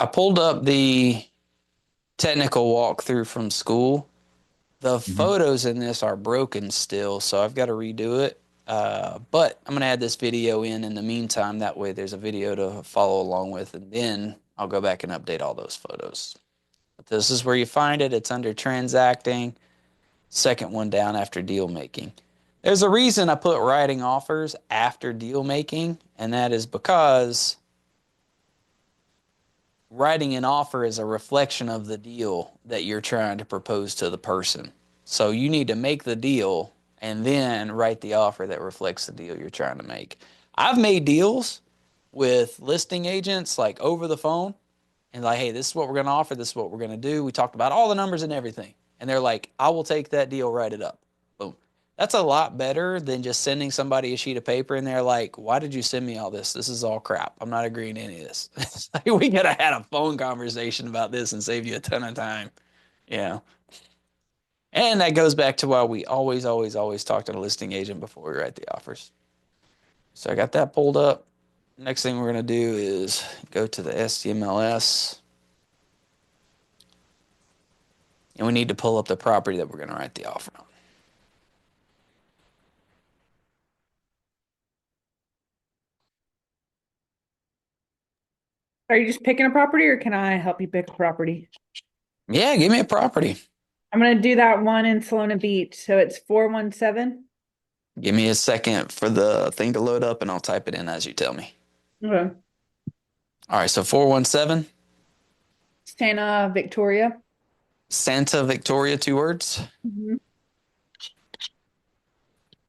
I pulled up the technical walkthrough from school. The Hmm. photos in this are broken still, so I've got to redo it. But I'm gonna add this video in the meantime. That way, there's a video to follow along with, and then I'll go back and update all those photos. But this is where you find it. It's under transacting, second one down after deal making. There's a reason I put writing offers after deal making, and that is because writing an offer is a reflection of the deal that you're trying to propose to the person. So you need to make the deal and then write the offer that reflects the deal you're trying to make. I've made deals with listing agents like over the phone and like, hey, this is what we're going to offer. This is what we're going to do. We talked about all the numbers and everything. And they're like, I will take that deal, write it up. Boom. That's a lot better than just sending somebody a sheet of paper and they're like, why did you send me all this? This is all crap. I'm not agreeing to any of this. Like, we could have had a phone conversation about this and save you a ton of time. Yeah. And that goes back to why we always, always, always talk to the listing agent before we write the offers. So I got that pulled up. Next thing we're going to do is go to the SDMLS and we need to pull up the property that we're going to write the offer on. Are you just picking a property or can I help you pick a property? Yeah, give me a property. I'm going to do that one in Solona Beach. So it's 417. Give me a second for the thing to load up and I'll type it in as you tell me. Okay. All right, so 417 Santa Victoria. Santa Victoria, two words. Mhm. I'm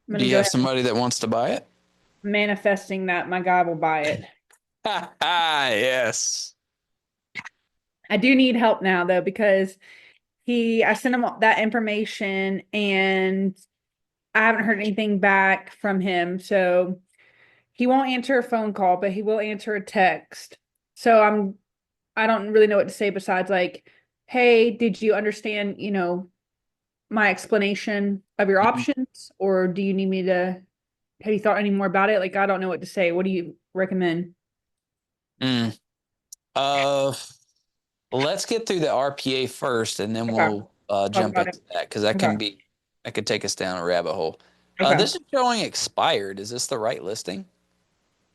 going Do to you go have ahead somebody that wants to buy it? manifesting that my guy will buy it. Yes. I do need help now though, because I sent him that information and I haven't heard anything back from him. So he won't answer a phone call, but he will answer a text. So I don't really know what to say besides like, hey, did you understand, my explanation of your options? Or do you need me to, have you thought any more about it? Like, I don't know what to say. What do you recommend? Mm. Uh, let's get through the RPA first, and then Okay. we'll Talk jump about it. into that because Okay. that could take us down a rabbit hole. Okay. This is showing expired. Is this the right listing?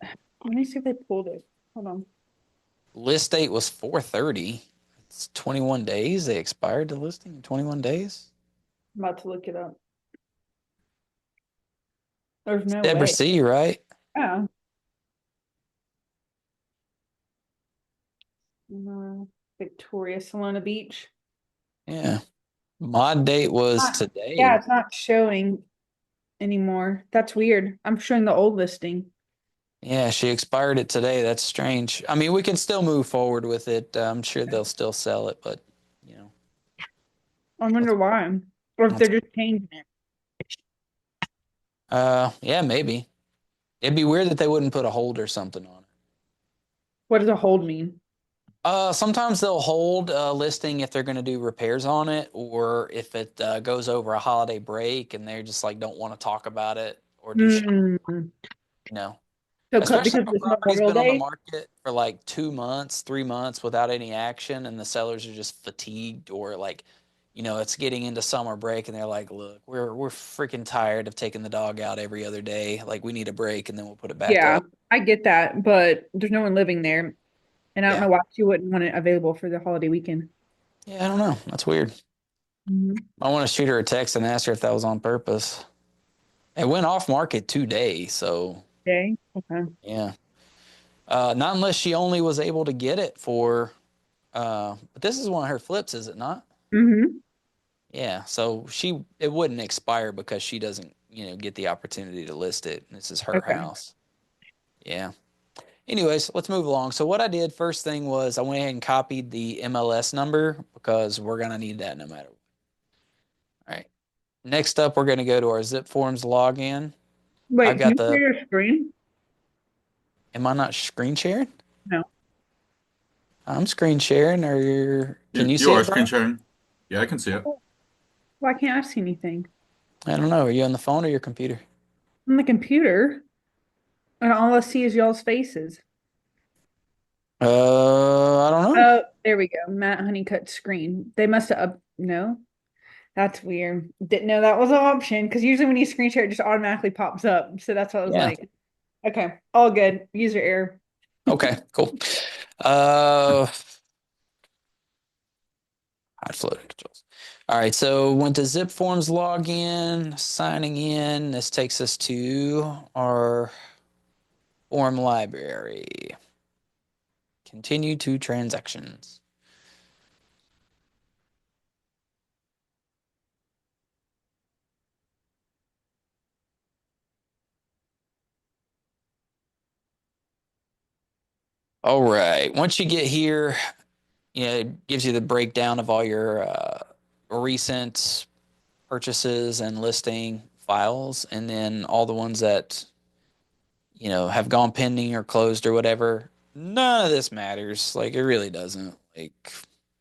Let me see if they pulled it. Hold on. List date was 4/30. It's 21 days. They expired the listing in 21 days. I'm about to look it up. There's no Deborah way. C, right? Yeah. Victoria, Solona Beach. Yeah. Mod date was Yeah, today. it's not showing anymore. That's weird. I'm showing the old listing. Yeah, she expired it today. That's strange. I mean, we can still move forward with it. I'm sure they'll still sell it, but you know, I let's wonder why. Or if they're let's just changing it. yeah, maybe. It'd be weird that they wouldn't put a hold or something on it. What does a hold mean? Sometimes they'll hold a listing if they're going to do repairs on it, or if it goes over a holiday break and they're just like don't want to talk about it or do shit, Hmm. you know. So Especially because if a there's property's Memorial been on the Day? market for like 2 months, 3 months without any action, and the sellers are just fatigued or like, it's getting into summer break and they're like, look, we're freaking tired of taking the dog out every other day. Like we need a break and then we'll put it back Yeah, up. I get that, but there's no one living there. And I don't Yeah. know why she wouldn't want it available for the holiday weekend. Yeah, I don't know. That's weird. Mhm. I want to shoot her a text and ask her if that was on purpose. It went off market today, so Okay. Okay. yeah. Not unless she only was able to get it for but this is one of her flips, is it not? Hmm. Yeah, so it wouldn't expire because she doesn't, get the opportunity to list it. This is her Okay. house. Yeah. Anyways, let's move along. So what I did first thing was I went ahead and copied the MLS number because we're gonna need that no matter what. All right. Next up, we're gonna go to our zip forms login. I've Wait, can got you the. share your screen? Am I not screen sharing? No. I'm screen sharing. Can You, you you see are it, screen Brian? sharing. Yeah, I can see it. Why can't I see anything? I don't know. Are you on the phone or your computer? On the computer, and all I see is y'all's faces. I don't Oh, know. There we go. Matt Honeycutt screen. They must have no. That's weird. Didn't know that was an option because usually when you screen share, it just automatically pops up. So that's what I was Yeah. like. Okay, all good. User error. Okay, cool. Uh, hide floating controls. All right, so went to zip forms login, signing in. This takes us to our form library. Continue to transactions. All right, once you get here, it gives you the breakdown of all your recent purchases and listing files, and then all the ones that have gone pending or closed or whatever. None of this matters. Like it really doesn't. Like,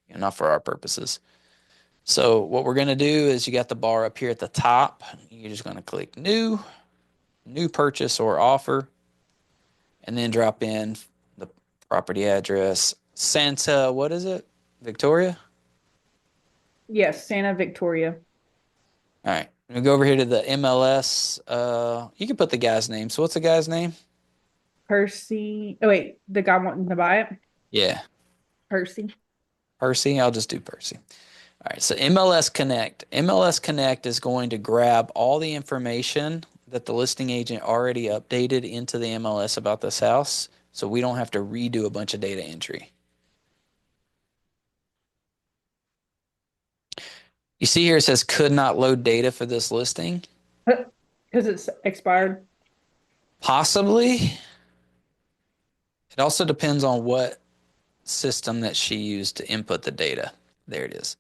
not for our purposes. So what we're gonna do is you got the bar up here at the top. You're just gonna click new purchase or offer, and then drop in the property address. Santa, what is it? Victoria? Yes, Santa Victoria. All right. We go over here to the MLS. You can put the guy's name. So what's the guy's name? Percy. Oh wait, the guy wanting to buy it. Yeah, Percy. Percy. I'll just do Percy. All right, so MLS Connect. MLS Connect is going to grab all the information that the listing agent already updated into the MLS about this house, so we don't have to redo a bunch of data entry. You see here it says could not load data for this listing. Because it's expired. Possibly. It also depends on what system that she used to input the data. There it is.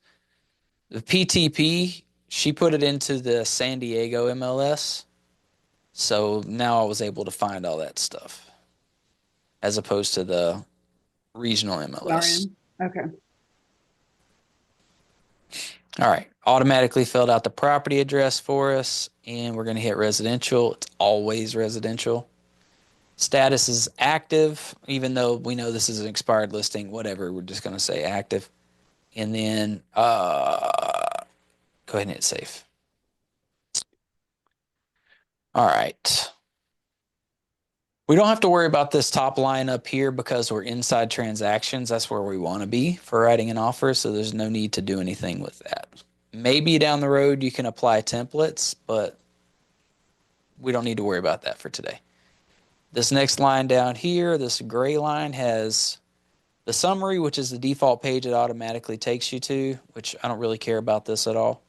The PTP, she put it into the San Diego MLS. So now I was able to find all that stuff as opposed to the regional MLS. CRM. Okay. All right. Automatically filled out the property address for us, and we're going to hit residential. It's always residential. Status is active, even though we know this is an expired listing, whatever. We're just going to say active. And then go ahead and hit save. All right. We don't have to worry about this top line up here because we're inside transactions. That's where we want to be for writing an offer. So there's no need to do anything with that. Maybe down the road you can apply templates, but we don't need to worry about that for today. This next line down here, this gray line has the summary, which is the default page it automatically takes you to, which I don't really care about this at all.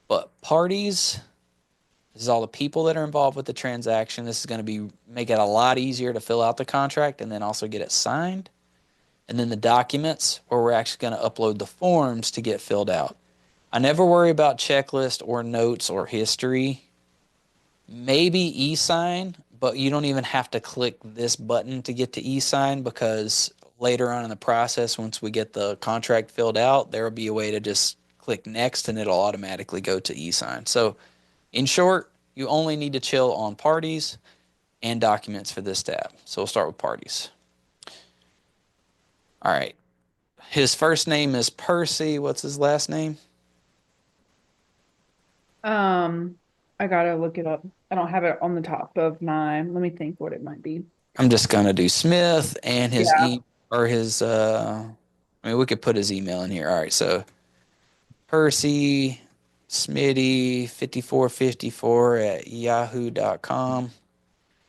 But parties, this is all the people that are involved with the transaction. This is going to make it a lot easier to fill out the contract and then also get it signed. And then the documents, where we're actually going to upload the forms to get filled out. I never worry about checklist or notes or history. Maybe e-sign, but you don't even have to click this button to get to e-sign because later on in the process, once we get the contract filled out, there will be a way to just click next and it'll automatically go to e-sign. So in short, you only need to chill on parties and documents for this tab. So we'll start with parties. All right. His first name is Percy. What's his last name? Um, I gotta look it up. I don't have it on the top of my. Let me think what it might be. I'm just gonna do Smith and his Yeah. I mean we could put his email in here. All right, so Percy Smitty 5454 at yahoo.com.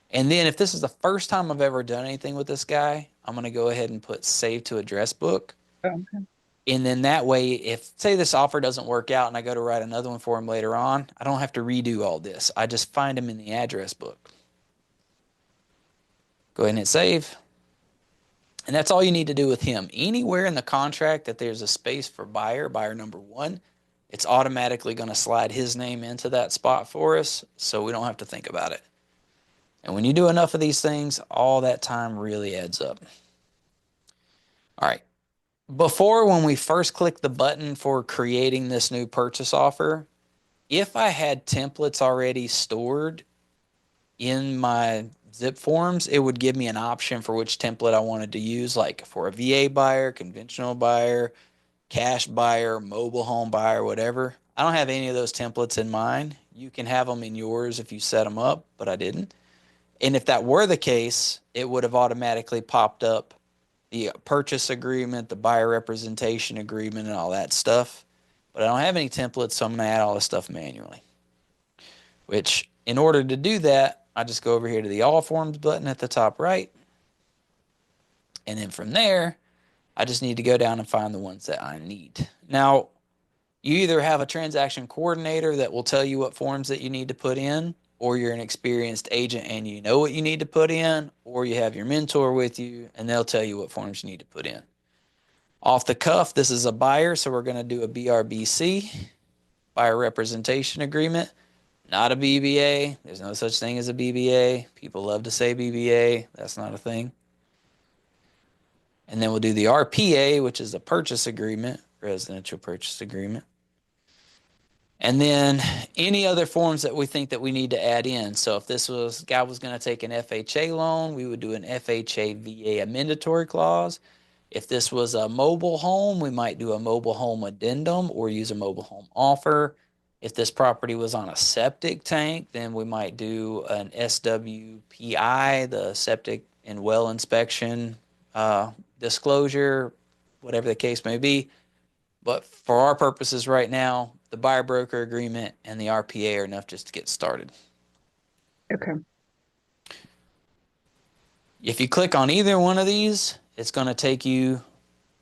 And then if this is the first time I've ever done anything with this guy, I'm gonna go ahead and put save to address book. Okay. And then that way, if say this offer doesn't work out and I go to write another one for him later on, I don't have to redo all this. I just find him in the address book. Go ahead and hit save. And that's all you need to do with him. Anywhere in the contract that there's a space for buyer number one, it's automatically going to slide his name into that spot for us, so we don't have to think about it. And when you do enough of these things, all that time really adds up. All right. Before, when we first click the button for creating this new purchase offer, if I had templates already stored in my zip forms, it would give me an option for which template I wanted to use, like for a VA buyer, conventional buyer, cash buyer, mobile home buyer, whatever. I don't have any of those templates in mine. You can have them in yours if you set them up, but I didn't. And if that were the case, it would have automatically popped up the purchase agreement, the buyer representation agreement, and all that stuff. But I don't have any templates, so I'm going to add all this stuff manually. Which, in order to do that, I just go over here to the All Forms button at the top right. And then from there, I just need to go down and find the ones that I need. Now, you either have a transaction coordinator that will tell you what forms that you need to put in, or you're an experienced agent and you know what you need to put in, or you have your mentor with you and they'll tell you what forms you need to put in. Off the cuff, this is a buyer, so we're going to do a BRBC, buyer representation agreement, not a BBA. There's no such thing as a BBA. People love to say BBA. That's not a thing. And then we'll do the RPA, which is a purchase agreement, residential purchase agreement. And then any other forms that we think that we need to add in. So if this guy was going to take an FHA loan, we would do an FHA VA amendatory clause. If this was a mobile home, we might do a mobile home addendum or use a mobile home offer. If this property was on a septic tank, then we might do an SWPI, the septic and well inspection disclosure, whatever the case may be. But for our purposes right now, the buyer broker agreement and the RPA are enough just to get started. Okay. If you click on either one of these, it's going to take you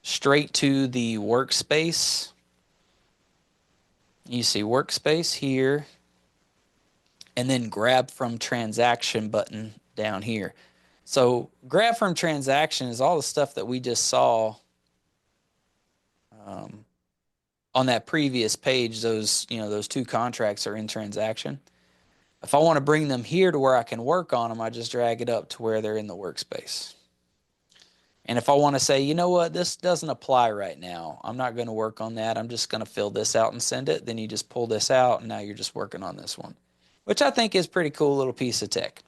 straight to the workspace. You see workspace here, and then grab from transaction button down here. So grab from transaction is all the stuff that we just saw on that previous page. Those two contracts are in transaction. If I want to bring them here to where I can work on them, I just drag it up to where they're in the workspace. And if I want to say, you know what, this doesn't apply right now, I'm not going to work on that, I'm just going to fill this out and send it, then you just pull this out and now you're just working on this one, which I think is a pretty cool little piece of tech.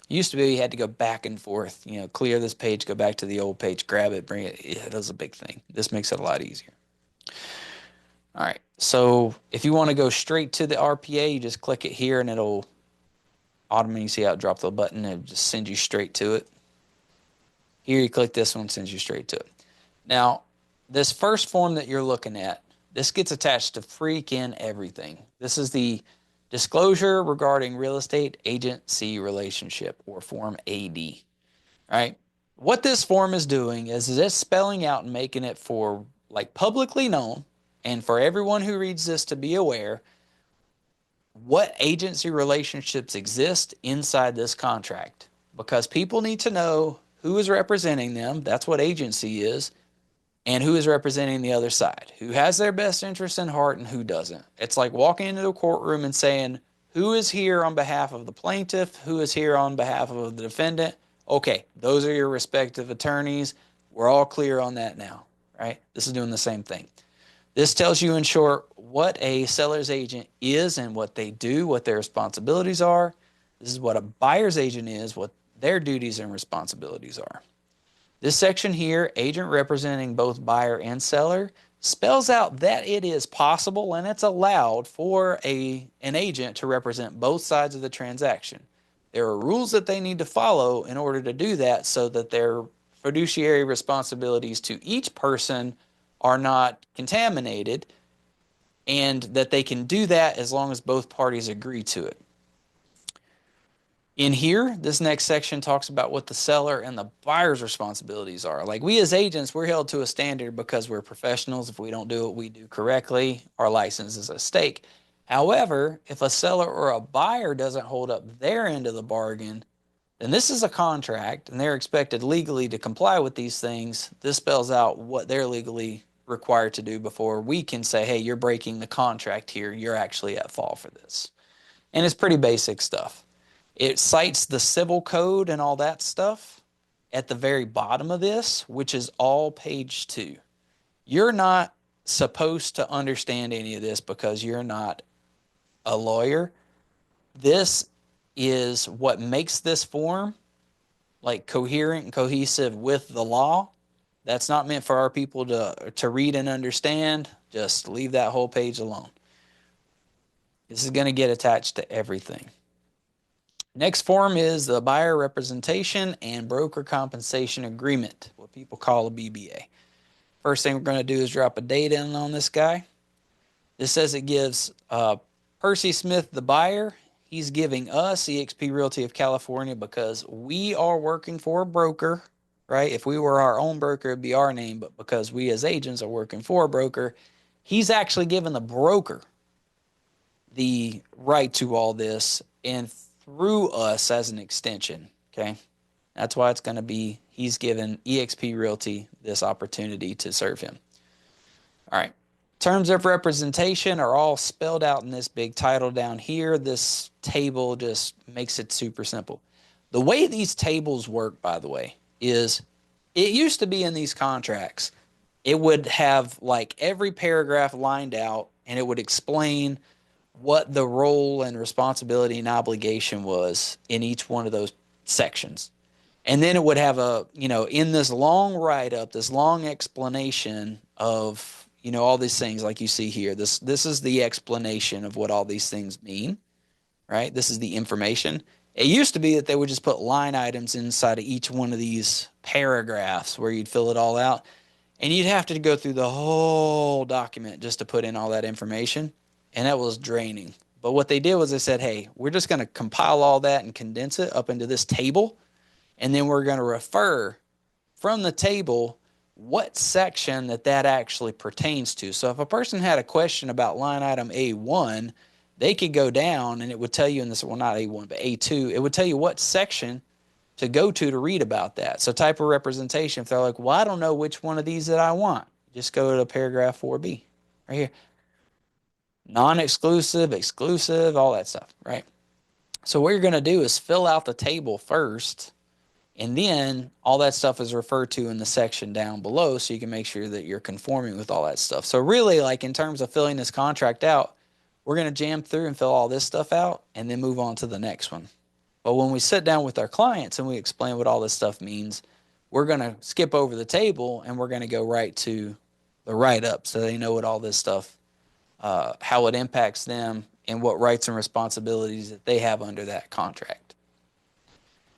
It used to be you had to go back and forth, clear this page, go back to the old page, grab it, bring it. It was a big thing. This makes it a lot easier. All right, so if you want to go straight to the RPA, you just click it here and it'll automatically, see how it dropped the button, and just send you straight to it. Here you click this one, sends you straight to it. Now, this first form that you're looking at, this gets attached to freaking everything. This is the disclosure regarding real estate agency relationship, or Form AD, right? What this form is doing is it's spelling out and making it for publicly known, and for everyone who reads this to be aware, what agency relationships exist inside this contract. Because people need to know who is representing them, that's what agency is, and who is representing the other side, who has their best interest in heart and who doesn't. It's like walking into a courtroom and saying, who is here on behalf of the plaintiff, who is here on behalf of the defendant. Okay, those are your respective attorneys. We're all clear on that now, right? This is doing the same thing. This tells you, in short, what a seller's agent is and what they do, what their responsibilities are. This is what a buyer's agent is, what their duties and responsibilities are. This section here, agent representing both buyer and seller, spells out that it is possible and it's allowed for an agent to represent both sides of the transaction. There are rules that they need to follow in order to do that, so that their fiduciary responsibilities to each person are not contaminated, and that they can do that as long as both parties agree to it. In here, this next section talks about what the seller and the buyer's responsibilities are. Like, we as agents, we're held to a standard because we're professionals. If we don't do what we do correctly, our license is at stake. However, if a seller or a buyer doesn't hold up their end of the bargain, then this is a contract and they're expected legally to comply with these things. This spells out what they're legally required to do before we can say, hey, you're breaking the contract here. You're actually at fault for this. And it's pretty basic stuff. It cites the civil code and all that stuff at the very bottom of this, which is all page 2. You're not supposed to understand any of this because you're not a lawyer. This is what makes this form like coherent and cohesive with the law. That's not meant for our people to read and understand. Just leave that whole page alone. This is going to get attached to everything. Next form is the buyer representation and broker compensation agreement, what people call a BBA. First thing we're going to do is drop a date in on this guy. This says it gives Percy Smith, the buyer, he's giving us, eXp Realty of California, because we are working for a broker, right? If we were our own broker, it'd be our name, but because we as agents are working for a broker, he's actually giving the broker the right to all this and through us as an extension, okay? That's why it's going to be, he's given eXp Realty this opportunity to serve him. All right. Terms of representation are all spelled out in this big title down here. This table just makes it super simple. The way these tables work, by the way, is it used to be in these contracts. It would have like every paragraph lined out and it would explain what the role and responsibility and obligation was in each one of those sections. And then it would have a, in this long write-up, this long explanation of, all these things like you see here. This is the explanation of what all these things mean, right? This is the information. It used to be that they would just put line items inside of each one of these paragraphs where you'd fill it all out. And you'd have to go through the whole document just to put in all that information. And that was draining. But what they did was they said, hey, we're just going to compile all that and condense it up into this table. And then we're going to refer from the table what section that actually pertains to. So if a person had a question about line item A1, they could go down and it would tell you in this, well, not A1, but A2, it would tell you what section to go to read about that. So type of representation, if they're like, well, I don't know which one of these that I want, just go to paragraph 4B right here. Non-exclusive, exclusive, all that stuff, right? So what you're going to do is fill out the table first, and then all that stuff is referred to in the section down below so you can make sure that you're conforming with all that stuff. So really, like in terms of filling this contract out, we're going to jam through and fill all this stuff out and then move on to the next one. But when we sit down with our clients and we explain what all this stuff means, we're going to skip over the table and we're going to go right to the write-up so they know what all this stuff, how it impacts them and what rights and responsibilities that they have under that contract.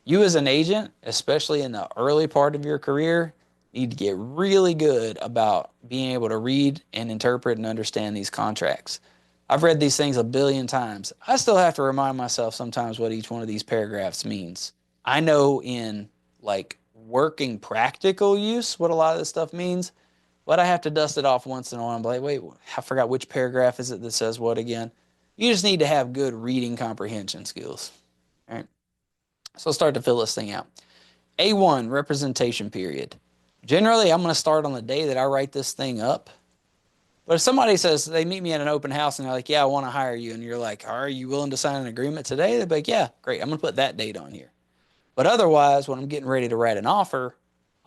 You as an agent, especially in the early part of your career, need to get really good about being able to read and interpret and understand these contracts. I've read these things a billion times. I still have to remind myself sometimes what each one of these paragraphs means. I know in like working practical use what a lot of this stuff means, but I have to dust it off once in a while and be like, wait, I forgot which paragraph is it that says what again? You just need to have good reading comprehension skills. All right. So let's start to fill this thing out. A1, representation period. Generally, I'm going to start on the day that I write this thing up. But if somebody says they meet me at an open house and they're like, yeah, I want to hire you. And you're like, are you willing to sign an agreement today? They'd be like, yeah, great. I'm going to put that date on here. But otherwise, when I'm getting ready to write an offer,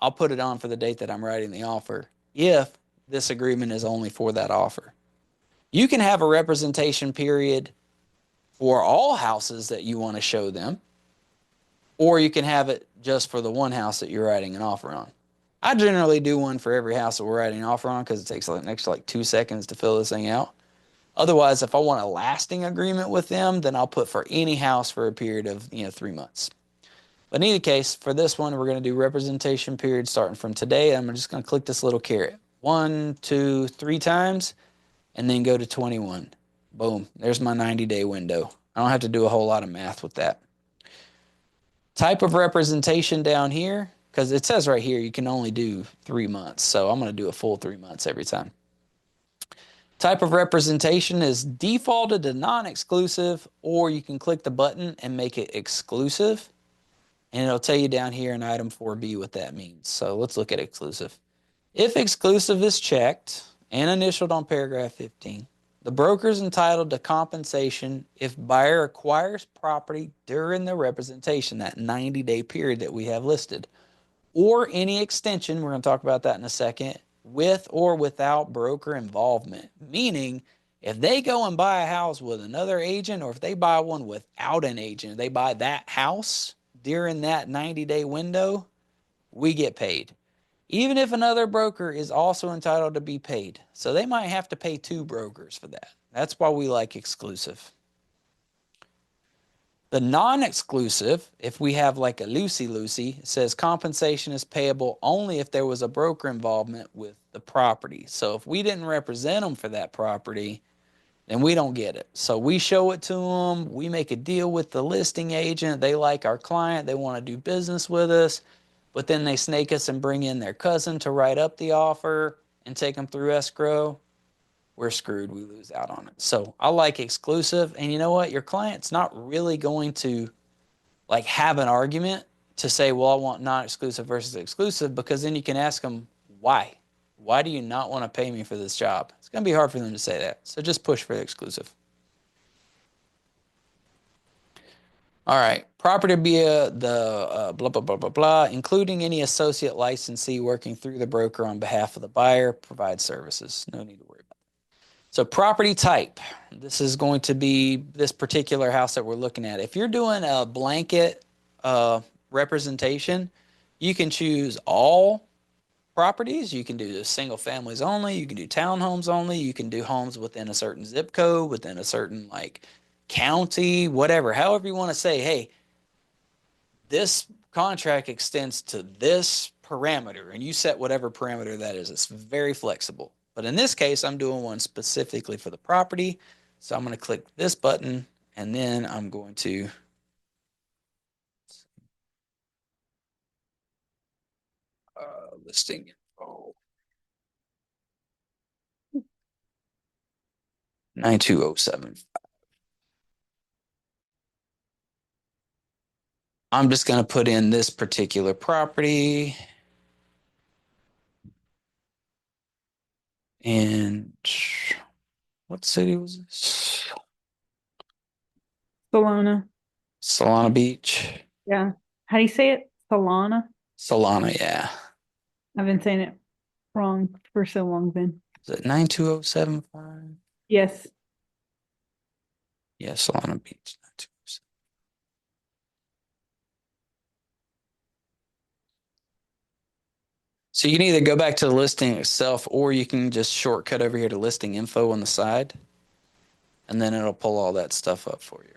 I'll put it on for the date that I'm writing the offer if this agreement is only for that offer. You can have a representation period for all houses that you want to show them, or you can have it just for the one house that you're writing an offer on. I generally do one for every house that we're writing an offer on because it takes like next to like 2 seconds to fill this thing out. Otherwise, if I want a lasting agreement with them, then I'll put for any house for a period of 3 months. But in any case, for this one, we're going to do representation period starting from today. I'm just going to click this little caret 1, 2, 3 times, and then go to 21. Boom. There's my 90-day window. I don't have to do a whole lot of math with that. Type of representation down here, because it says right here you can only do 3 months. So I'm going to do a full 3 months every time. Type of representation is defaulted to non-exclusive, or you can click the button and make it exclusive. And it'll tell you down here in item 4B what that means. So let's look at exclusive. If exclusive is checked and initialed on paragraph 15, the broker is entitled to compensation if buyer acquires property during the representation, that 90-day period that we have listed, or any extension, we're going to talk about that in a second, with or without broker involvement. Meaning, If they go and buy a house with another agent, or if they buy one without an agent, they buy that house during that 90-day window, we get paid. Even if another broker is also entitled to be paid. So they might have to pay two brokers for that. That's why we like exclusive. The non-exclusive, if we have like a loosey-loosey, says compensation is payable only if there was a broker involvement with the property. So if we didn't represent them for that property, then we don't get it. So we show it to them. We make a deal with the listing agent. They like our client. They want to do business with us. But then they snake us and bring in their cousin to write up the offer and take them through escrow. We're screwed. We lose out on it. So I like exclusive. And you know what? Your client's not really going to like have an argument to say, well, I want non-exclusive versus exclusive, because then you can ask them why. Why do you not want to pay me for this job? It's going to be hard for them to say that. So just push for the exclusive. All right. Property via the blah, blah, blah, blah, blah, including any associate licensee working through the broker on behalf of the buyer, provides services. No need to worry about it. So property type. This is going to be this particular house that we're looking at. If you're doing a blanket representation, you can choose all properties. You can do single families only. You can do townhomes only. You can do homes within a certain zip code, within a certain like county, whatever. However you want to say, hey, this contract extends to this parameter, and you set whatever parameter that is. It's very flexible. But in this case, I'm doing one specifically for the property. So I'm going to click this button, and then I'm going to listing info. 92075. I'm just going to put in this particular property. And what city was this? Solana. Solana Beach. Yeah. How do you say it? Solana? Solana, yeah. I've been saying it wrong for so long, Ben. Is it 92075? Yes. Yeah, Solana Beach. 92075. So you can either go back to the listing itself, or you can just shortcut over here to listing info on the side, and then it'll pull all that stuff up for you.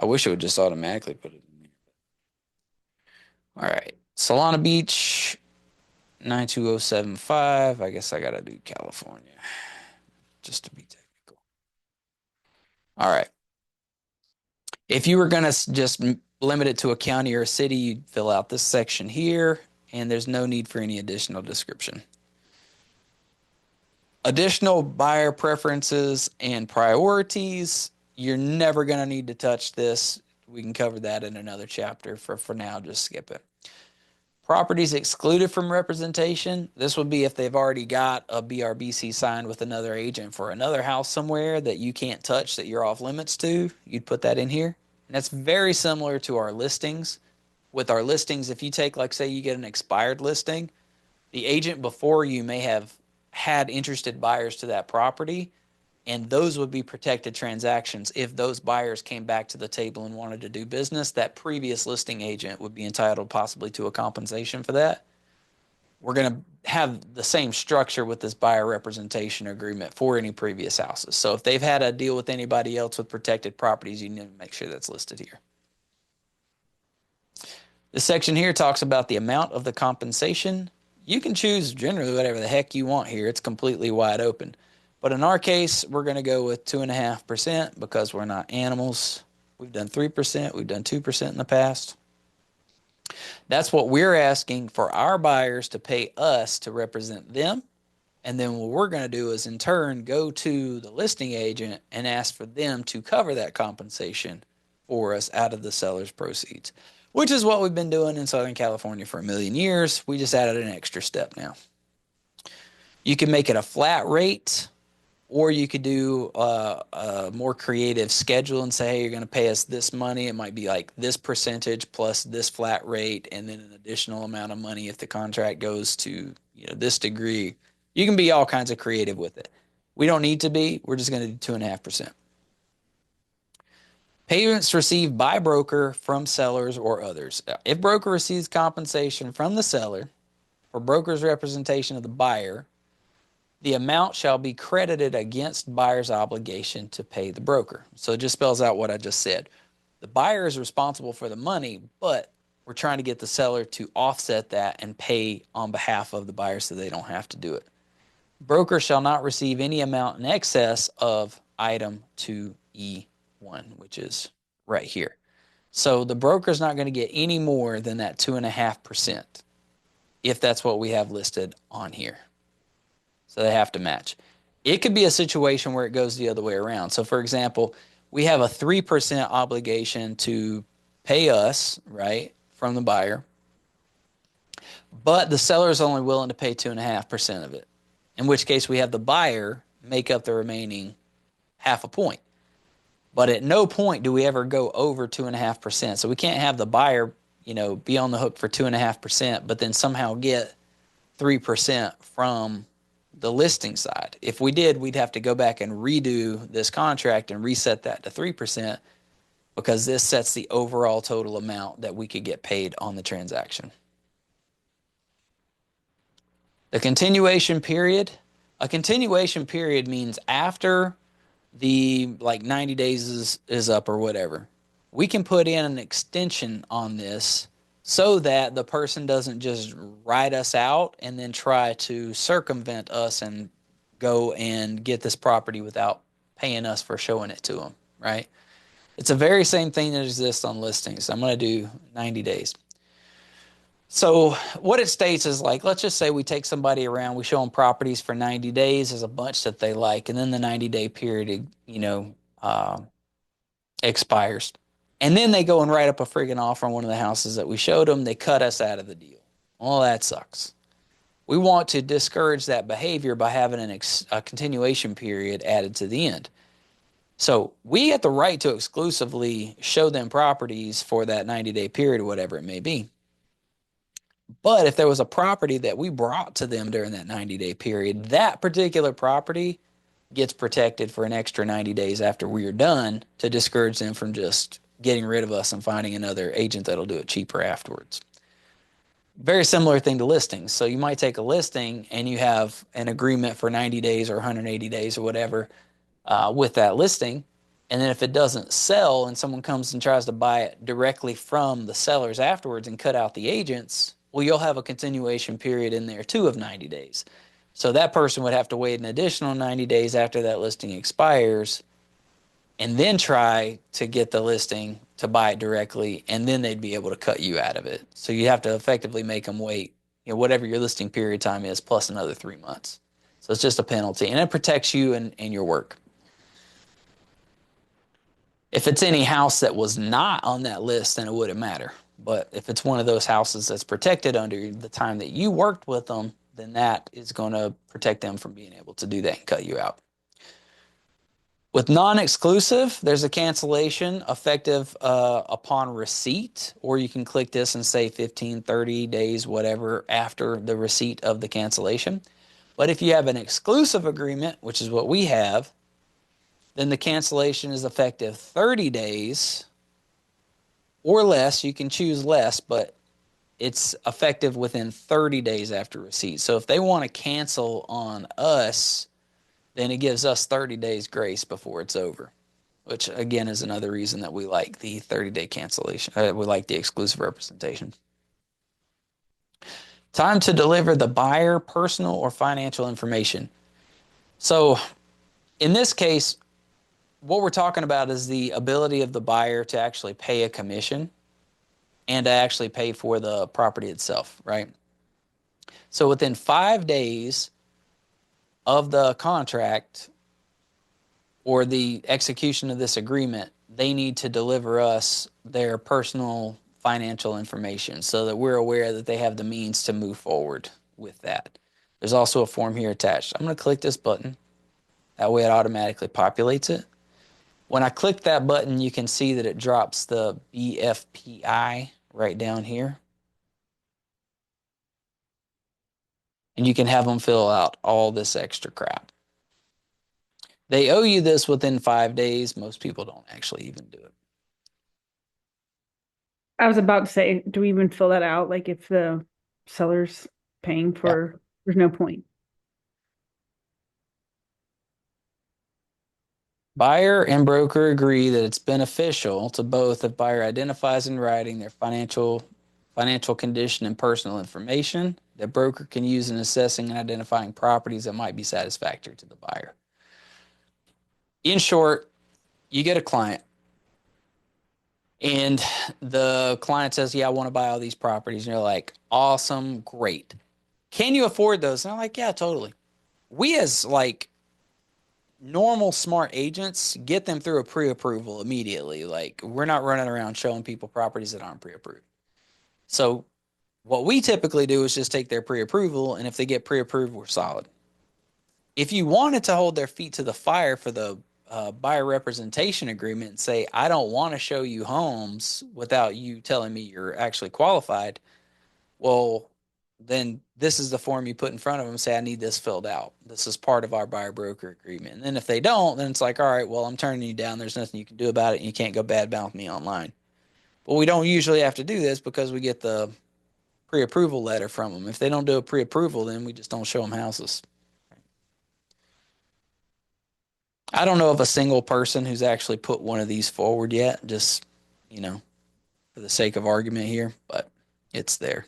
I wish it would just automatically put it in there. All right. Solana Beach, 92075. I guess I got to do California just to be technical. All right. If you were going to just limit it to a county or a city, you'd fill out this section here, and there's no need for any additional description. Additional buyer preferences and priorities. You're never going to need to touch this. We can cover that in another chapter. For now, just skip it. Properties excluded from representation. This would be if they've already got a BRBC signed with another agent for another house somewhere that you can't touch, that you're off limits to. You'd put that in here. And that's very similar to our listings. With our listings, if you take, like, say you get an expired listing, the agent before you may have had interested buyers to that property, and those would be protected transactions. If those buyers came back to the table and wanted to do business, that previous listing agent would be entitled possibly to a compensation for that. We're going to have the same structure with this buyer representation agreement for any previous houses. So if they've had a deal with anybody else with protected properties, you need to make sure that's listed here. This section here talks about the amount of the compensation. You can choose generally whatever the heck you want here. It's completely wide open. But in our case, we're going to go with 2.5% because we're not animals. We've done 3%. We've done 2% in the past. That's what we're asking for our buyers to pay us to represent them. And then what we're going to do is in turn go to the listing agent and ask for them to cover that compensation for us out of the seller's proceeds, which is what we've been doing in Southern California for a million years. We just added an extra step now. You can make it a flat rate, or you could do a more creative schedule and say, hey, you're going to pay us this money. It might be like this percentage plus this flat rate, and then an additional amount of money if the contract goes to this degree. You can be all kinds of creative with it. We don't need to be. We're just going to do 2.5%. Payments received by broker from sellers or others. If broker receives compensation from the seller for broker's representation of the buyer, the amount shall be credited against buyer's obligation to pay the broker. So it just spells out what I just said. The buyer is responsible for the money, but we're trying to get the seller to offset that and pay on behalf of the buyer so they don't have to do it. Broker shall not receive any amount in excess of item 2E1, which is right here. So the broker's not going to get any more than that 2.5% if that's what we have listed on here. So they have to match. It could be a situation where it goes the other way around. So for example, we have a 3% obligation to pay us, right, from the buyer, but the seller is only willing to pay 2.5% of it, in which case we have the buyer make up the remaining 0.5 point. But at no point do we ever go over 2.5%. So we can't have the buyer, be on the hook for 2.5%, but then somehow get 3% from the listing side. If we did, we'd have to go back and redo this contract and reset that to 3% because this sets the overall total amount that we could get paid on the transaction. The continuation period. A continuation period means after the 90 days is up or whatever. We can put in an extension on this so that the person doesn't just write us out and then try to circumvent us and go and get this property without paying us for showing it to them, right? It's the very same thing that exists on listings. I'm going to do 90 days. So what it states is let's just say we take somebody around, we show them properties for 90 days as a bunch that they like, and then the 90-day period, expires. And then they go and write up a friggin' offer on one of the houses that we showed them. They cut us out of the deal. Well, that sucks. We want to discourage that behavior by having a continuation period added to the end. So we have the right to exclusively show them properties for that 90-day period, whatever it may be. But if there was a property that we brought to them during that 90-day period, that particular property gets protected for an extra 90 days after we are done to discourage them from just getting rid of us and finding another agent that'll do it cheaper afterwards. Very similar thing to listings. So you might take a listing and you have an agreement for 90 days or 180 days or whatever with that listing. And then if it doesn't sell and someone comes and tries to buy it directly from the sellers afterwards and cut out the agents, well, you'll have a continuation period in there too of 90 days. So that person would have to wait an additional 90 days after that listing expires and then try to get the listing to buy it directly, and then they'd be able to cut you out of it. So you have to effectively make them wait, whatever your listing period time is, plus another 3 months. So it's just a penalty, and it protects you and your work. If it's any house that was not on that list, then it wouldn't matter. But if it's one of those houses that's protected under the time that you worked with them, then that is going to protect them from being able to do that and cut you out. With non-exclusive, there's a cancellation effective upon receipt, or you can click this and say 15, 30 days, whatever, after the receipt of the cancellation. But if you have an exclusive agreement, which is what we have, then the cancellation is effective 30 days or less. You can choose less, but it's effective within 30 days after receipt. So if they want to cancel on us, then it gives us 30 days grace before it's over, which again is another reason that we like the 30-day cancellation. We like the exclusive representation. Time to deliver the buyer personal or financial information. So in this case, what we're talking about is the ability of the buyer to actually pay a commission and to actually pay for the property itself, right? So within 5 days of the contract or the execution of this agreement, they need to deliver us their personal financial information so that we're aware that they have the means to move forward with that. There's also a form here attached. I'm going to click this button. That way it automatically populates it. When I click that button, you can see that it drops the BFPI right down here. and you can have them fill out all this extra crap. They owe you this within 5 days. Most people don't actually even do it. I was about to say, do we even fill that out? Like if the seller's paying Yeah. for, there's no point. Buyer and broker agree that it's beneficial to both if buyer identifies in writing their financial condition and personal information that broker can use in assessing and identifying properties that might be satisfactory to the buyer. In short, you get a client and the client says, yeah, I want to buy all these properties. And you're like, awesome, great. Can you afford those? And I'm like, yeah, totally. We as like normal smart agents get them through a pre-approval immediately. Like we're not running around showing people properties that aren't pre-approved. So what we typically do is just take their pre-approval, and if they get pre-approved, we're solid. If you wanted to hold their feet to the fire for the buyer representation agreement and say, I don't want to show you homes without you telling me you're actually qualified, well, then this is the form you put in front of them and say, I need this filled out. This is part of our buyer broker agreement. And then if they don't, then it's like, all right, well, I'm turning you down. There's nothing you can do about it. And you can't go bad mouth me online. But we don't usually have to do this because we get the pre-approval letter from them. If they don't do a pre-approval, then we just don't show them houses. I don't know of a single person who's actually put one of these forward yet, just, you know, for the sake of argument here, but it's there.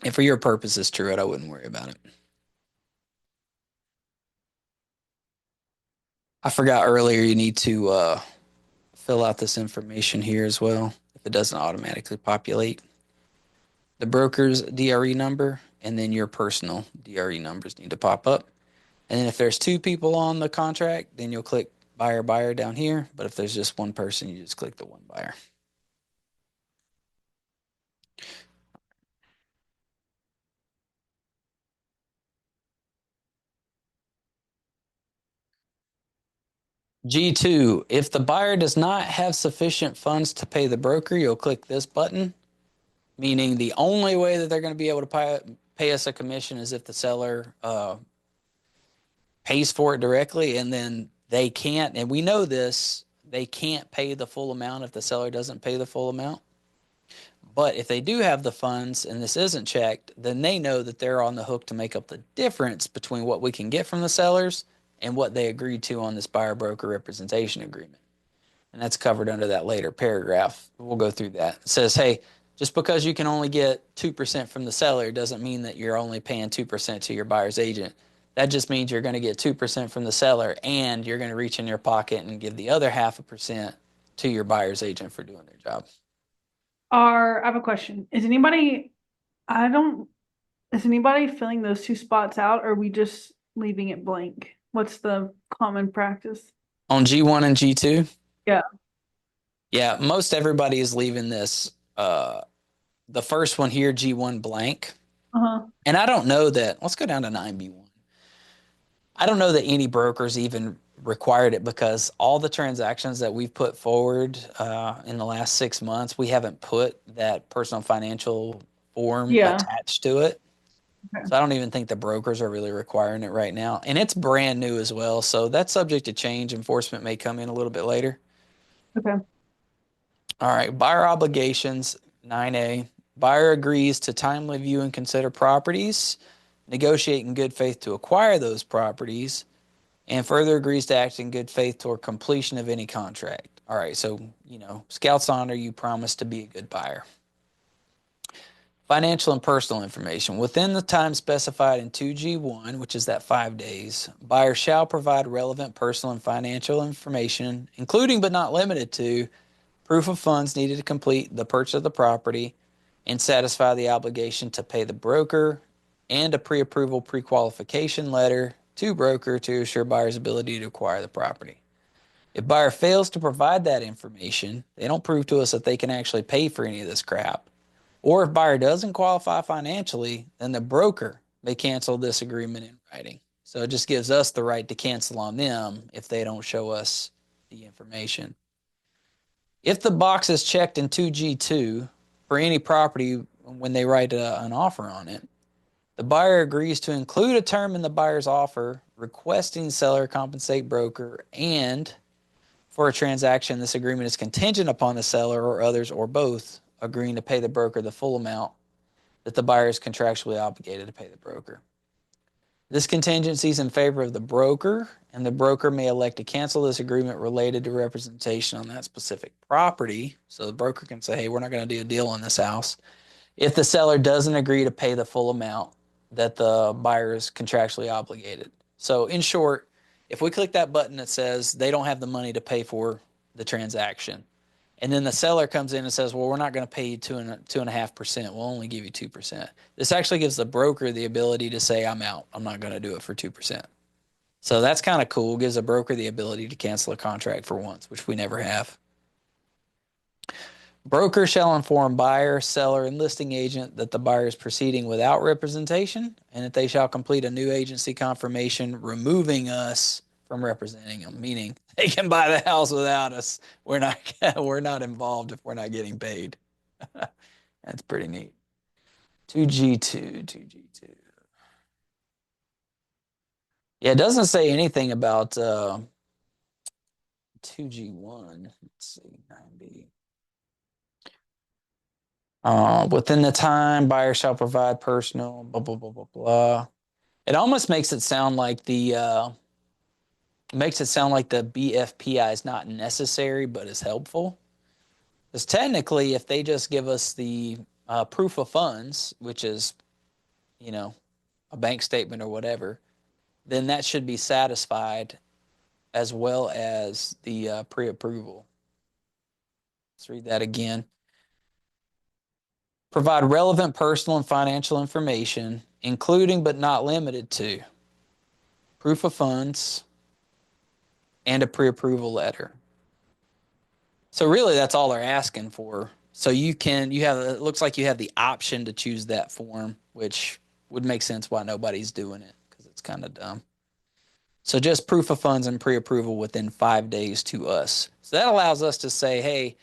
And for your purposes, Truett, I wouldn't worry about it. I forgot earlier you need to fill out this information here as well if it doesn't automatically populate. The broker's DRE number and then your personal DRE numbers need to pop up. And then if there's two people on the contract, then you'll click buyer down here. But if there's just one person, you just click the one buyer. G2, if the buyer does not have sufficient funds to pay the broker, you'll click this button, meaning the only way that they're going to be able to pay us a commission is if the seller pays for it directly, and then they can't, and we know this, they can't pay the full amount if the seller doesn't pay the full amount. But if they do have the funds and this isn't checked, then they know that they're on the hook to make up the difference between what we can get from the sellers and what they agreed to on this buyer broker representation agreement. And that's covered under that later paragraph. We'll go through that. It says, hey, just because you can only get 2% from the seller doesn't mean that you're only paying 2% to your buyer's agent. That just means you're going to get 2% from the seller and you're going to reach in your pocket and give the other 0.5% to your buyer's agent for doing their job. I have a question. I don't, is anybody filling those two spots out, or are we just leaving it blank? What's the common practice? On G1 and G2? Yeah. Yeah, most everybody is leaving this, the first one here, G1 blank. Uh-huh. And I don't know that, let's go down to 9B1. I don't know that any brokers even required it because all the transactions that we've put forward in the last 6 months, we haven't put that personal financial form Yeah. attached to it. Okay. So I don't even think the brokers are really requiring it right now. And it's brand new as well. So that's subject to change. Enforcement may come in a little bit later. Okay. All right. Buyer obligations, 9A. Buyer agrees to timely view and consider properties, negotiate in good faith to acquire those properties, and further agrees to act in good faith toward completion of any contract. All right. So, Scouts Honor, you promise to be a good buyer. Financial and personal information. Within the time specified in 2G1, which is that 5 days, buyer shall provide relevant personal and financial information, including but not limited to proof of funds needed to complete the purchase of the property and satisfy the obligation to pay the broker, and a pre-approval pre-qualification letter to broker to assure buyer's ability to acquire the property. If buyer fails to provide that information, they don't prove to us that they can actually pay for any of this crap. Or if buyer doesn't qualify financially, then the broker may cancel this agreement in writing. So it just gives us the right to cancel on them if they don't show us the information. If the box is checked in 2G2 for any property when they write an offer on it, The buyer agrees to include a term in the buyer's offer requesting seller compensate broker, and for a transaction, this agreement is contingent upon the seller or others or both agreeing to pay the broker the full amount that the buyer is contractually obligated to pay the broker. This contingency is in favor of the broker, and the broker may elect to cancel this agreement related to representation on that specific property. So the broker can say, hey, we're not going to do a deal on this house if the seller doesn't agree to pay the full amount that the buyer is contractually obligated. So in short, if we click that button that says they don't have the money to pay for the transaction, and then the seller comes in and says, well, we're not going to pay you 2.5%. We'll only give you 2%. This actually gives the broker the ability to say, I'm out. I'm not going to do it for 2%. So that's kind of cool. Gives a broker the ability to cancel a contract for once, which we never have. Broker shall inform buyer, seller, and listing agent that the buyer is proceeding without representation and that they shall complete a new agency confirmation removing us from representing them, meaning they can buy the house without us. We're not involved if we're not getting paid. That's pretty neat. 2G2. Yeah, it doesn't say anything about 2G1. Let's see, 9B. Within the time, buyer shall provide personal, blah, blah, blah, blah, blah. It almost makes it sound like the BFPI is not necessary, but is helpful. Because technically, if they just give us the proof of funds, which is, a bank statement or whatever, then that should be satisfied as well as the pre-approval. Let's read that again. Provide relevant personal and financial information, including but not limited to proof of funds and a pre-approval letter. So really that's all they're asking for. So it looks like you have the option to choose that form, which would make sense why nobody's doing it because it's kind of dumb. So just proof of funds and pre-approval within 5 days to us. So that allows us to say, hey,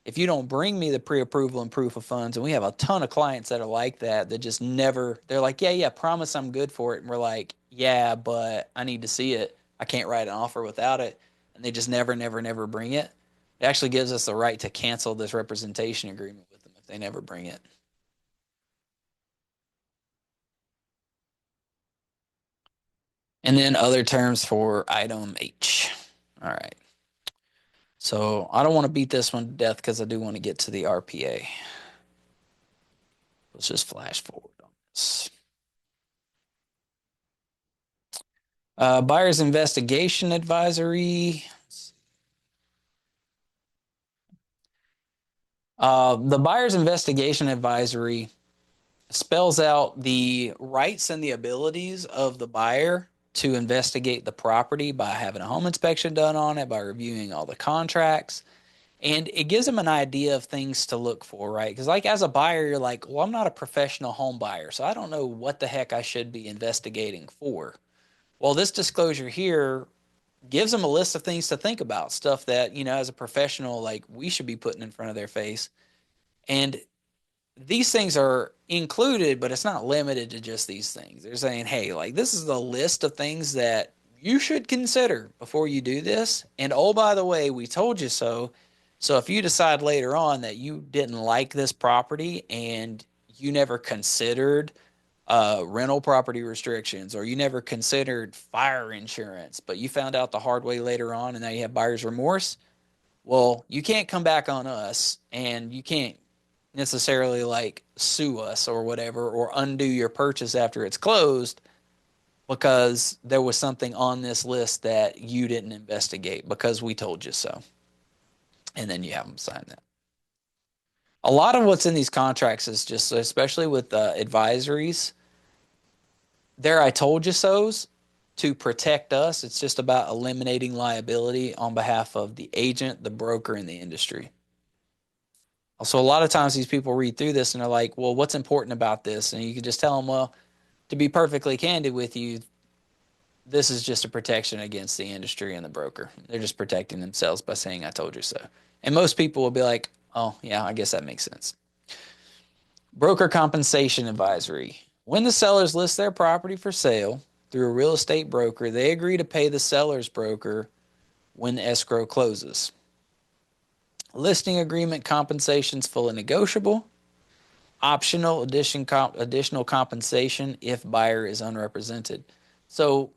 if you don't bring me the pre-approval and proof of funds, and we have a ton of clients that are like that just never, they're like, yeah, promise I'm good for it. And we're like, yeah, but I need to see it. I can't write an offer without it. And they just never bring it. It actually gives us the right to cancel this representation agreement with them if they never bring it. And then other terms for item H. All right. So I don't want to beat this one to death because I do want to get to the RPA. Let's just flash forward on this. Buyer's investigation advisory. The buyer's investigation advisory spells out the rights and the abilities of the buyer to investigate the property by having a home inspection done on it, by reviewing all the contracts. And it gives them an idea of things to look for, right? Because like as a buyer, you're like, well, I'm not a professional home buyer, so I don't know what the heck I should be investigating for. Well, this disclosure here gives them a list of things to think about, stuff that, as a professional, like we should be putting in front of their face. And these things are included, but it's not limited to just these things. They're saying, hey, like this is the list of things that you should consider before you do this. And oh, by the way, we told you so. So if you decide later on that you didn't like this property and you never considered rental property restrictions, or you never considered fire insurance, but you found out the hard way later on and now you have buyer's remorse, well, you can't come back on us and you can't necessarily like sue us or whatever or undo your purchase after it's closed because there was something on this list that you didn't investigate because we told you so. And then you have them sign that. A lot of what's in these contracts is just, especially with advisories, they're I told you so's to protect us. It's just about eliminating liability on behalf of the agent, the broker, and the industry. So a lot of times these people read through this and they're like, well, what's important about this? And you can just tell them, well, to be perfectly candid with you, this is just a protection against the industry and the broker. They're just protecting themselves by saying, I told you so. And most people will be like, oh, yeah, I guess that makes sense. Broker compensation advisory. When the sellers list their property for sale through a real estate broker, they agree to pay the seller's broker when the escrow closes. Listing agreement compensation is fully negotiable. Optional additional compensation if buyer is unrepresented. So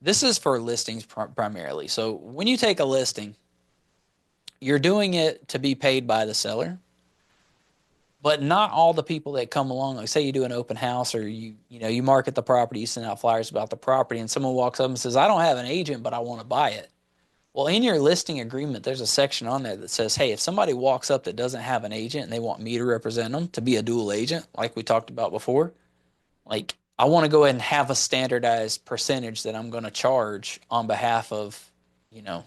this is for listings primarily. So when you take a listing, you're doing it to be paid by the seller, but not all the people that come along. Like say you do an open house or you market the property, you send out flyers about the property, and someone walks up and says, "I don't have an agent, but I want to buy it." Well, in your listing agreement, there's a section on there that says, hey, if somebody walks up that doesn't have an agent and they want me to represent them to be a dual agent, like we talked about before, like I want to go ahead and have a standardized percentage that I'm going to charge on behalf of, you know,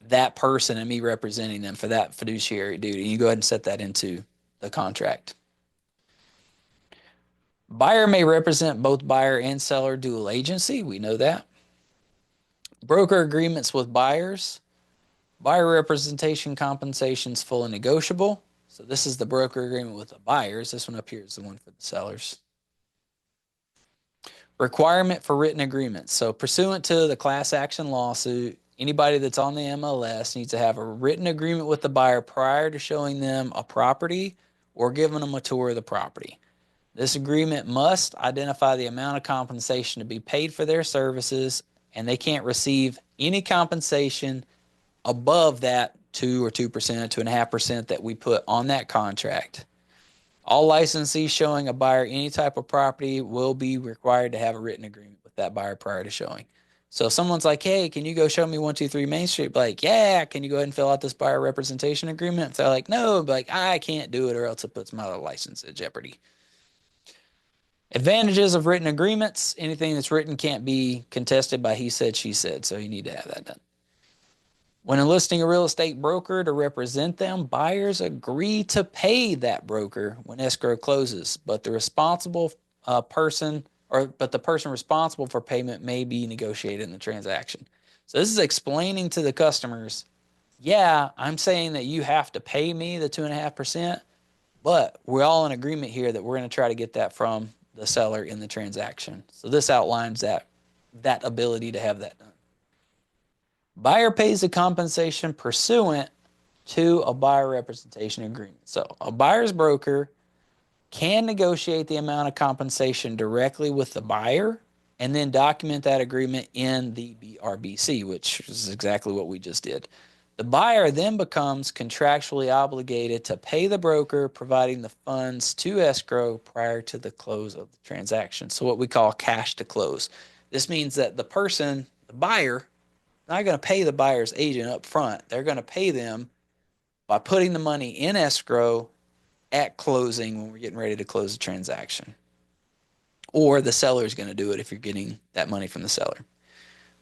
that person and me representing them for that fiduciary duty. You go ahead and set that into the contract. Buyer may represent both buyer and seller dual agency. We know that. Broker agreements with buyers. Buyer representation compensation is fully negotiable. So this is the broker agreement with the buyers. This one up here is the one for the sellers. Requirement for written agreements. So pursuant to the class action lawsuit, anybody that's on the MLS needs to have a written agreement with the buyer prior to showing them a property or giving them a tour of the property. This agreement must identify the amount of compensation to be paid for their services, and they can't receive any compensation above that 2 or 2%, 2.5% that we put on that contract. All licensees showing a buyer any type of property will be required to have a written agreement with that buyer prior to showing. So if someone's like, hey, can you go show me 123 Main Street? Be like, yeah, can you go ahead and fill out this buyer representation agreement? If they're like, no, be like, I can't do it or else it puts my license at jeopardy. Advantages of written agreements. Anything that's written can't be contested by he said, she said. So you need to have that done. When enlisting a real estate broker to represent them, buyers agree to pay that broker when escrow closes, but the person responsible for payment may be negotiated in the transaction. So this is explaining to the customers, yeah, I'm saying that you have to pay me the 2.5%, but we're all in agreement here that we're going to try to get that from the seller in the transaction. So this outlines that ability to have that done. Buyer pays the compensation pursuant to a buyer representation agreement. So a buyer's broker can negotiate the amount of compensation directly with the buyer and then document that agreement in the BRBC, which is exactly what we just did. The buyer then becomes contractually obligated to pay the broker, providing the funds to escrow prior to the close of the transaction. So what we call cash to close. This means that the buyer, not going to pay the buyer's agent up front. They're going to pay them by putting the money in escrow at closing when we're getting ready to close the transaction. Or the seller is going to do it if you're getting that money from the seller.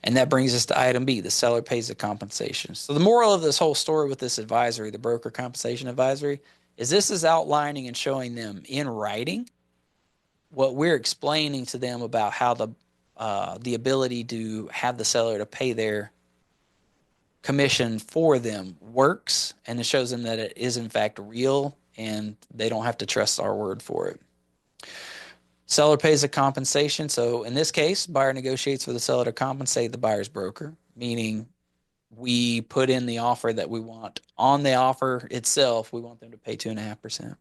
And that brings us to item B. The seller pays the compensation. So the moral of this whole story with this advisory, the broker compensation advisory, is this is outlining and showing them in writing what we're explaining to them about how the ability to have the seller to pay their commission for them works, and it shows them that it is in fact real and they don't have to trust our word for it. Seller pays a compensation. So in this case, buyer negotiates for the seller to compensate the buyer's broker, meaning we put in the offer that we want. On the offer itself, we want them to pay 2.5%.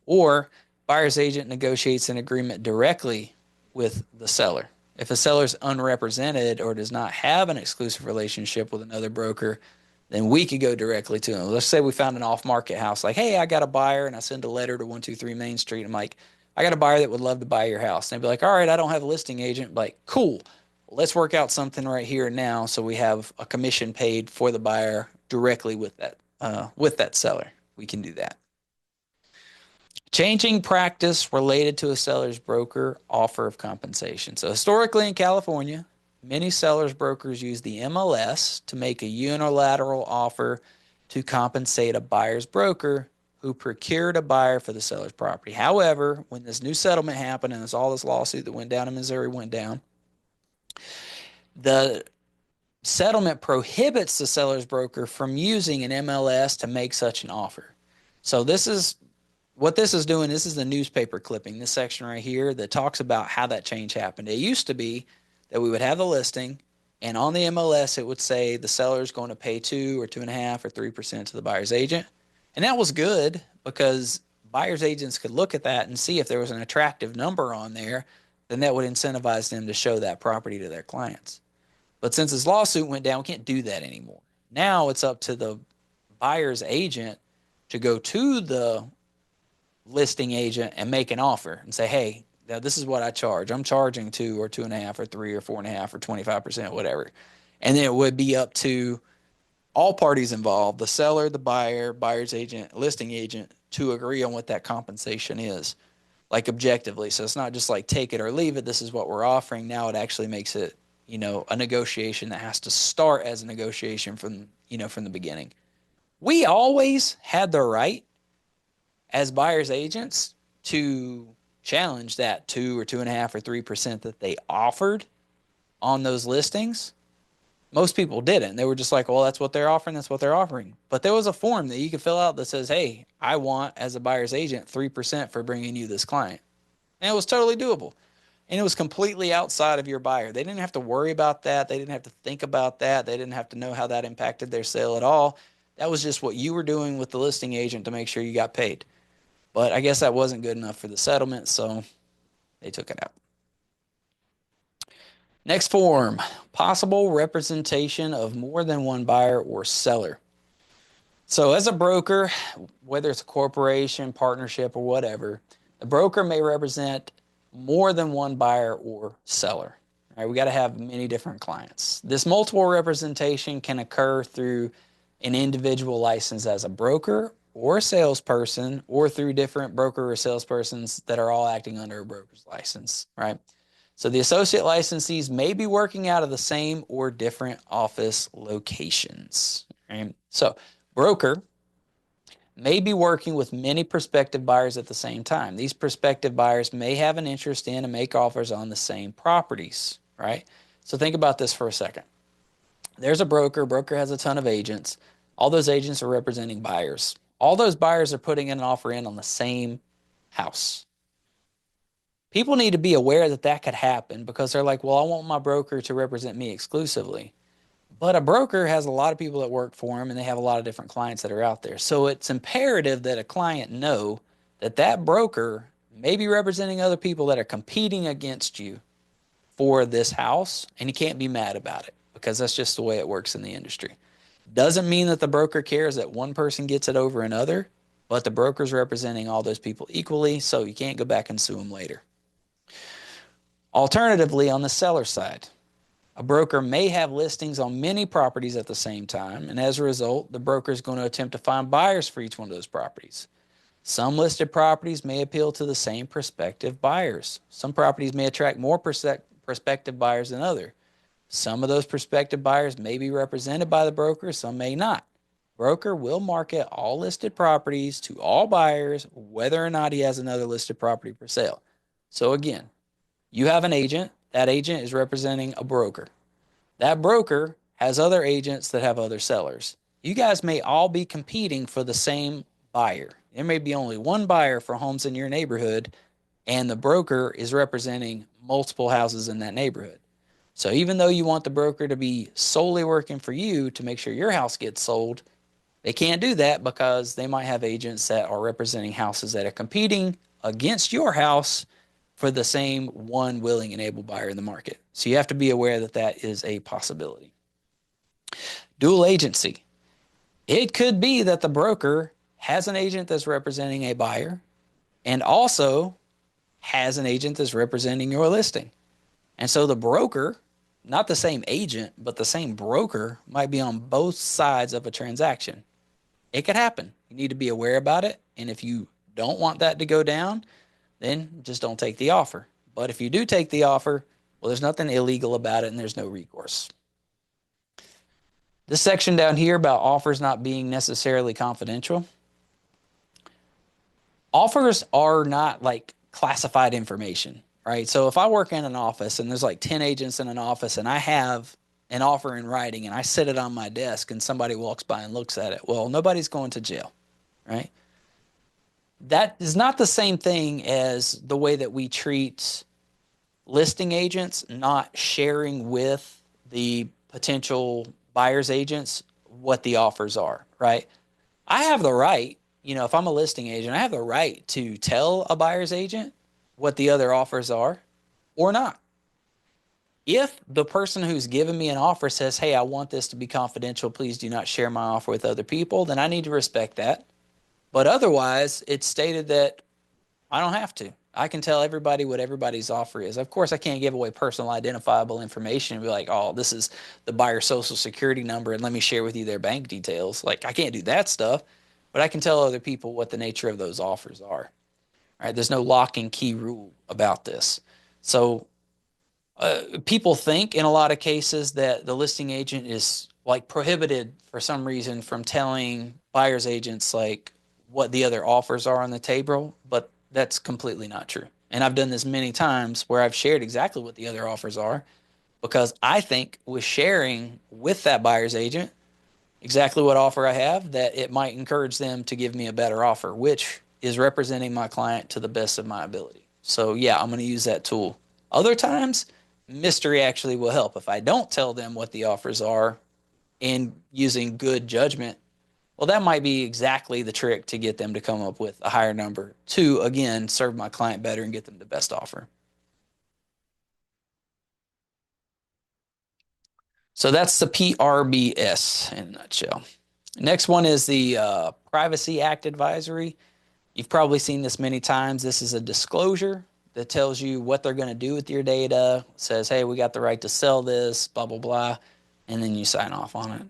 Or buyer's agent negotiates an agreement directly with the seller. If a seller is unrepresented or does not have an exclusive relationship with another broker, then we could go directly to them. Let's say we found an off-market house, like, hey, I got a buyer, and I send a letter to 123 Main Street. I'm like, I got a buyer that would love to buy your house. And they'd be like, all right, I don't have a listing agent. I'm like, cool. Let's work out something right here and now so we have a commission paid for the buyer directly with that seller. We can do that. Changing practice related to a seller's broker offer of compensation. So historically in California, many sellers brokers use the MLS to make a unilateral offer to compensate a buyer's broker who procured a buyer for the seller's property. However, when this new settlement happened and all this lawsuit that went down in Missouri went down, the settlement prohibits the seller's broker from using an MLS to make such an offer. So this is what this is doing, this is the newspaper clipping, this section right here that talks about how that change happened. It used to be that we would have the listing, and on the MLS, it would say the seller is going to pay 2 or 2.5 or 3% to the buyer's agent. And that was good because buyer's agents could look at that and see if there was an attractive number on there, then that would incentivize them to show that property to their clients. But since this lawsuit went down, we can't do that anymore. Now it's up to the buyer's agent to go to the listing agent and make an offer and say, hey, now this is what I charge. I'm charging 2 or 2.5 or 3 or 4.5 or 25%, whatever. And then it would be up to all parties involved, the seller, the buyer, buyer's agent, listing agent, to agree on what that compensation is, like objectively. So it's not just like take it or leave it. This is what we're offering. Now it actually makes it, a negotiation that has to start as a negotiation from the beginning. We always had the right as buyer's agents to challenge that 2 or 2.5 or 3% that they offered on those listings. Most people didn't. They were just like, well, that's what they're offering. That's what they're offering. But there was a form that you could fill out that says, hey, I want, as a buyer's agent, 3% for bringing you this client. And it was totally doable. And it was completely outside of your buyer. They didn't have to worry about that. They didn't have to think about that. They didn't have to know how that impacted their sale at all. That was just what you were doing with the listing agent to make sure you got paid. But I guess that wasn't good enough for the settlement, so they took it out. Next form, possible representation of more than one buyer or seller. So as a broker, whether it's a corporation, partnership, or whatever, the broker may represent more than one buyer or seller. All right, we got to have many different clients. This multiple representation can occur through an individual license as a broker or a salesperson, or through different broker or salespersons that are all acting under a broker's license, right? So the associate licensees may be working out of the same or different office locations, right? So broker may be working with many prospective buyers at the same time. These prospective buyers may have an interest in and make offers on the same properties, right? So think about this for a second. There's a broker. Broker has a ton of agents. All those agents are representing buyers. All those buyers are putting an offer in on the same house. People need to be aware that that could happen because they're like, well, I want my broker to represent me exclusively. But a broker has a lot of people that work for him and they have a lot of different clients that are out there. So it's imperative that a client know that that broker may be representing other people that are competing against you for this house, and you can't be mad about it because that's just the way it works in the industry. Doesn't mean that the broker cares that one person gets it over another, but the broker's representing all those people equally, so you can't go back and sue them later. Alternatively, on the seller side, a broker may have listings on many properties at the same time, and as a result, the broker is going to attempt to find buyers for each one of those properties. Some listed properties may appeal to the same prospective buyers. Some properties may attract more prospective buyers than others. Some of those prospective buyers may be represented by the broker, some may not. Broker will market all listed properties to all buyers, whether or not he has another listed property for sale. So again, you have an agent. That agent is representing a broker. That broker has other agents that have other sellers. You guys may all be competing for the same buyer. There may be only one buyer for homes in your neighborhood, and the broker is representing multiple houses in that neighborhood. So even though you want the broker to be solely working for you to make sure your house gets sold, they can't do that because they might have agents that are representing houses that are competing against your house for the same one willing and able buyer in the market. So you have to be aware that that is a possibility. Dual agency. It could be that the broker has an agent that's representing a buyer and also has an agent that's representing your listing. And so the broker, not the same agent, but the same broker, might be on both sides of a transaction. It could happen. You need to be aware about it. And if you don't want that to go down, then just don't take the offer. But if you do take the offer, well, there's nothing illegal about it and there's no recourse. This section down here about offers not being necessarily confidential. Offers are not like classified information, right? So if I work in an office and there's like 10 agents in an office and I have an offer in writing and I set it on my desk and somebody walks by and looks at it, well, nobody's going to jail, right? That is not the same thing as the way that we treat listing agents, not sharing with the potential buyer's agents what the offers are, right? I have the right, if I'm a listing agent, I have the right to tell a buyer's agent what the other offers are or not. If the person who's given me an offer says, hey, I want this to be confidential, please do not share my offer with other people, then I need to respect that. But otherwise, it's stated that I don't have to. I can tell everybody what everybody's offer is. Of course, I can't give away personal identifiable information and be like, oh, this is the buyer's social security number and let me share with you their bank details. Like, I can't do that stuff, but I can tell other people what the nature of those offers are. All right, there's no lock and key rule about this. So people think in a lot of cases that the listing agent is like prohibited for some reason from telling buyer's agents like what the other offers are on the table, but that's completely not true. And I've done this many times where I've shared exactly what the other offers are because I think with sharing with that buyer's agent exactly what offer I have, that it might encourage them to give me a better offer, which is representing my client to the best of my ability. So, yeah, I'm going to use that tool. Other times, mystery actually will help. If I don't tell them what the offers are and using good judgment, well, that might be exactly the trick to get them to come up with a higher number to, again, serve my client better and get them the best offer. So that's the PRBS in a nutshell. Next one is the Privacy Act Advisory. You've probably seen this many times. This is a disclosure that tells you what they're going to do with your data, says, hey, we got the right to sell this, blah, blah, blah, and then you sign off on it.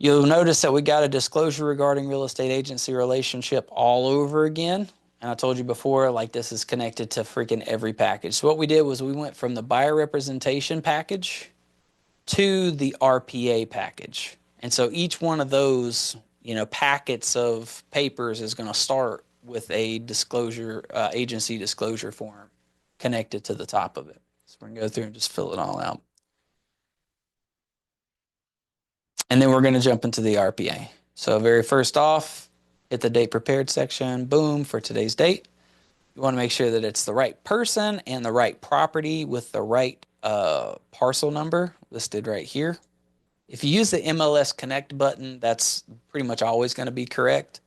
You'll notice that we got a disclosure regarding real estate agency relationship all over again. And I told you before, like this is connected to freaking every package. So what we did was we went from the buyer representation package to the RPA package. And so each one of those, packets of papers is going to start with a disclosure, agency disclosure form connected to the top of it. So we're going to go through and just fill it all out. And then we're going to jump into the RPA. So very first off, hit the date prepared section, boom, for today's date. You want to make sure that it's the right person and the right property with the right parcel number listed right here. If you use the MLS Connect button, that's pretty much always going to be correct.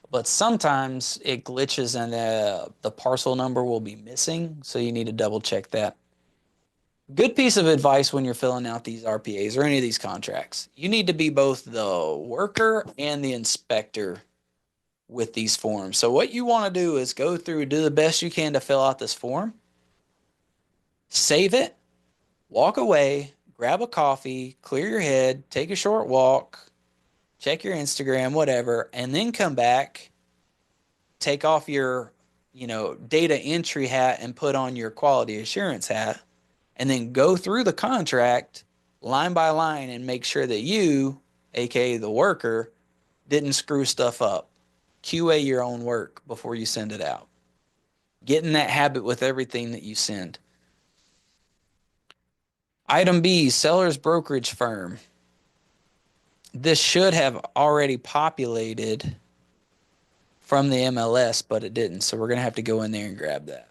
But sometimes it glitches and the parcel number will be missing, so you need to double check that. Good piece of advice when you're filling out these RPAs or any of these contracts. You need to be both the worker and the inspector with these forms. So what you want to do is go through, do the best you can to fill out this form, save it, walk away, grab a coffee, clear your head, take a short walk, check your Instagram, whatever, and then come back, take off your, data entry hat and put on your quality assurance hat, and then go through the contract line by line and make sure that you, aka the worker, didn't screw stuff up. QA your own work before you send it out. Get in that habit with everything that you send. Item B, seller's brokerage firm. This should have already populated from the MLS, but it didn't. So we're going to have to go in there and grab that.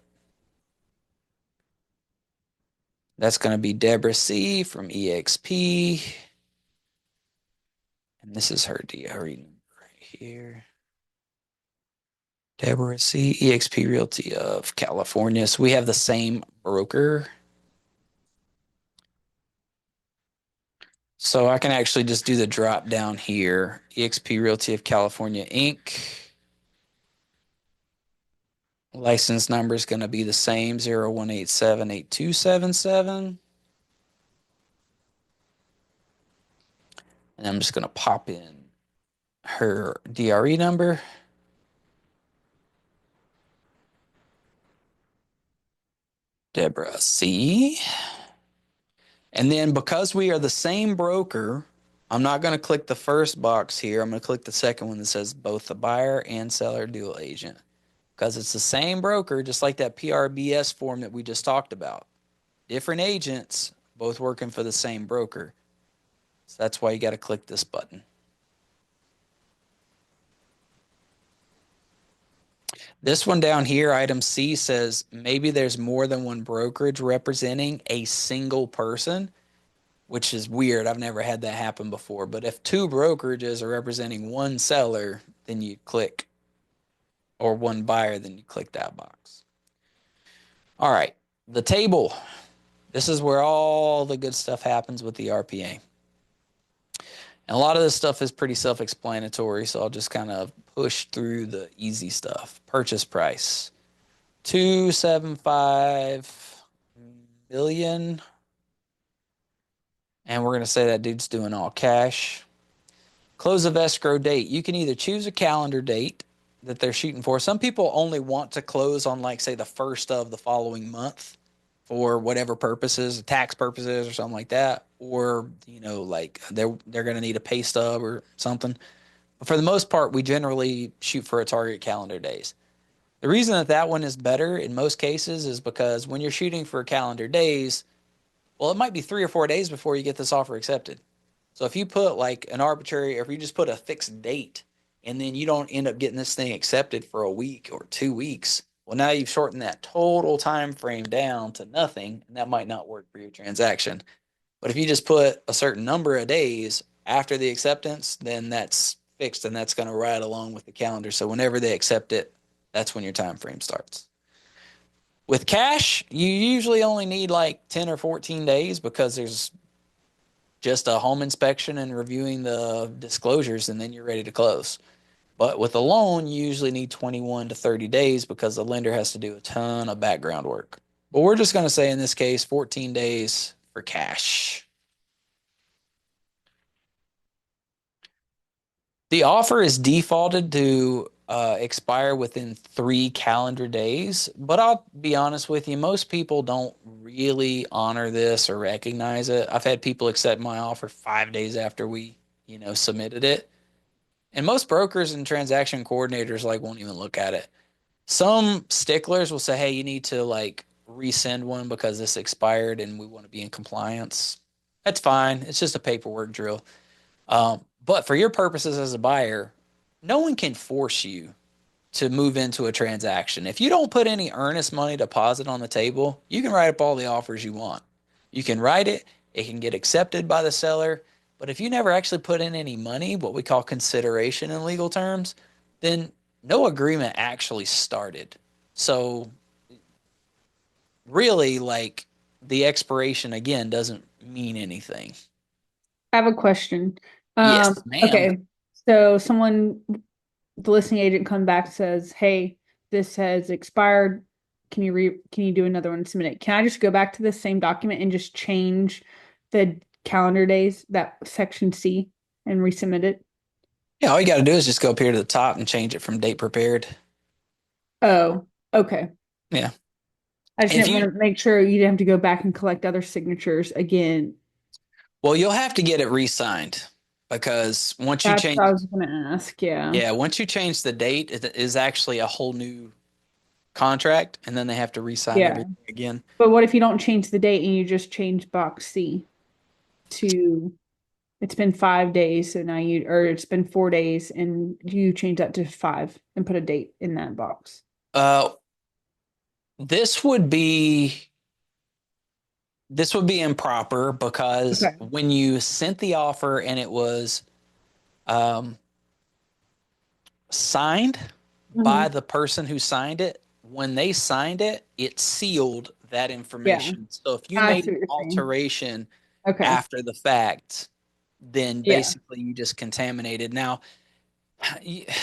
That's going to be Deborah C. from EXP. And this is her DRE number right here. Deborah C. EXP Realty of California. So we have the same broker. So I can actually just do the drop down here. EXP Realty of California, Inc. License number is going to be the same, 01878277. And I'm just going to pop in her DRE number. Deborah C. And then because we are the same broker, I'm not going to click the first box here. I'm going to click the second one that says both the buyer and seller dual agent. Because it's the same broker, just like that PRBS form that we just talked about. Different agents, both working for the same broker. So that's why you got to click this button. This one down here, item C, says maybe there's more than one brokerage representing a single person, which is weird. I've never had that happen before. But if two brokerages are representing one seller, then you click, or one buyer, then you click that box. All right, the table. This is where all the good stuff happens with the RPA. And a lot of this stuff is pretty self-explanatory, so I'll just kind of push through the easy stuff. Purchase price, 275 million, and we're gonna say that dude's doing all cash. Close of escrow date. You can either choose a calendar date that they're shooting for. Some people only want to close on, like, say, the first of the following month for whatever purposes, tax purposes or something like that, or like they're going to need a pay stub or something. But for the most part, we generally shoot for a target calendar days. The reason that that one is better in most cases is because when you're shooting for calendar days, well, it might be 3 or 4 days before you get this offer accepted. So if you put like an arbitrary, or if you just put a fixed date and then you don't end up getting this thing accepted for a week or 2 weeks, well, now you've shortened that total time frame down to nothing, and that might not work for your transaction. But if you just put a certain number of days after the acceptance, then that's fixed and that's going to ride along with the calendar. So whenever they accept it, that's when your time frame starts. With cash, you usually only need like 10 or 14 days because there's just a home inspection and reviewing the disclosures, and then you're ready to close. But with a loan, you usually need 21 to 30 days because the lender has to do a ton of background work. But we're just going to say in this case, 14 days for cash. The offer is defaulted to expire within 3 calendar days. But I'll be honest with you, most people don't really honor this or recognize it. I've had people accept my offer 5 days after we, submitted it. And most brokers and transaction coordinators like won't even look at it. Some sticklers will say, "Hey, you need to like resend one because this expired and we want to be in compliance." That's fine. It's just a paperwork drill. But for your purposes as a buyer, no one can force you to move into a transaction. If you don't put any earnest money deposit on the table, you can write up all the offers you want. You can write it, it can get accepted by the seller. But if you never actually put in any money, what we call consideration in legal terms, then no agreement actually started. So really, like, the expiration again doesn't mean anything. I have a question. Yes, ma'am. Okay. So the listing agent comes back and says, "Hey, this has expired. Can you do another one and submit it?" Can I just go back to the same document and just change the calendar days, that section C, and resubmit it? Yeah, all you got to do is just go up here to the top and change it from date prepared. Oh, okay. Yeah. I just If didn't you want to make sure you didn't have to go back and collect other signatures again. Well, you'll have to get it re-signed because once you That's what change, I was gonna ask. Yeah. yeah, once you change the date, it is actually a whole new contract, and then they have to re-sign Yeah. everything again. But what if you don't change the date and you just change box C to it's been 5 days, so now or it's been 4 days and you change that to 5 and put a date in that box. Uh, this would be this would be improper because Okay. when you sent the offer and it was um, signed by Hmm. the person who signed it, when they signed it, it sealed that Yeah. information. So if you I made see an what you're saying. alteration Okay. after the fact, then Yeah. basically you just contaminated. Now,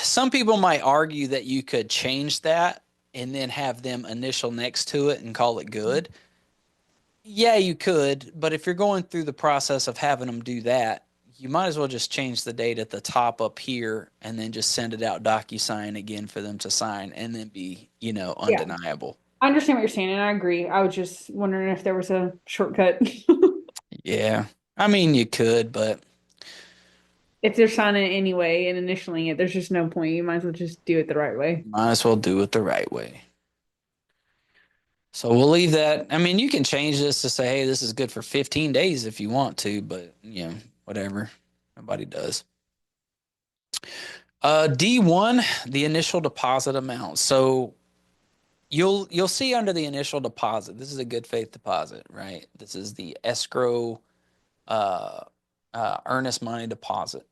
some people might argue that you could change that and then have them initial next to it and call it good. Yeah, you could, but if you're going through the process of having them do that, you might as well just change the date at the top up here and then just send it out DocuSign again for them to sign and then be, Yeah. undeniable. I understand what you're saying, and I agree. I was just wondering if there was a shortcut. Yeah. I mean, you could, but If they're signing it anyway and initialing it, there's just no point. You might as well just do it the right way. might as well do it the right way. So we'll leave that. I mean, you can change this to say, hey, this is good for 15 days if you want to, but whatever. Nobody does. D1, the initial deposit amount. So you'll see under the initial deposit, this is a good faith deposit, right? This is the escrow uh, earnest money deposit.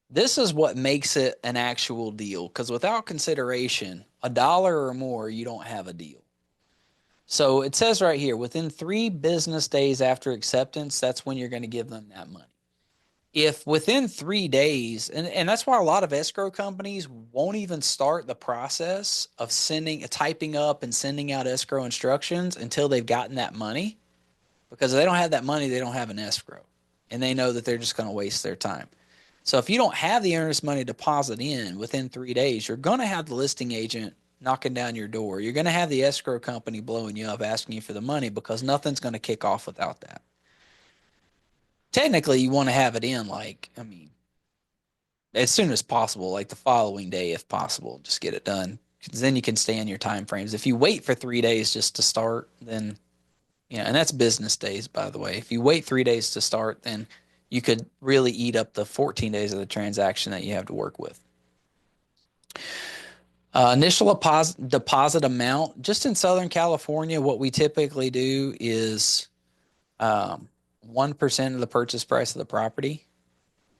This is what makes it an actual deal because without consideration, a dollar or more, you don't have a deal. So it says right here, within 3 business days after acceptance, that's when you're going to give them that money. If within 3 days, and that's why a lot of escrow companies won't even start the process of typing up and sending out escrow instructions until they've gotten that money, because if they don't have that money, they don't have an escrow, and they know that they're just going to waste their time. So if you don't have the earnest money deposit in within 3 days, you're going to have the listing agent knocking down your door. You're going to have the escrow company blowing you up, asking you for the money because nothing's going to kick off without that. Technically, you want to have it in, like, I mean, as soon as possible, like the following day, if possible, just get it done. Because then you can stay in your time frames. If you wait for 3 days just to start, then, and that's business days, by the way. If you wait 3 days to start, then you could really eat up the 14 days of the transaction that you have to work with. Initial deposit amount, just in Southern California, what we typically do is 1% of the purchase price of the property.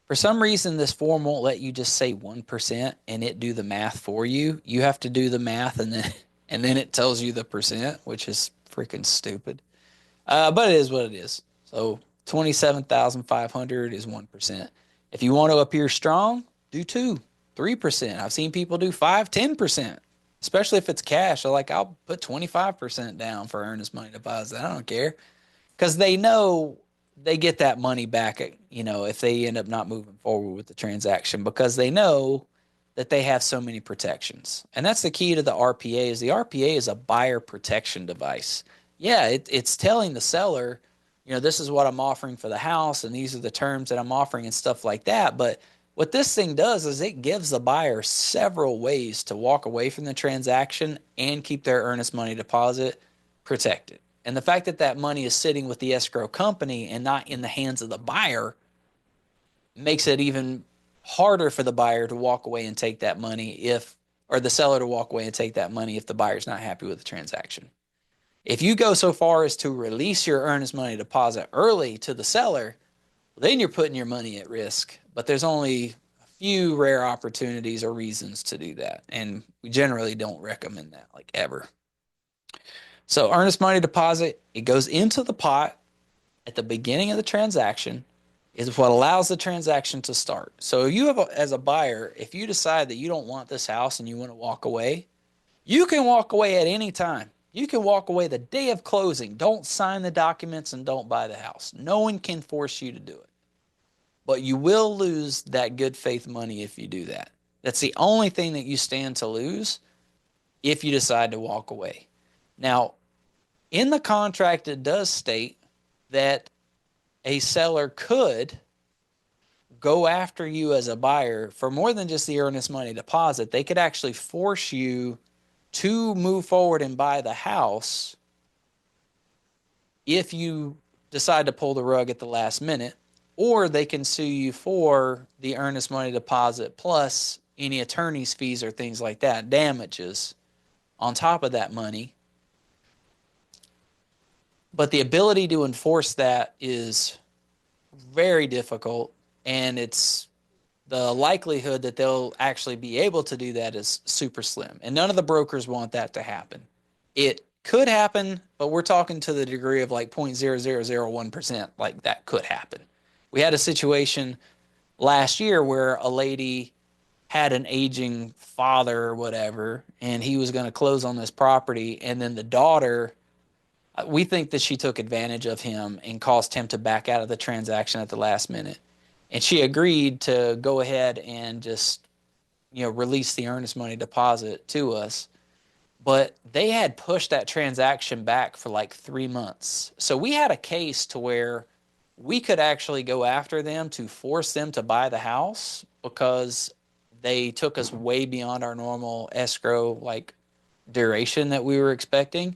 For some reason, this form won't let you just say 1% and it do the math for you. You have to do the math and then it tells you the percent, which is freaking stupid. But it is what it is. So 27,500 is 1%. If you want to appear strong, do 3%. I've seen people do 5, 10%, especially if it's cash. So like I'll put 25% down for earnest money deposit. I don't care because they know they get that money back, if they end up not moving forward with the transaction because they know that they have so many protections. And that's the key to the RPA is the RPA is a buyer protection device. Yeah, it's telling the seller, this is what I'm offering for the house and these are the terms that I'm offering and stuff like that. But what this thing does is it gives the buyer several ways to walk away from the transaction and keep their earnest money deposit protected. And the fact that that money is sitting with the escrow company and not in the hands of the buyer makes it even harder for the buyer to walk away and take that money or the seller to walk away and take that money if the buyer's not happy with the transaction. If you go so far as to release your earnest money deposit early to the seller, then you're putting your money at risk. But there's only a few rare opportunities or reasons to do that. And we generally don't recommend that, like ever. So earnest money deposit, it goes into the pot at the beginning of the transaction is what allows the transaction to start. So you have as a buyer, if you decide that you don't want this house and you want to walk away, you can walk away at any time. You can walk away the day of closing. Don't sign the documents and don't buy the house. No one can force you to do it. But you will lose that good faith money if you do that. That's the only thing that you stand to lose if you decide to walk away. Now, in the contract, it does state that a seller could go after you as a buyer for more than just the earnest money deposit. They could actually force you to move forward and buy the house if you decide to pull the rug at the last minute, or they can sue you for the earnest money deposit plus any attorney's fees or things like that, damages on top of that money. But the ability to enforce that is very difficult, and it's the likelihood that they'll actually be able to do that is super slim. And none of the brokers want that to happen. It could happen, but we're talking to the degree of like 0.0001%, like that could happen. We had a situation last year where a lady had an aging father or whatever, and he was going to close on this property, and then the daughter, we think that she took advantage of him and caused him to back out of the transaction at the last minute. And she agreed to go ahead and just, release the earnest money deposit to us. But they had pushed that transaction back for like 3 months. So we had a case to where we could actually go after them to force them to buy the house because they took us way beyond our normal escrow like duration that we were expecting.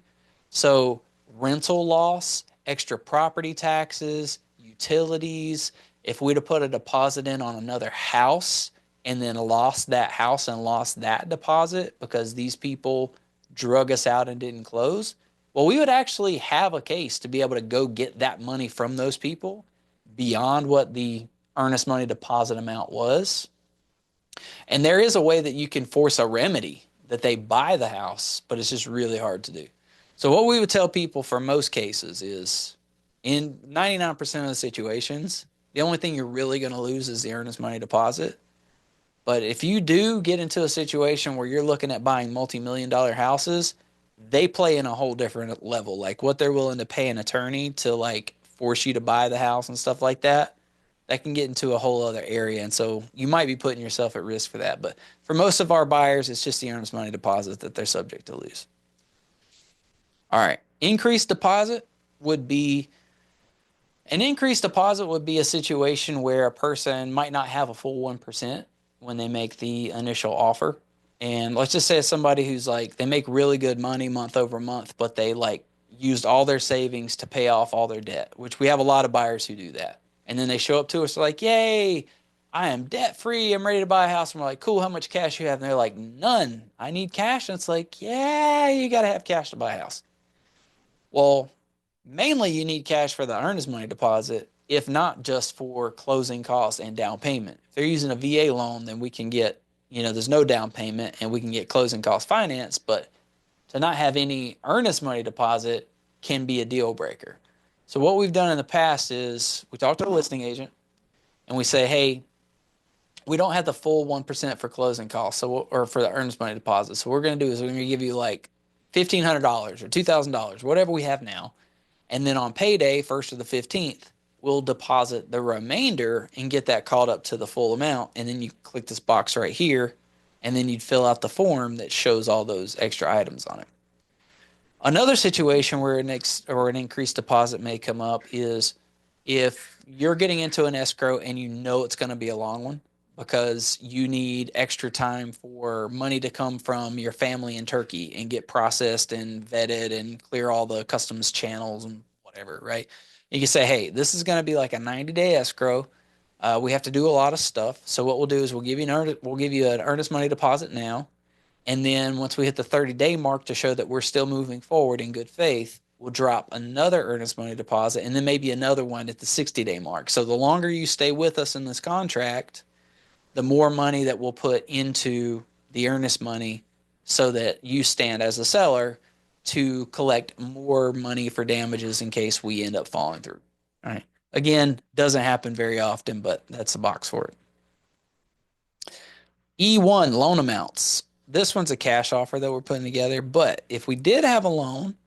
So rental loss, extra property taxes, utilities. If we'd have put a deposit in on another house, and then lost that house and lost that deposit because these people drug us out and didn't close, well, we would actually have a case to be able to go get that money from those people beyond what the earnest money deposit amount was. And there is a way that you can force a remedy that they buy the house, but it's just really hard to do. So, what we would tell people for most cases is in 99% of the situations, the only thing you're really going to lose is the earnest money deposit. But if you do get into a situation where you're looking at buying multi-million dollar houses, they play in a whole different level. Like what they're willing to pay an attorney to like force you to buy the house and stuff like that, that can get into a whole other area. And so you might be putting yourself at risk for that. But for most of our buyers, it's just the earnest money deposit that they're subject to lose. All right. Increased deposit would be An increased deposit would be a situation where a person might not have a full 1% when they make the initial offer. And let's just say it's somebody who's like, they make really good money month over month, but they like used all their savings to pay off all their debt, which we have a lot of buyers who do that. And then they show up to us like, yay, I am debt free. I'm ready to buy a house. And we're like, cool, how much cash you have? And they're like, none. I need cash. And it's like, yeah, you got to have cash to buy a house. Well, mainly you need cash for the earnest money deposit, if not just for closing costs and down payment. If they're using a VA loan, then we can get, there's no down payment and we can get closing cost finance. But to not have any earnest money deposit can be a deal breaker. So what we've done in the past is we talk to the listing agent and we say, hey, we don't have the full 1% for closing costs, or for the earnest money deposit. So what we're going to do is we're going to give you like $1,500 or $2,000, whatever we have now. And then on payday, 1st or the 15th, we'll deposit the remainder and get that called up to the full amount. And then you click this box right here, and then you'd fill out the form that shows all those extra items on it. Another situation where an increased deposit may come up is if you're getting into an escrow and you know it's going to be a long one because you need extra time for money to come from your family in Turkey and get processed and vetted and clear all the customs channels and whatever, right? You can say, hey, this is going to be like a 90-day escrow. We have to do a lot of stuff. So what we'll do is we'll give you an earnest money deposit now. And then once we hit the 30-day mark to show that we're still moving forward in good faith, we'll drop another earnest money deposit and then maybe another one at the 60-day mark. So the longer you stay with us in this contract, the more money that we'll put into the earnest money so that you stand as a seller to collect more money for damages in case we end up falling through. All right. Again, doesn't happen very often, but that's the box for it. E1, loan amounts. This one's a cash offer that we're putting together, but if we did have a loan,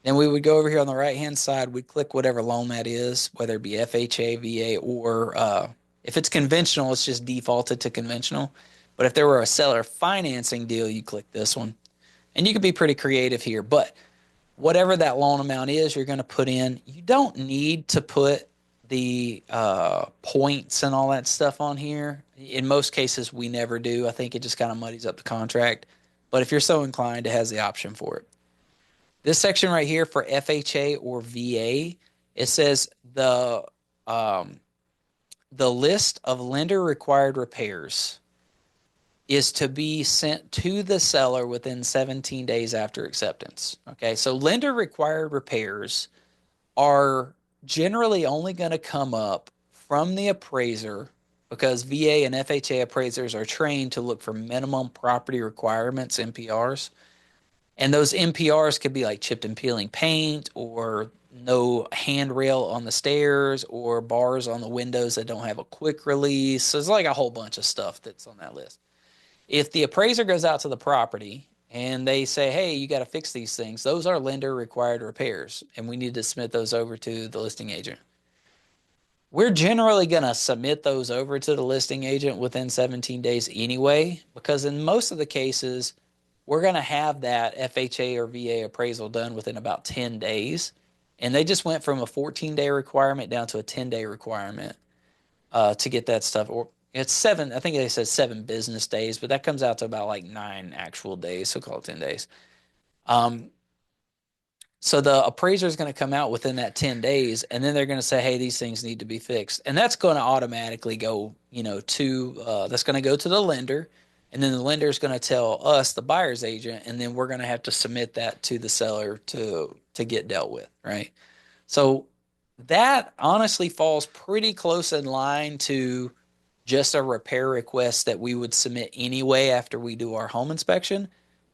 then we would go over here on the right-hand side. We'd click whatever loan that is, whether it be FHA, VA, or if it's conventional, it's just defaulted to conventional. But if there were a seller financing deal, you click this one. And you can be pretty creative here, but whatever that loan amount is, you're going to put in. You don't need to put the points and all that stuff on here. In most cases, we never do. I think it just kind of muddies up the contract. But if you're so inclined, it has the option for it. This section right here for FHA or VA, it says the list of lender required repairs is to be sent to the seller within 17 days after acceptance. Okay, so lender required repairs are generally only going to come up from the appraiser because VA and FHA appraisers are trained to look for minimum property requirements, MPRs. And those MPRs could be like chipped and peeling paint or no handrail on the stairs or bars on the windows that don't have a quick release. So it's like a whole bunch of stuff that's on that list. If the appraiser goes out to the property and they say, hey, you got to fix these things, those are lender required repairs, and we need to submit those over to the listing agent. We're generally going to submit those over to the listing agent within 17 days anyway, because in most of the cases, we're going to have that FHA or VA appraisal done within about 10 days. And they just went from a 14-day requirement down to a 10-day requirement to get that stuff. Or it's 7, I think they said 7 business days, but that comes out to about like 9 actual days, so call it 10 days. So the appraiser is going to come out within that 10 days, and then they're going to say, hey, these things need to be fixed. And that's going to automatically go, that's going to go to the lender. And then the lender is going to tell us, the buyer's agent, and then we're going to have to submit that to the seller to get dealt with, right? So that honestly falls pretty close in line to just a repair request that we would submit anyway after we do our home inspection.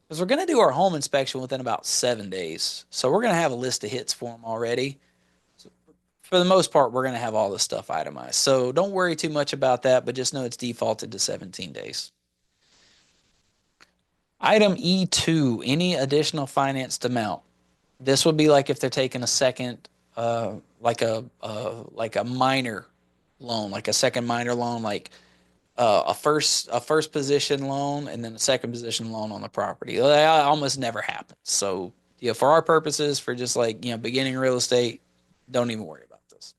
Because we're going to do our home inspection within about 7 days. So we're going to have a list of hits for them already. So for the most part, we're going to have all this stuff itemized. So don't worry too much about that, but just know it's defaulted to 17 days. Item E2, any additional financed amount. This would be like if they're taking a second, like a minor loan, like a second minor loan, like a first position loan and then a second position loan on the property. That almost never happens. So for our purposes, for just like beginning real estate, don't even worry about this.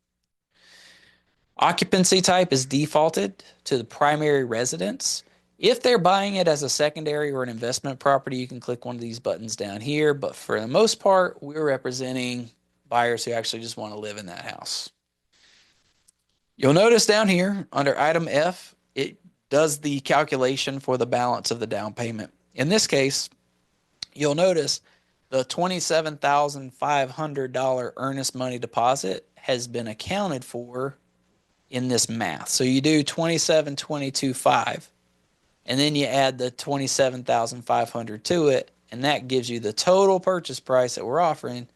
Occupancy type is defaulted to the primary residence. If they're buying it as a secondary or an investment property, you can click one of these buttons down here. But for the most part, we're representing buyers who actually just want to live in that house. You'll notice down here under item F, it does the calculation for the balance of the down payment. In this case, you'll notice the $27,500 earnest money deposit has been accounted for in this math. So you do 27,22,5, and then you add the 27,500 to it, and that gives you the total purchase price that we're offering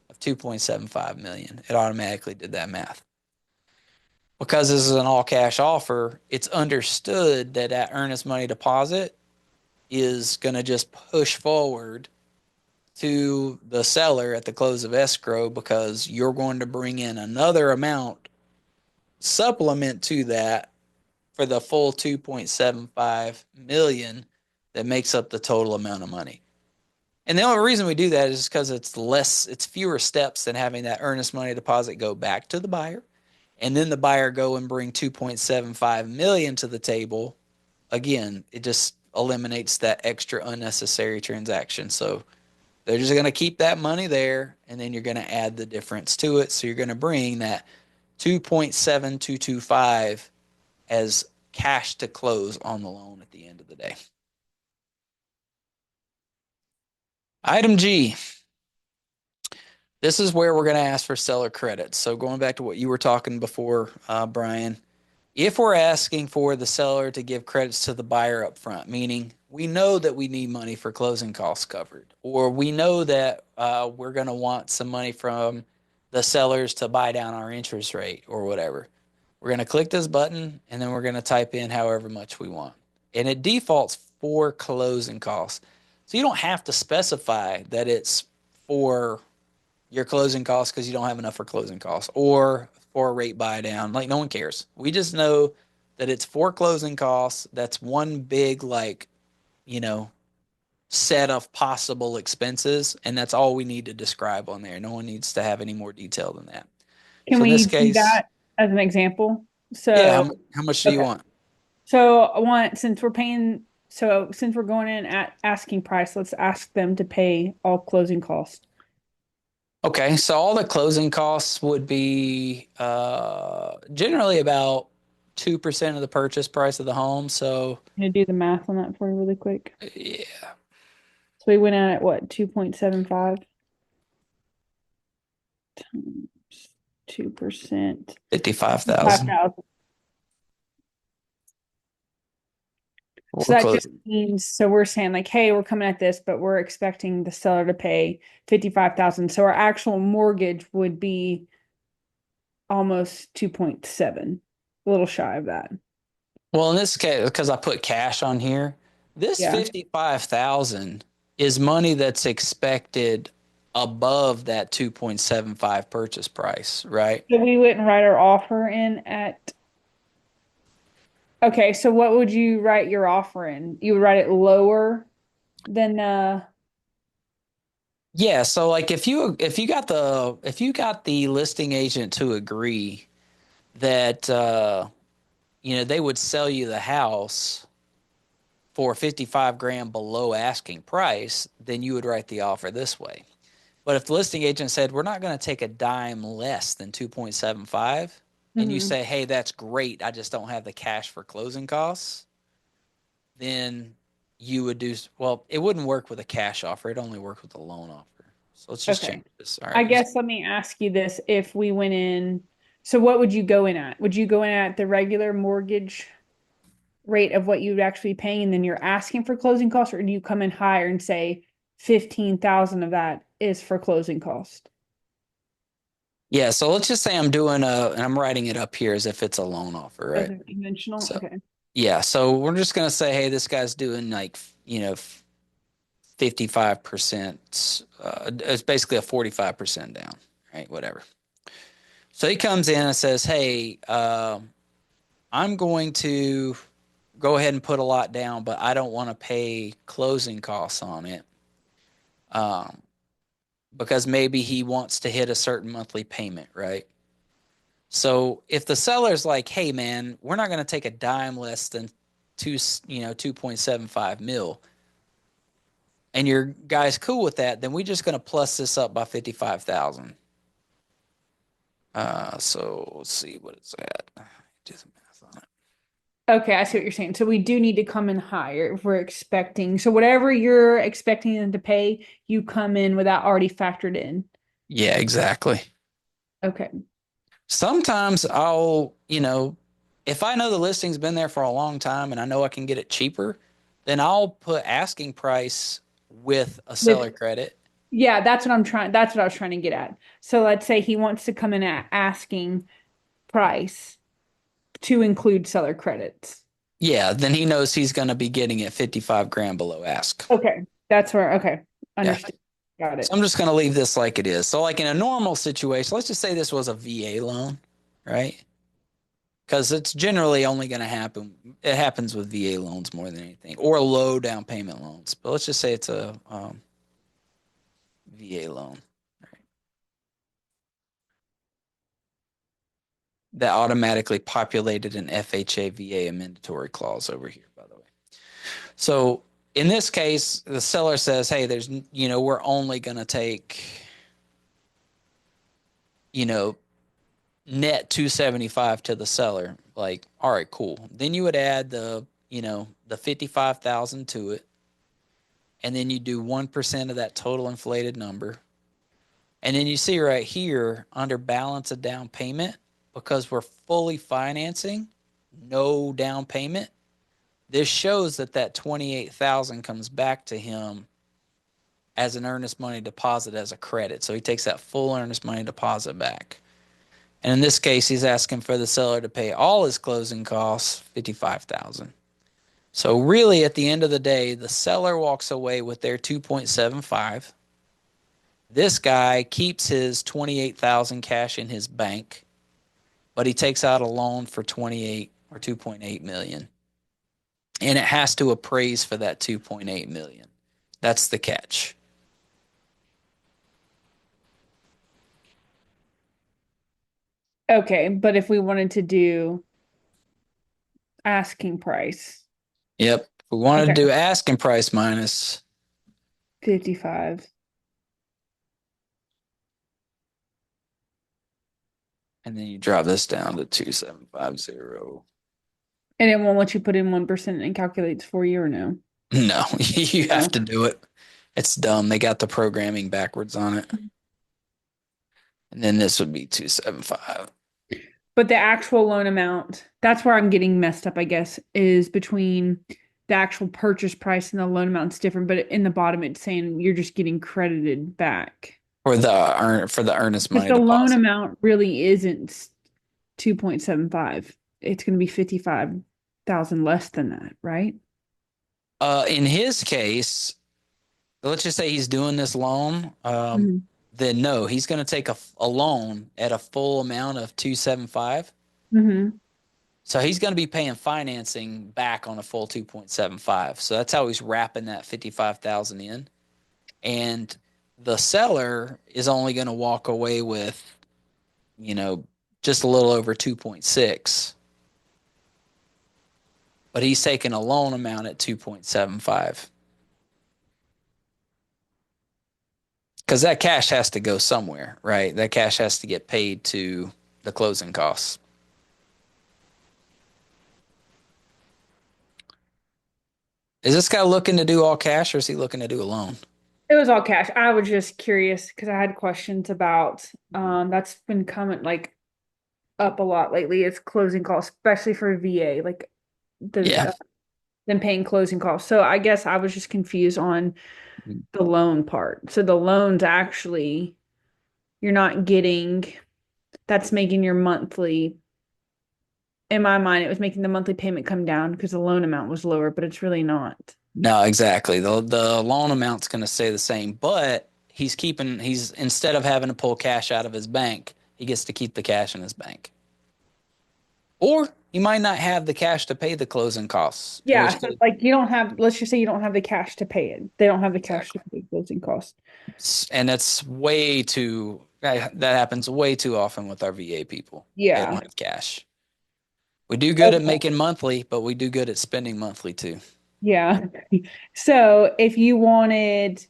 of 2.75 million. It automatically did that math. Because this is an all cash offer, it's understood that that earnest money deposit is going to just push forward to the seller at the close of escrow because you're going to bring in another amount supplement to that for the full 2.75 million that makes up the total amount of money. And the only reason we do that is because it's fewer steps than having that earnest money deposit go back to the buyer and then the buyer go and bring 2.75 million to the table. Again, it just eliminates that extra unnecessary transaction. So they're just going to keep that money there, and then you're going to add the difference to it. So you're going to bring that 2.7225 as cash to close on the loan at the end of the day. Item G. This is where we're going to ask for seller credits. So going back to what you were talking before, Brian, if we're asking for the seller to give credits to the buyer up front, meaning we know that we need money for closing costs covered, or we know that we're going to want some money from the sellers to buy down our interest rate or whatever, we're going to click this button and then we're going to type in however much we want. And it defaults for closing costs. So you don't have to specify that it's for your closing costs because you don't have enough for closing costs or for a rate buy down. Like no one cares. We just know that it's for closing costs. That's one big you know, set of possible expenses, and that's all we need to describe on there. No one needs to have any more detail than that. Can So in this we do case, that as an example? yeah, So, how much do you okay. want? So I want, since we're going in at asking price, let's ask them to pay all closing costs. Okay, so all the closing costs would be generally about 2% of the purchase price of the home. So I'm gonna do the math on that for you really quick. yeah, So we went in at what, 2.75 times 2%, 55,000. 5,000. So We're that just closing. means, so we're saying like, hey, we're coming at this, but we're expecting the seller to pay 55,000. So our actual mortgage would be almost 2.7, a little shy of that. Well, in this case, because I put cash on here, this Yeah. 55,000 is money that's expected above that 2.75 purchase price, right? So we wouldn't write our offer in at, okay, so what would you write your offer in? You would write it lower than Yeah, so like if you got the listing agent to agree that they would sell you the house for 55 grand below asking price, then you would write the offer this way. But if the listing agent said, we're not going to take a dime less than 2.75, and you Mm-hmm. say, hey, that's great, I just don't have the cash for closing costs, then you would do, well, it wouldn't work with a cash offer. It only worked with a loan offer. So let's just change Okay. this. All I right. guess let me ask you this. If we went in, so what would you go in at? Would you go in at the regular mortgage rate of what you'd actually be paying and then you're asking for closing costs, or do you come in higher and say 15,000 of that is for closing cost? Yeah. So let's just say I'm doing and I'm writing it up here as if it's a loan offer, As right? a conventional? So, Okay. yeah. So we're just going to say, hey, this guy's doing like, 55%. It's basically a 45% down, right? Whatever. So he comes in and says, hey, I'm going to go ahead and put a lot down, but I don't want to pay closing costs on it. Um, because maybe he wants to hit a certain monthly payment, right? So if the seller's like, "Hey, man, we're not going to take a dime less than 2.75 mil," and your guy's cool with that, then we're just going to plus this up by 55,000. So let's see what it's at. Do the math on it. Okay, I see what you're saying. So we do need to come in higher if we're expecting. So whatever you're expecting them to pay, you come in without already factored in. Yeah, exactly. Okay. Sometimes if I know the listing's been there for a long time and I know I can get it cheaper, then I'll put asking price with a With seller credit. Yeah, that's what I was trying to get at. So let's say he wants to come in at asking price to include seller credits. Yeah, then he knows he's going to be getting it 55 grand below ask. Okay. That's where, okay. Yeah. Understood. Got So it. I'm just going to leave this like it is. So, like in a normal situation, let's just say this was a VA loan, right? Because it's generally only going to happen. It happens with VA loans more than anything, or low down payment loans. But let's just say it's a VA loan that automatically populated an FHA VA amendatory clause over here, by the way. So in this case, the seller says, hey, we're only going to take, you know, net 275 to the seller. Like, all right, cool. Then you would add the 55,000 to it. And then you do 1% of that total inflated number. And then you see right here under balance of down payment, because we're fully financing, no down payment. This shows that 28,000 comes back to him as an earnest money deposit as a credit. So he takes that full earnest money deposit back. And in this case, he's asking for the seller to pay all his closing costs, 55,000. So really at the end of the day, the seller walks away with their 2.75. This guy keeps his 28,000 cash in his bank, but he takes out a loan for 28 or 2.8 million. And it has to appraise for that 2.8 million. That's the catch. Okay. But if we wanted to do asking price, Yep. If we wanted to okay, do asking price minus, 55. and then you drop this down to 2750. And it won't let you put in 1% and calculates for you or no? No, you have No. to do it. It's dumb. They got the programming backwards on it. And then this would be 275. But the actual loan amount, that's where I'm getting messed up, I guess, is between the actual purchase price and the loan amount's different, but in the bottom it's saying you're just getting credited back. For the earnest But money the loan deposit. amount really isn't 2.75. It's going to be 55,000 less than that, right? In his case, let's just say he's doing this loan. Mhm. Then no, he's going to take a loan at a full amount of 275. Mhm. So he's going to be paying financing back on a full 2.75. So that's how he's wrapping that 55,000 in. And the seller is only going to walk away with, you know, just a little over 2.6, but he's taking a loan amount at 2.75. Because that cash has to go somewhere, right? That cash has to get paid to the closing costs. Is this guy looking to do all cash or is he looking to do a loan? It was all cash. I was just curious because I had questions about that's been coming like up a lot lately. It's closing costs, especially for VA, like the Yeah. them paying closing costs. So I guess I was just confused on the loan part. So the loans actually you're not getting that's making your monthly in my mind it was making the monthly payment come down because the loan amount was lower, but it's really not. No, exactly. The loan amount's going to stay the same, but he's instead of having to pull cash out of his bank, he gets to keep the cash in his bank. Or he might not have the cash to pay the closing costs, in Yeah, which so case, like you don't have, let's just say you don't have the cash to pay it. They don't have the cash to exactly. pay closing costs. And that's way too that happens way too often with our VA people. They Yeah. don't have cash. We do good at Okay. making monthly, but we do good at spending monthly too. Yeah. So if you wanted,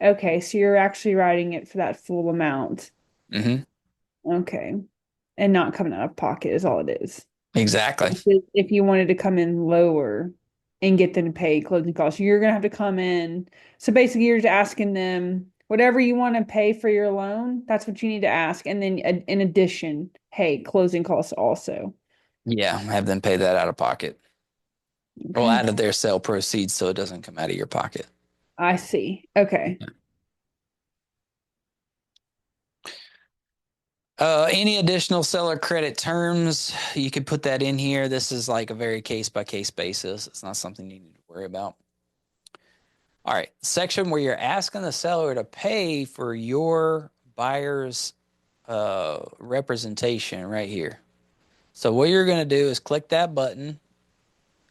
okay, so you're actually writing it for that full amount. Hmm. Okay. And not coming out of pocket is all it is. Exactly. If you wanted to come in lower and get them to pay closing costs, you're gonna have to come in. So basically, you're just asking them whatever you want to pay for your loan. That's what you need to ask, and then in addition, hey, closing costs also. Yeah, have them pay that out of pocket. Well, Okay, out of their sale proceeds so it doesn't come out of your pocket. I see. Okay, Any additional seller credit terms, you could put that in here. This is like a very case by case basis. It's not something you need to worry about. All right, section where you're asking the seller to pay for your buyer's representation right here. So what you're going to do is click that button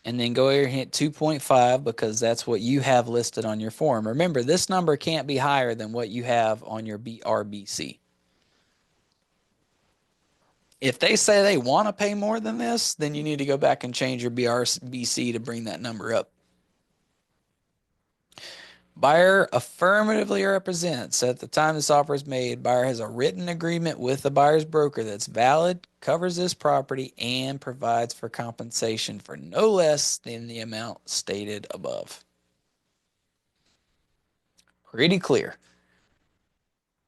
and then go here and hit 2.5 because that's what you have listed on your form. Remember, this number can't be higher than what you have on your BRBC. If they say they want to pay more than this, then you need to go back and change your BRBC to bring that number up. Buyer affirmatively represents at the time this offer is made, buyer has a written agreement with the buyer's broker that's valid, covers this property, and provides for compensation for no less than the amount stated above. Pretty clear.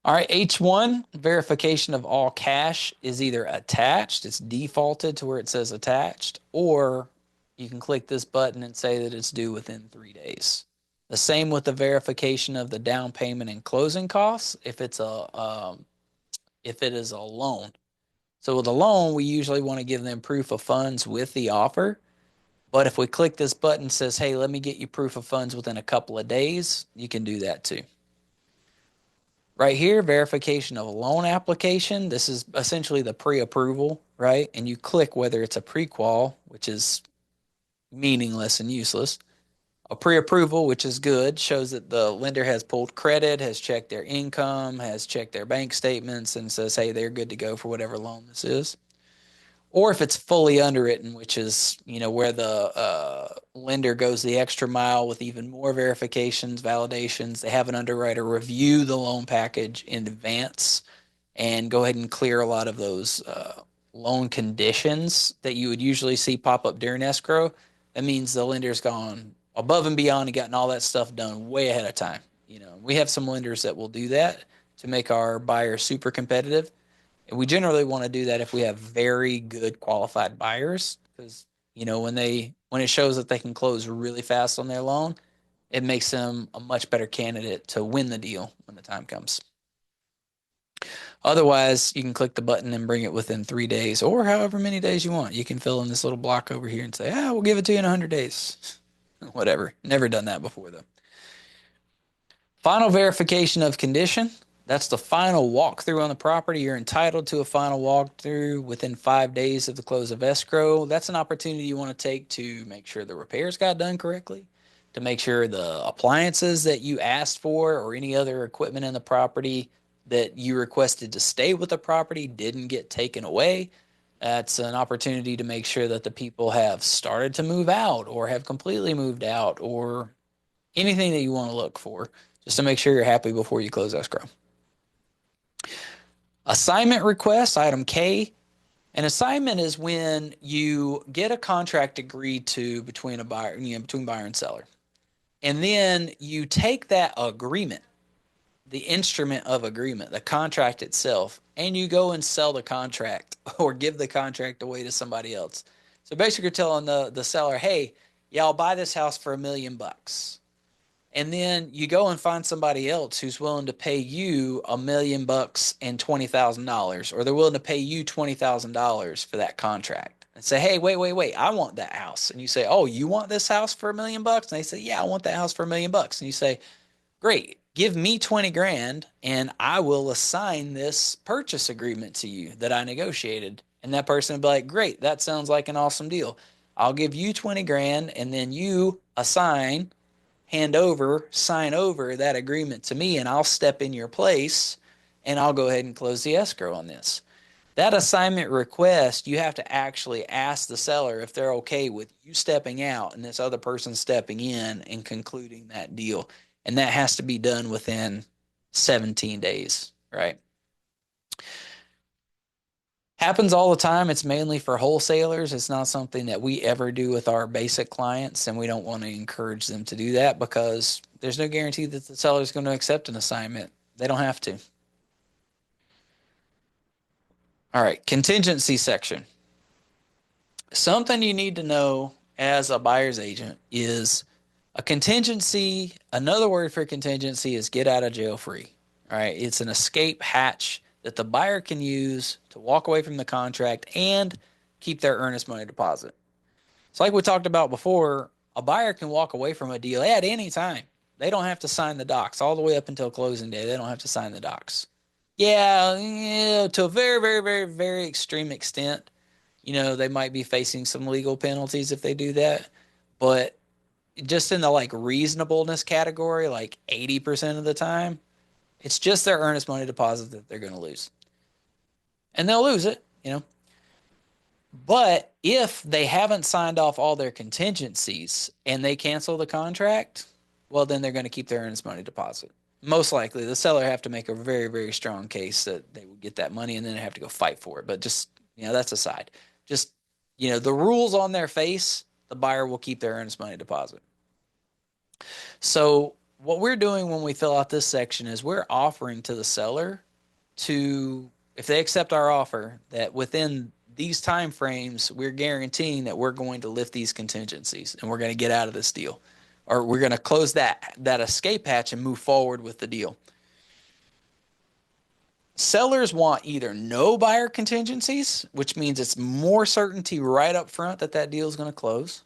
All right, H1, verification of all cash is either attached, it's defaulted to where it says attached, or you can click this button and say that it's due within 3 days. The same with the verification of the down payment and closing costs if it is a loan. So with a loan, we usually want to give them proof of funds with the offer. But if we click this button that says, hey, let me get you proof of funds within a couple of days, you can do that too. Right here, verification of a loan application. This is essentially the pre-approval, right? And you click whether it's a pre-qual, which is meaningless and useless. A pre-approval, which is good, shows that the lender has pulled credit, has checked their income, has checked their bank statements, and says, hey, they're good to go for whatever loan this is. Or if it's fully underwritten, which is where the lender goes the extra mile with even more verifications, validations. They have an underwriter review the loan package in advance and go ahead and clear a lot of those loan conditions that you would usually see pop up during escrow. That means the lender's gone above and beyond and gotten all that stuff done way ahead of time. We have some lenders that will do that to make our buyers super competitive. And we generally want to do that if we have very good qualified buyers because when it shows that they can close really fast on their loan, it makes them a much better candidate to win the deal when the time comes. Otherwise, you can click the button and bring it within 3 days or however many days you want. You can fill in this little block over here and say, we'll give it to you in 100 days. Whatever. Never done that before, though. Final verification of condition. That's the final walkthrough on the property. You're entitled to a final walkthrough within 5 days of the close of escrow. That's an opportunity you want to take to make sure the repairs got done correctly, to make sure the appliances that you asked for or any other equipment in the property that you requested to stay with the property didn't get taken away. That's an opportunity to make sure that the people have started to move out or have completely moved out or anything that you want to look for just to make sure you're happy before you close escrow. Assignment request, item K. An assignment is when you get a contract agreed to between between buyer and seller. And then you take that agreement, the instrument of agreement, the contract itself, and you go and sell the contract or give the contract away to somebody else. So basically you're telling the seller, hey, yeah, I'll buy this house for $1 million. And then you go and find somebody else who's willing to pay you $1 million and $20,000, or they're willing to pay you $20,000 for that contract, and say, "Hey, wait, I want that house." And you say, "Oh, you want this house for $1 million?" And they say, "Yeah, I want that house for $1 million." And you say, "Great, give me 20 grand, and I will assign this purchase agreement to you that I negotiated." And that person would be like, "Great, that sounds like an awesome deal. I'll give you 20 grand, and then you sign over that agreement to me, and I'll step in your place and I'll go ahead and close the escrow on this." That assignment request, you have to actually ask the seller if they're okay with you stepping out and this other person stepping in and concluding that deal. And that has to be done within 17 days, right? Happens all the time. It's mainly for wholesalers. It's not something that we ever do with our basic clients, and we don't want to encourage them to do that because there's no guarantee that the seller is going to accept an assignment. They don't have to. All right, contingency section. Something you need to know as a buyer's agent is a contingency. Another word for contingency is get out of jail free. All right, it's an escape hatch that the buyer can use to walk away from the contract and keep their earnest money deposit. So, like we talked about before, a buyer can walk away from a deal at any time. They don't have to sign the docs all the way up until closing day. They don't have to sign the docs. Yeah, to a very, very, very, very extreme extent, they might be facing some legal penalties if they do that. But just in the like reasonableness category, like 80% of the time, it's just their earnest money deposit that they're going to lose. And they'll lose it. But if they haven't signed off all their contingencies and they cancel the contract, well, then they're going to keep their earnest money deposit. Most likely, the seller have to make a very, very strong case that they would get that money, and then they have to go fight for it. But just, that's aside. Just, the rules on their face, the buyer will keep their earnest money deposit. So what we're doing when we fill out this section is we're offering to the seller to, if they accept our offer, that within these time frames, we're guaranteeing that we're going to lift these contingencies and we're going to get out of this deal, or we're going to close that escape hatch and move forward with the deal. Sellers want either no buyer contingencies, which means it's more certainty right up front that that deal is going to close,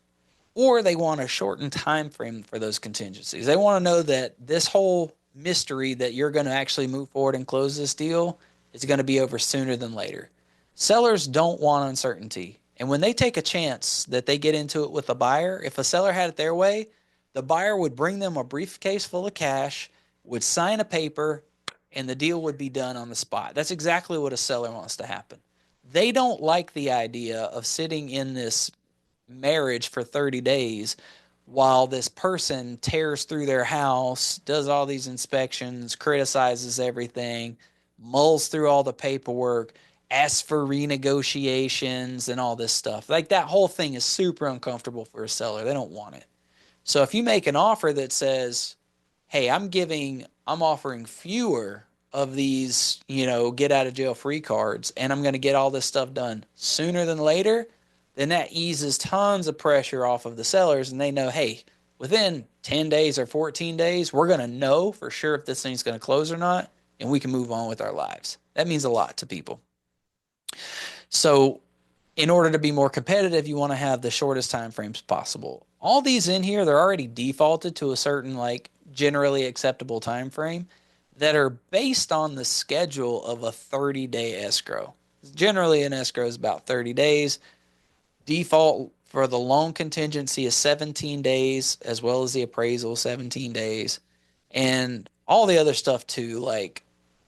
or they want a shortened time frame for those contingencies. They want to know that this whole mystery that you're going to actually move forward and close this deal is going to be over sooner than later. Sellers don't want uncertainty. And when they take a chance that they get into it with a buyer, if a seller had it their way, the buyer would bring them a briefcase full of cash, would sign a paper, and the deal would be done on the spot. That's exactly what a seller wants to happen. They don't like the idea of sitting in this marriage for 30 days while this person tears through their house, does all these inspections, criticizes everything, mulls through all the paperwork, asks for renegotiations and all this stuff. Like that whole thing is super uncomfortable for a seller. They don't want it. So if you make an offer that says, "Hey, I'm offering fewer of these, get out of jail free cards, and I'm going to get all this stuff done sooner than later," then that eases tons of pressure off of the sellers, and they know, hey, within 10 days or 14 days, we're going to know for sure if this thing's going to close or not, and we can move on with our lives. That means a lot to people. So in order to be more competitive, you want to have the shortest time frames possible. All these in here, they're already defaulted to a certain like generally acceptable time frame that are based on the schedule of a 30-day escrow. Generally, an escrow is about 30 days. Default for the loan contingency is 17 days, as well as the appraisal, 17 days. And all the other stuff too, like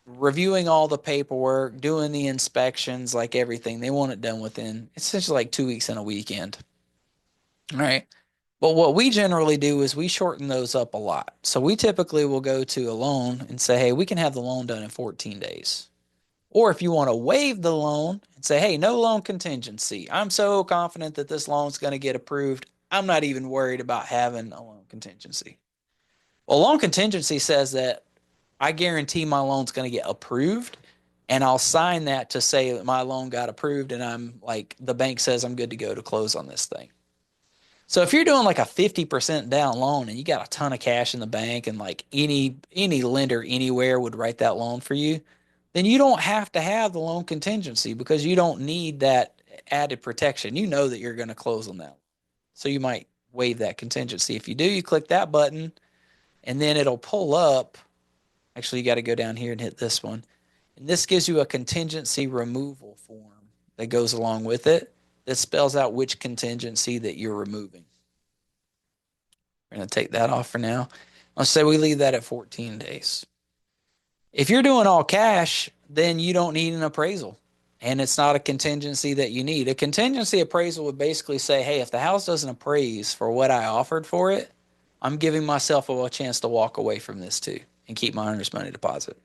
reviewing all the paperwork, doing the inspections, like everything. They want it done within essentially like 2 weeks and a weekend. All right. But what we generally do is we shorten those up a lot. So we typically will go to a loan and say, hey, we can have the loan done in 14 days. Or if you want to waive the loan and say, hey, no loan contingency. I'm so confident that this loan's going to get approved. I'm not even worried about having a loan contingency. Well, loan contingency says that I guarantee my loan's going to get approved, and I'll sign that to say that my loan got approved and I'm like, the bank says I'm good to go to close on this thing. So if you're doing like a 50% down loan and you got a ton of cash in the bank and like any lender anywhere would write that loan for you, then you don't have to have the loan contingency because you don't need that added protection. You know that you're going to close on that. So you might waive that contingency. If you do, you click that button and then it'll pull up. Actually, you got to go down here and hit this one. And this gives you a contingency removal form that goes along with it that spells out which contingency that you're removing. We're going to take that off for now. Let's say we leave that at 14 days. If you're doing all cash, then you don't need an appraisal. And it's not a contingency that you need. A contingency appraisal would basically say, hey, if the house doesn't appraise for what I offered for it, I'm giving myself a chance to walk away from this too and keep my owner's money deposit.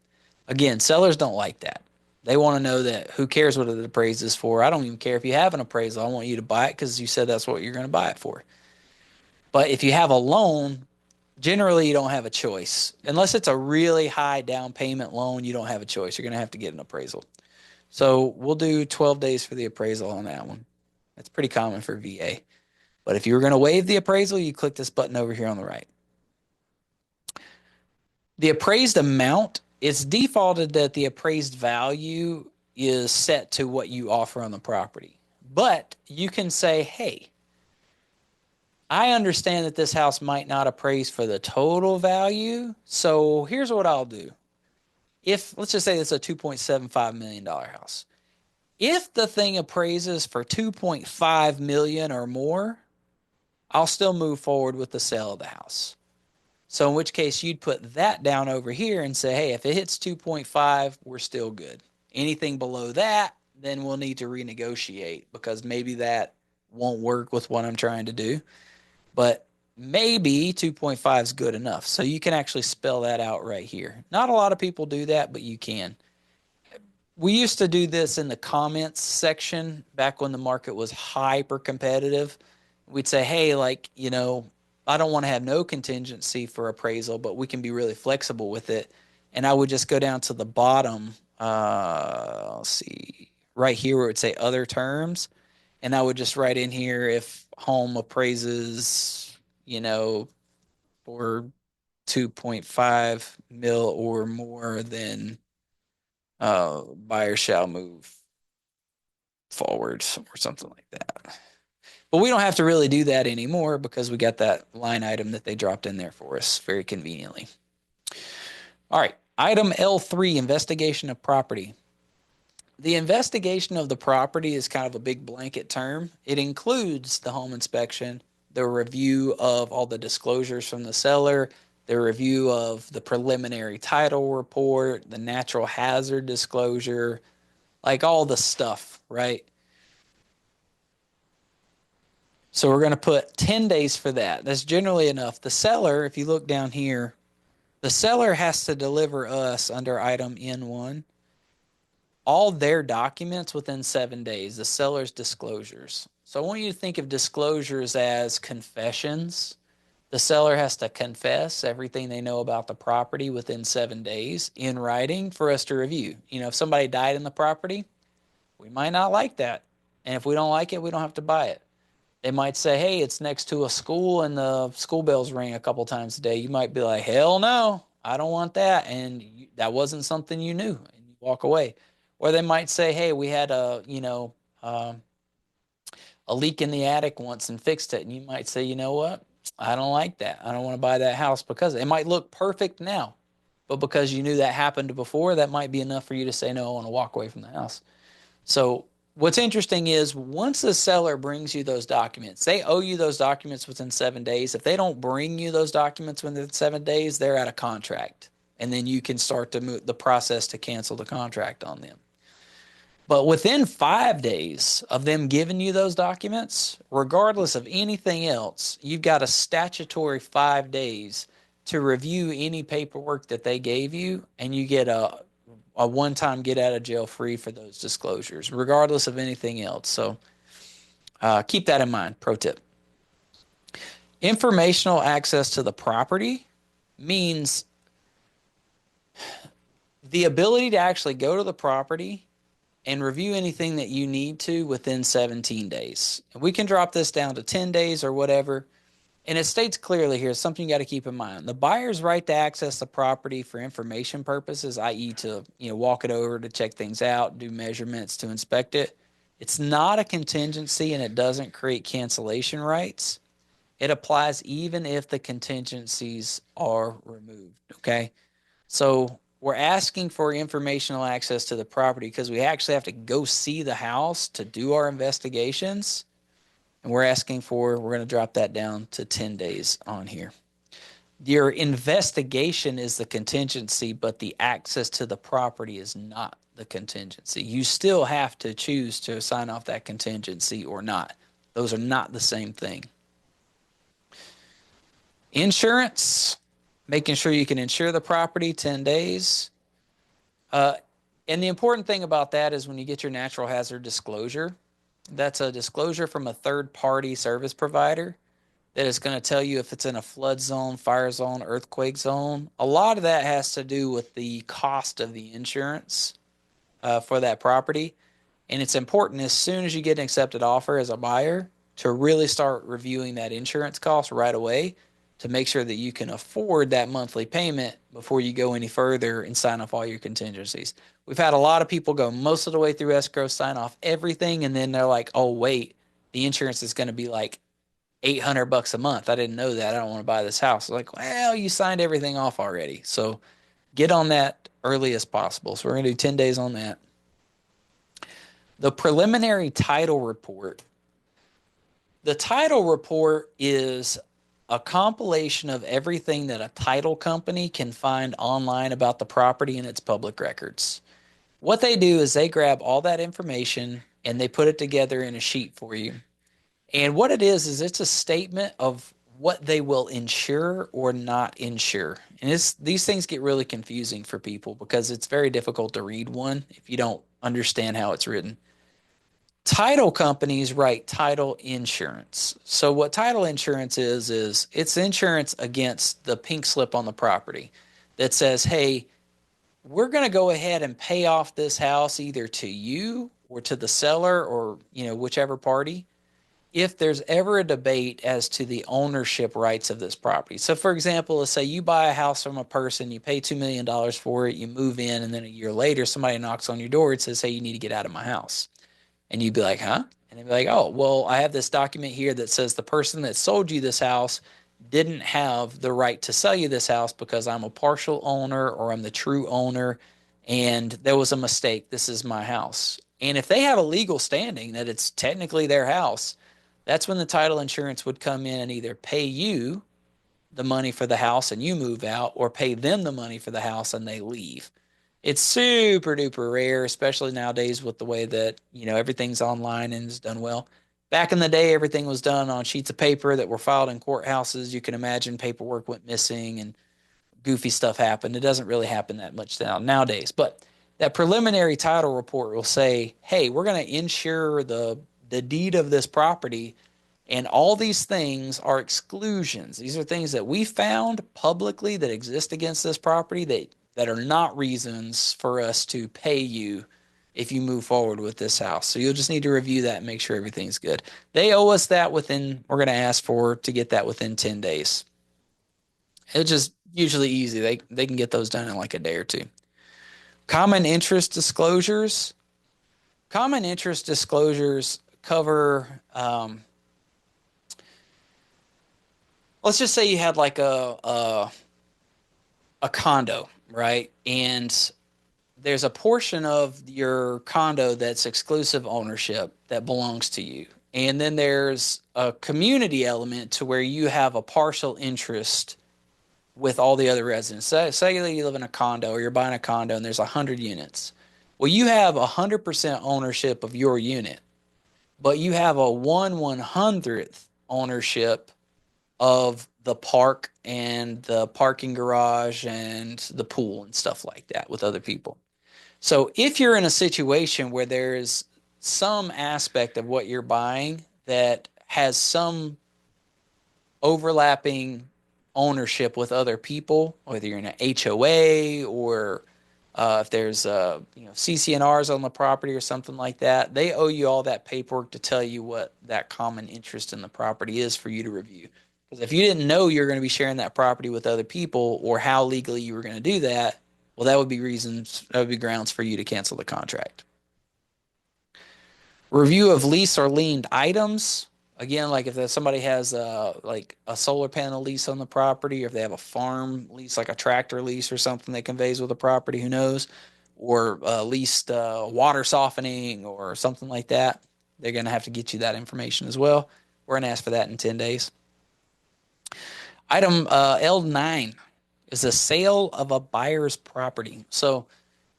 Again, sellers don't like that. They want to know that who cares what it appraises for. I don't even care if you have an appraisal. I want you to buy it because you said that's what you're going to buy it for. But if you have a loan, generally you don't have a choice. Unless it's a really high down payment loan, you don't have a choice. You're going to have to get an appraisal. So we'll do 12 days for the appraisal on that one. That's pretty common for VA. But if you were going to waive the appraisal, you click this button over here on the right. The appraised amount, it's defaulted that the appraised value is set to what you offer on the property. But you can say, hey, I understand that this house might not appraise for the total value. So here's what I'll do. If, let's just say it's a $2.75 million house. If the thing appraises for 2.5 million or more, I'll still move forward with the sale of the house. So in which case you'd put that down over here and say, hey, if it hits 2.5, we're still good. Anything below that, then we'll need to renegotiate because maybe that won't work with what I'm trying to do. But maybe 2.5 is good enough. So you can actually spell that out right here. Not a lot of people do that, but you can. We used to do this in the comments section back when the market was hyper competitive. We'd say, hey, like, I don't want to have no contingency for appraisal, but we can be really flexible with it. And I would just go down to the bottom, let's see, right here where it would say other terms. And I would just write in here if home appraises, for 2.5 mil or more, then buyer shall move forward or something like that. But we don't have to really do that anymore because we got that line item that they dropped in there for us very conveniently. All right, item L3, investigation of property. The investigation of the property is kind of a big blanket term. It includes the home inspection, the review of all the disclosures from the seller, the review of the preliminary title report, the natural hazard disclosure, like all the stuff, right? So we're going to put 10 days for that. That's generally enough. The seller, if you look down here, the seller has to deliver us under item N1 all their documents within 7 days, the seller's disclosures. So I want you to think of disclosures as confessions. The seller has to confess everything they know about the property within 7 days in writing for us to review. If somebody died in the property, we might not like that. And if we don't like it, we don't have to buy it. They might say, hey, it's next to a school and the school bells ring a couple times a day. You might be like, hell no, I don't want that. And that wasn't something you knew, and you walk away. Or they might say, hey, we had a leak in the attic once and fixed it. And you might say, you know what? I don't like that. I don't want to buy that house because it might look perfect now. But because you knew that happened before, that might be enough for you to say, no, I want to walk away from the house. So what's interesting is once the seller brings you those documents, they owe you those documents within 7 days. If they don't bring you those documents within 7 days, they're out of contract. And then you can start to move the process to cancel the contract on them. But within 5 days of them giving you those documents, regardless of anything else, you've got a statutory 5 days to review any paperwork that they gave you, and you get a one-time get out of jail free for those disclosures, regardless of anything else. So keep that in mind. Pro tip. Informational access to the property means the ability to actually go to the property and review anything that you need to within 17 days. We can drop this down to 10 days or whatever. And it states clearly here something you got to keep in mind. The buyer's right to access the property for information purposes, i.e. to walk it over, to check things out, do measurements, to inspect it. It's not a contingency, and it doesn't create cancellation rights. It applies even if the contingencies are removed, okay? So we're asking for informational access to the property because we actually have to go see the house to do our investigations. And we're going to drop that down to 10 days on here. Your investigation is the contingency, but the access to the property is not the contingency. You still have to choose to sign off that contingency or not. Those are not the same thing. Insurance, making sure you can insure the property 10 days. And the important thing about that is when you get your natural hazard disclosure, that's a disclosure from a third-party service provider that is going to tell you if it's in a flood zone, fire zone, earthquake zone. A lot of that has to do with the cost of the insurance for that property. And it's important as soon as you get an accepted offer as a buyer to really start reviewing that insurance cost right away to make sure that you can afford that monthly payment before you go any further and sign off all your contingencies. We've had a lot of people go most of the way through escrow, sign off everything, and then they're like, oh, wait, the insurance is going to be like $800 a month. I didn't know that. I don't want to buy this house. Like, well, you signed everything off already. So get on that early as possible. So we're going to do 10 days on that. The preliminary title report. The title report is a compilation of everything that a title company can find online about the property and its public records. What they do is they grab all that information and they put it together in a sheet for you. And what it is it's a statement of what they will insure or not insure. And these things get really confusing for people because it's very difficult to read one if you don't understand how it's written. Title companies write title insurance. So what title insurance is it's insurance against the pink slip on the property that says, hey, we're going to go ahead and pay off this house either to you or to the seller or, whichever party if there's ever a debate as to the ownership rights of this property. So for example, let's say you buy a house from a person, you pay $2 million for it, you move in, and then a year later somebody knocks on your door and says, hey, you need to get out of my house. And you'd be like, huh? And they'd be like, oh, well, I have this document here that says the person that sold you this house didn't have the right to sell you this house because I'm a partial owner or I'm the true owner and there was a mistake. This is my house. And if they have a legal standing that it's technically their house, that's when the title insurance would come in and either pay you the money for the house and you move out or pay them the money for the house and they leave. It's super duper rare, especially nowadays with the way that, everything's online and is done well. Back in the day, everything was done on sheets of paper that were filed in courthouses. You can imagine paperwork went missing and goofy stuff happened. It doesn't really happen that much nowadays. But that preliminary title report will say, hey, we're going to insure the deed of this property. And all these things are exclusions. These are things that we found publicly that exist against this property that are not reasons for us to pay you if you move forward with this house. So you'll just need to review that and make sure everything's good. They owe us that we're going to ask to get that within 10 days. It's just usually easy. They can get those done in like a day or two. Common interest disclosures. Common interest disclosures cover, let's just say you had like a condo, right? And there's a portion of your condo that's exclusive ownership that belongs to you. And then there's a community element to where you have a partial interest with all the other residents. Say you live in a condo or you're buying a condo and there's 100 units. Well, you have 100% ownership of your unit, but you have a 1/100th ownership of the park and the parking garage and the pool and stuff like that with other people. So if you're in a situation where there's some aspect of what you're buying that has some overlapping ownership with other people, whether you're in an HOA or if there's CC&Rs on the property or something like that, they owe you all that paperwork to tell you what that common interest in the property is for you to review. Because if you didn't know you're going to be sharing that property with other people or how legally you were going to do that, well, that would be grounds for you to cancel the contract. Review of lease or liened items. Again, like if somebody has like a solar panel lease on the property, or if they have a farm lease, like a tractor lease or something that conveys with the property, who knows, or leased water softening or something like that, they're going to have to get you that information as well. We're going to ask for that in 10 days. Item L9 is a sale of a buyer's property. So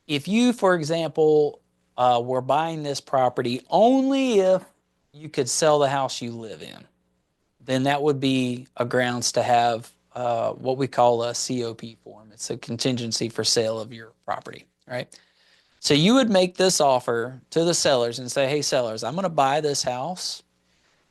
if you, for example, were buying this property only if you could sell the house you live in, then that would be a grounds to have what we call a COP form. It's a contingency for sale of your property, right? So you would make this offer to the sellers and say, hey, sellers, I'm going to buy this house,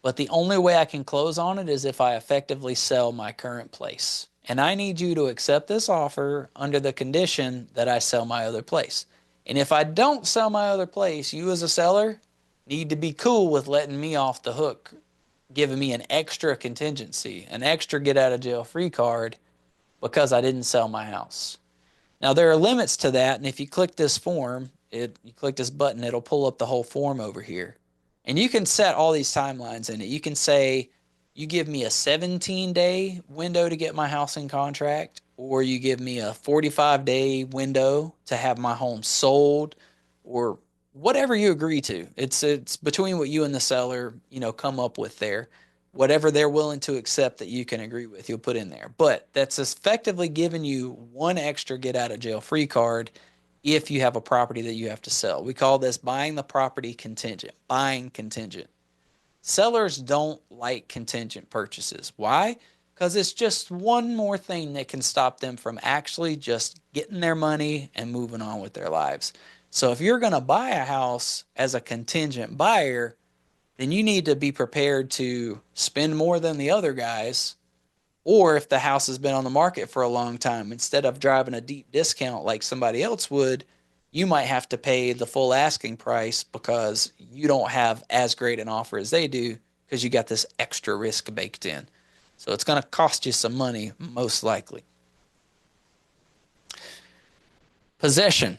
but the only way I can close on it is if I effectively sell my current place. And I need you to accept this offer under the condition that I sell my other place. And if I don't sell my other place, you as a seller need to be cool with letting me off the hook, giving me an extra contingency, an extra get out of jail free card because I didn't sell my house. Now there are limits to that, and if you click this form, you click this button, it'll pull up the whole form over here. And you can set all these timelines in it. You can say you give me a 17-day window to get my house in contract, or you give me a 45-day window to have my home sold, or whatever you agree to. It's between what you and the seller, come up with there. Whatever they're willing to accept that you can agree with, you'll put in there. But that's effectively giving you one extra get out of jail free card if you have a property that you have to sell. We call this buying the property contingent, buying contingent. Sellers don't like contingent purchases. Why? Because it's just one more thing that can stop them from actually just getting their money and moving on with their lives. So if you're going to buy a house as a contingent buyer, then you need to be prepared to spend more than the other guys. Or if the house has been on the market for a long time, instead of driving a deep discount like somebody else would, you might have to pay the full asking price because you don't have as great an offer as they do because you got this extra risk baked in. So it's going to cost you some money, most likely. Possession.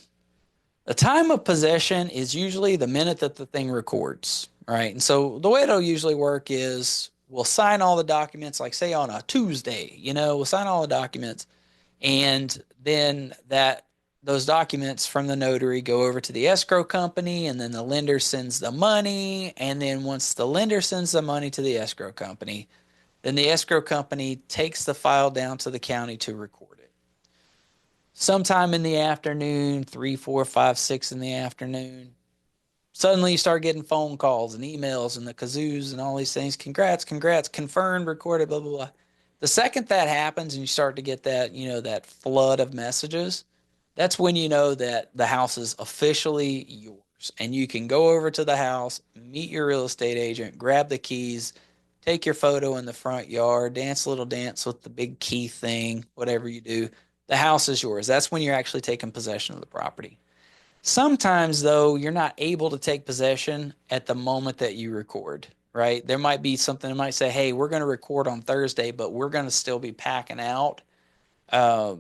The time of possession is usually the minute that the thing records, right? And so the way it'll usually work is we'll sign all the documents, like say on a Tuesday, we'll sign all the documents, and then those documents from the notary go over to the escrow company, and then the lender sends the money, and then once the lender sends the money to the escrow company, then the escrow company takes the file down to the county to record it. Sometime in the afternoon, 3, 4, 5, 6 in the afternoon, suddenly you start getting phone calls and emails and the kazoos and all these things. Congrats, congrats, confirmed, recorded, blah, blah, blah. The second that happens and you start to get that, that flood of messages, that's when you know that the house is officially yours. And you can go over to the house, meet your real estate agent, grab the keys, take your photo in the front yard, dance a little dance with the big key thing, whatever you do. The house is yours. That's when you're actually taking possession of the property. Sometimes, though, you're not able to take possession at the moment that you record, right? There might be something that might say, hey, we're going to record on Thursday, but we're going to still be packing out, because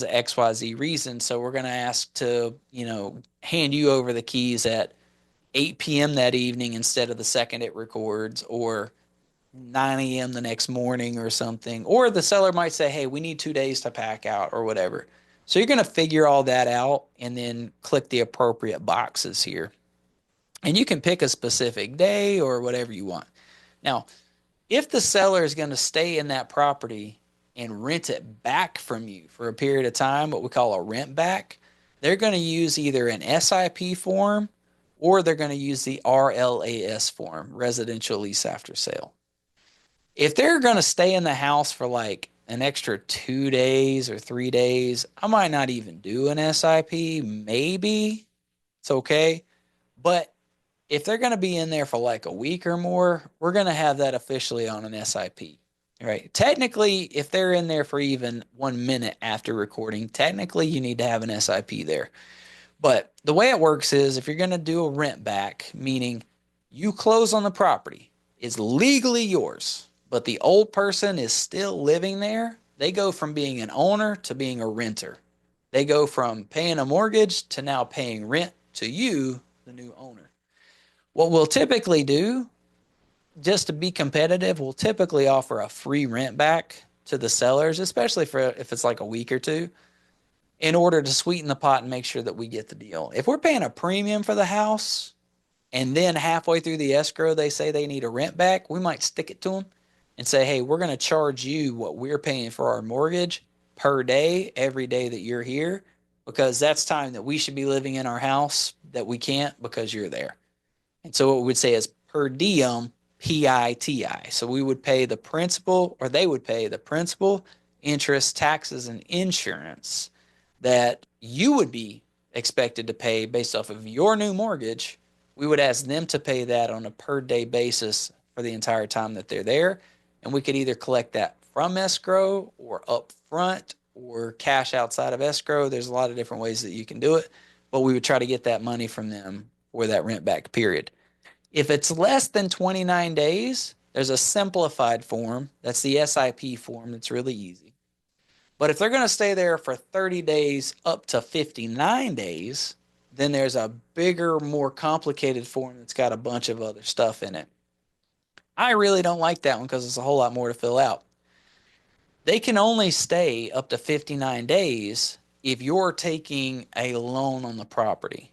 of XYZ reason. So we're going to ask to, hand you over the keys at 8 p.m. that evening instead of the second it records, or 9 a.m. the next morning or something. Or the seller might say, hey, we need 2 days to pack out or whatever. So you're going to figure all that out and then click the appropriate boxes here. And you can pick a specific day or whatever you want. Now, if the seller is going to stay in that property and rent it back from you for a period of time, what we call a rent back, they're going to use either an SIP form or they're going to use the RLAS form, residential lease after sale. If they're going to stay in the house for like an extra 2 days or 3 days, I might not even do an SIP. Maybe it's okay. But if they're going to be in there for like a week or more, we're going to have that officially on an SIP. Right. Technically, if they're in there for even 1 minute after recording, technically you need to have an SIP there. But the way it works is if you're going to do a rent back, meaning you close on the property, it's legally yours, but the old person is still living there, they go from being an owner to being a renter. They go from paying a mortgage to now paying rent to you, the new owner. What we'll typically do, just to be competitive, we'll typically offer a free rent back to the sellers, especially for if it's like a week or two, in order to sweeten the pot and make sure that we get the deal. If we're paying a premium for the house and then halfway through the escrow they say they need a rent back, we might stick it to them and say, hey, we're going to charge you what we're paying for our mortgage per day, every day that you're here, because that's time that we should be living in our house that we can't because you're there. And so what we would say is per diem PITI. So we would pay the principal, or they would pay the principal, interest, taxes, and insurance that you would be expected to pay based off of your new mortgage. We would ask them to pay that on a per day basis for the entire time that they're there. And we could either collect that from escrow or up front or cash outside of escrow. There's a lot of different ways that you can do it, but we would try to get that money from them for that rent back period. If it's less than 29 days, there's a simplified form. That's the SIP form. That's really easy. But if they're going to stay there for 30 days up to 59 days, then there's a bigger, more complicated form that's got a bunch of other stuff in it. I really don't like that one because it's a whole lot more to fill out. They can only stay up to 59 days if you're taking a loan on the property.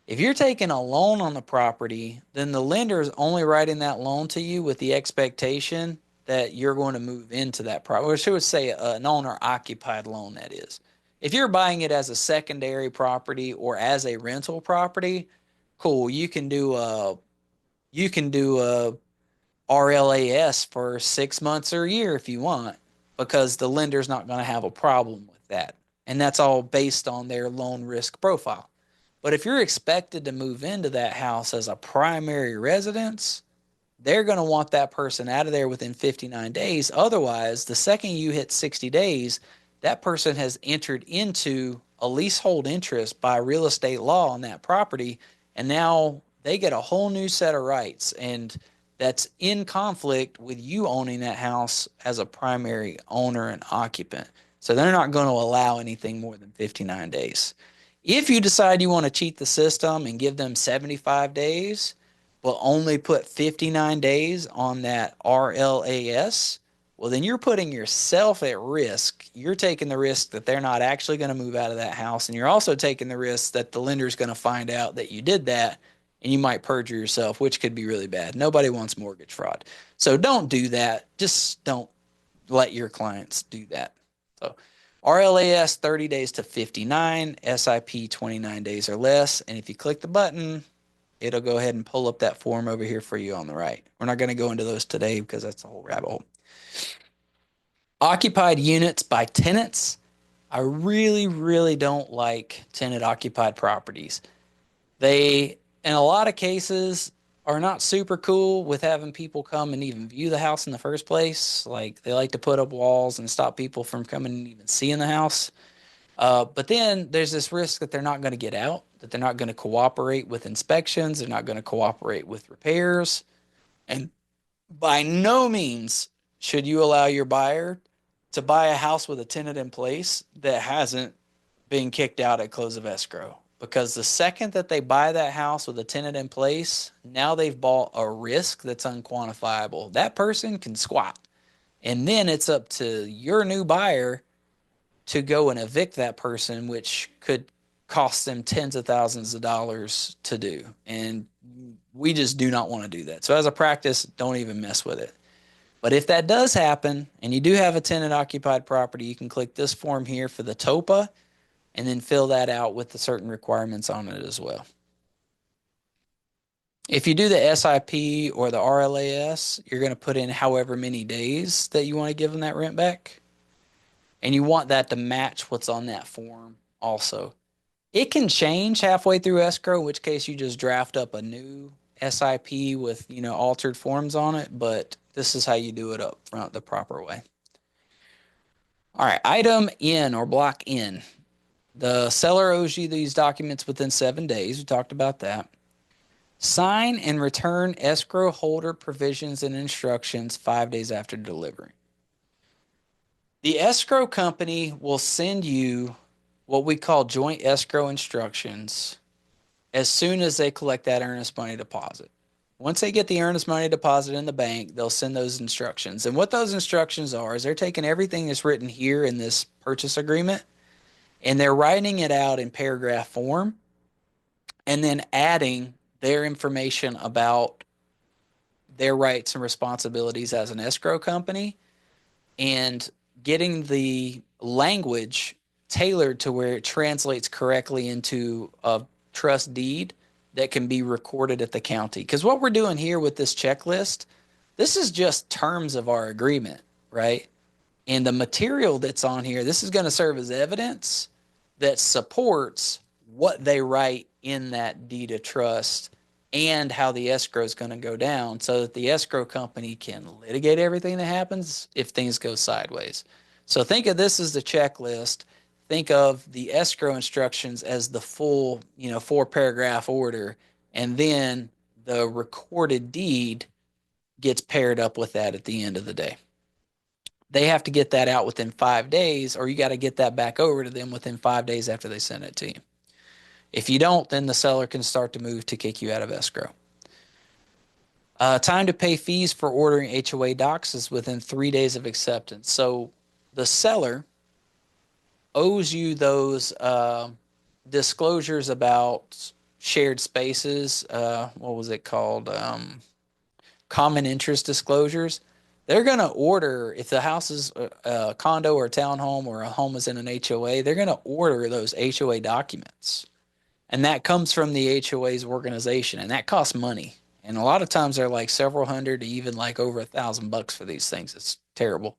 If you're taking a loan on the property, then the lender is only writing that loan to you with the expectation that you're going to move into that property. Or should we say an owner-occupied loan, that is. If you're buying it as a secondary property or as a rental property, cool. You can do a RLAS for 6 months or a year if you want, because the lender's not going to have a problem with that. And that's all based on their loan risk profile. But if you're expected to move into that house as a primary residence, they're going to want that person out of there within 59 days. Otherwise, the second you hit 60 days, that person has entered into a leasehold interest by real estate law on that property. And now they get a whole new set of rights. And that's in conflict with you owning that house as a primary owner and occupant. So they're not going to allow anything more than 59 days. If you decide you want to cheat the system and give them 75 days, but only put 59 days on that RLAS, well, then you're putting yourself at risk. You're taking the risk that they're not actually going to move out of that house. And you're also taking the risk that the lender's going to find out that you did that and you might perjure yourself, which could be really bad. Nobody wants mortgage fraud. So don't do that. Just don't let your clients do that. So RLAS 30 days to 59, SIP 29 days or less. And if you click the button, it'll go ahead and pull up that form over here for you on the right. We're not going to go into those today because that's a whole rabbit hole. Occupied units by tenants. I really, really don't like tenant occupied properties. They, in a lot of cases, are not super cool with having people come and even view the house in the first place. Like they like to put up walls and stop people from coming and even seeing the house. But then there's this risk that they're not going to get out, that they're not going to cooperate with inspections, they're not going to cooperate with repairs. And by no means should you allow your buyer to buy a house with a tenant in place that hasn't been kicked out at close of escrow. Because the second that they buy that house with a tenant in place, now they've bought a risk that's unquantifiable. That person can squat. And then it's up to your new buyer to go and evict that person, which could cost them tens of thousands of dollars to do. And we just do not want to do that. So as a practice, don't even mess with it. But if that does happen and you do have a tenant occupied property, you can click this form here for the TOPA. and then fill that out with the certain requirements on it as well. If you do the SIP or the RLAS, you're going to put in however many days that you want to give them that rent back. And you want that to match what's on that form also. It can change halfway through escrow, in which case you just draft up a new SIP with, altered forms on it, but this is how you do it up front the proper way. All right, item N or block N. The seller owes you these documents within 7 days. We talked about that. Sign and return escrow holder provisions and instructions 5 days after delivery. The escrow company will send you what we call joint escrow instructions as soon as they collect that earnest money deposit. Once they get the earnest money deposit in the bank, they'll send those instructions. And what those instructions are is they're taking everything that's written here in this purchase agreement and they're writing it out in paragraph form and then adding their information about their rights and responsibilities as an escrow company and getting the language tailored to where it translates correctly into a trust deed that can be recorded at the county. Because what we're doing here with this checklist, this is just terms of our agreement, right? And the material that's on here, this is going to serve as evidence that supports what they write in that deed of trust and how the escrow is going to go down so that the escrow company can litigate everything that happens if things go sideways. So think of this as the checklist. Think of the escrow instructions as the full, 4-paragraph order, and then the recorded deed gets paired up with that at the end of the day. They have to get that out within 5 days, or you got to get that back over to them within 5 days after they send it to you. If you don't, then the seller can start to move to kick you out of escrow. Time to pay fees for ordering HOA docs is within 3 days of acceptance. So the seller owes you those disclosures about shared spaces. What was it called? Common interest disclosures. They're going to order, if the house is a condo or a townhome or a home is in an HOA, they're going to order those HOA documents. And that comes from the HOA's organization, and that costs money. And a lot of times they're like several hundred to even like over $1,000 for these things. It's terrible.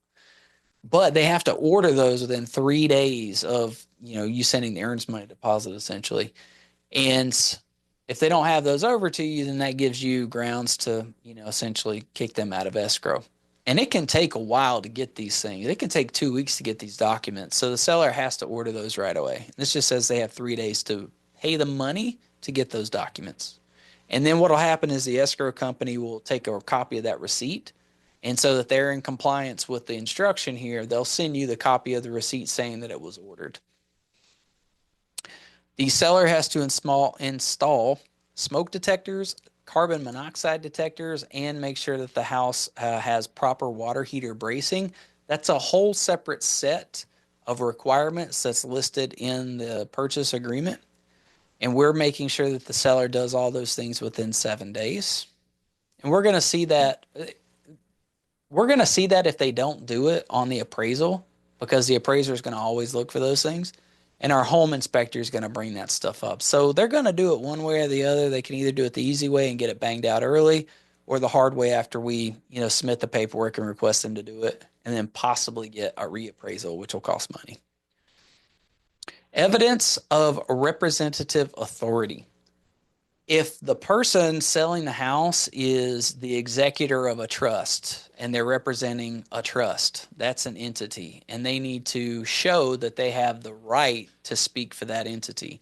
But they have to order those within 3 days of, you sending the earnest money deposit essentially. And if they don't have those over to you, then that gives you grounds to, essentially kick them out of escrow. And it can take a while to get these things. It can take 2 weeks to get these documents. So the seller has to order those right away. This just says they have 3 days to pay the money to get those documents. And then what will happen is the escrow company will take a copy of that receipt. And so that they're in compliance with the instruction here, they'll send you the copy of the receipt saying that it was ordered. The seller has to install smoke detectors, carbon monoxide detectors, and make sure that the house has proper water heater bracing. That's a whole separate set of requirements that's listed in the purchase agreement. And we're making sure that the seller does all those things within 7 days. And we're going to see that if they don't do it on the appraisal, because the appraiser is going to always look for those things. And our home inspector is going to bring that stuff up. So they're going to do it one way or the other. They can either do it the easy way and get it banged out early, or the hard way after we, submit the paperwork and request them to do it, and then possibly get a reappraisal, which will cost money. Evidence of representative authority. If the person selling the house is the executor of a trust and they're representing a trust, that's an entity, and they need to show that they have the right to speak for that entity.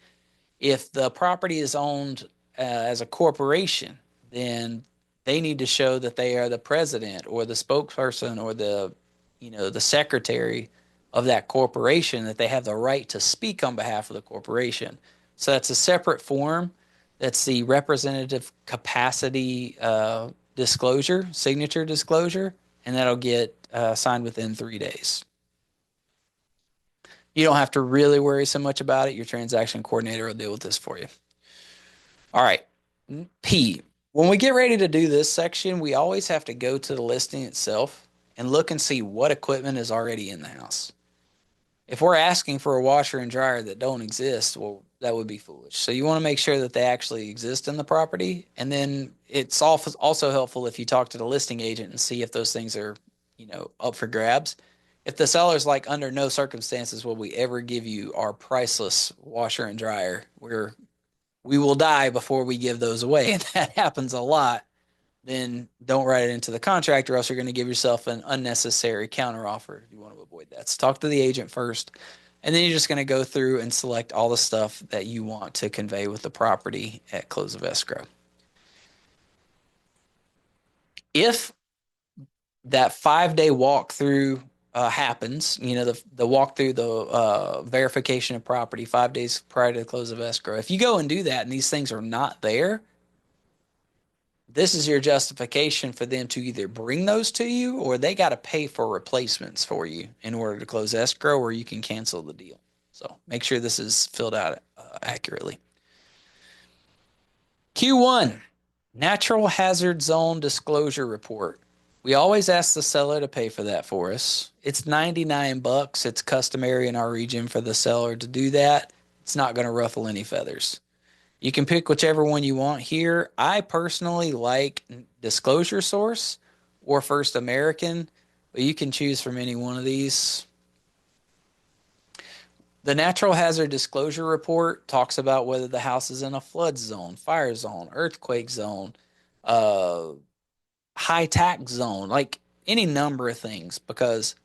If the property is owned as a corporation, then they need to show that they are the president or the spokesperson or the secretary of that corporation, that they have the right to speak on behalf of the corporation. So that's a separate form. That's the representative capacity disclosure, signature disclosure, and that'll get signed within 3 days. You don't have to really worry so much about it. Your transaction coordinator will deal with this for you. All right. P. When we get ready to do this section, we always have to go to the listing itself and look and see what equipment is already in the house. If we're asking for a washer and dryer that don't exist, well, that would be foolish. So you want to make sure that they actually exist in the property. And then it's also helpful if you talk to the listing agent and see if those things are, up for grabs. If the seller's like, under no circumstances will we ever give you our priceless washer and dryer, we will die before we give those away. And that happens a lot. Then don't write it into the contract, or else you're going to give yourself an unnecessary counteroffer if you want to avoid that. So talk to the agent first, and then you're just going to go through and select all the stuff that you want to convey with the property at close of escrow. If that 5-day walkthrough happens, the walkthrough, the verification of property 5 days prior to the close of escrow. If you go and do that and these things are not there, this is your justification for them to either bring those to you or they got to pay for replacements for you in order to close escrow, or you can cancel the deal. So make sure this is filled out accurately. Q1, natural hazard zone disclosure report. We always ask the seller to pay for that for us. It's $99. It's customary in our region for the seller to do that. It's not going to ruffle any feathers. You can pick whichever one you want here. I personally like Disclosure Source or First American, but you can choose from any one of these. The Natural Hazard Disclosure Report talks about whether the house is in a flood zone, fire zone, earthquake zone, high tax zone, like any number of things, because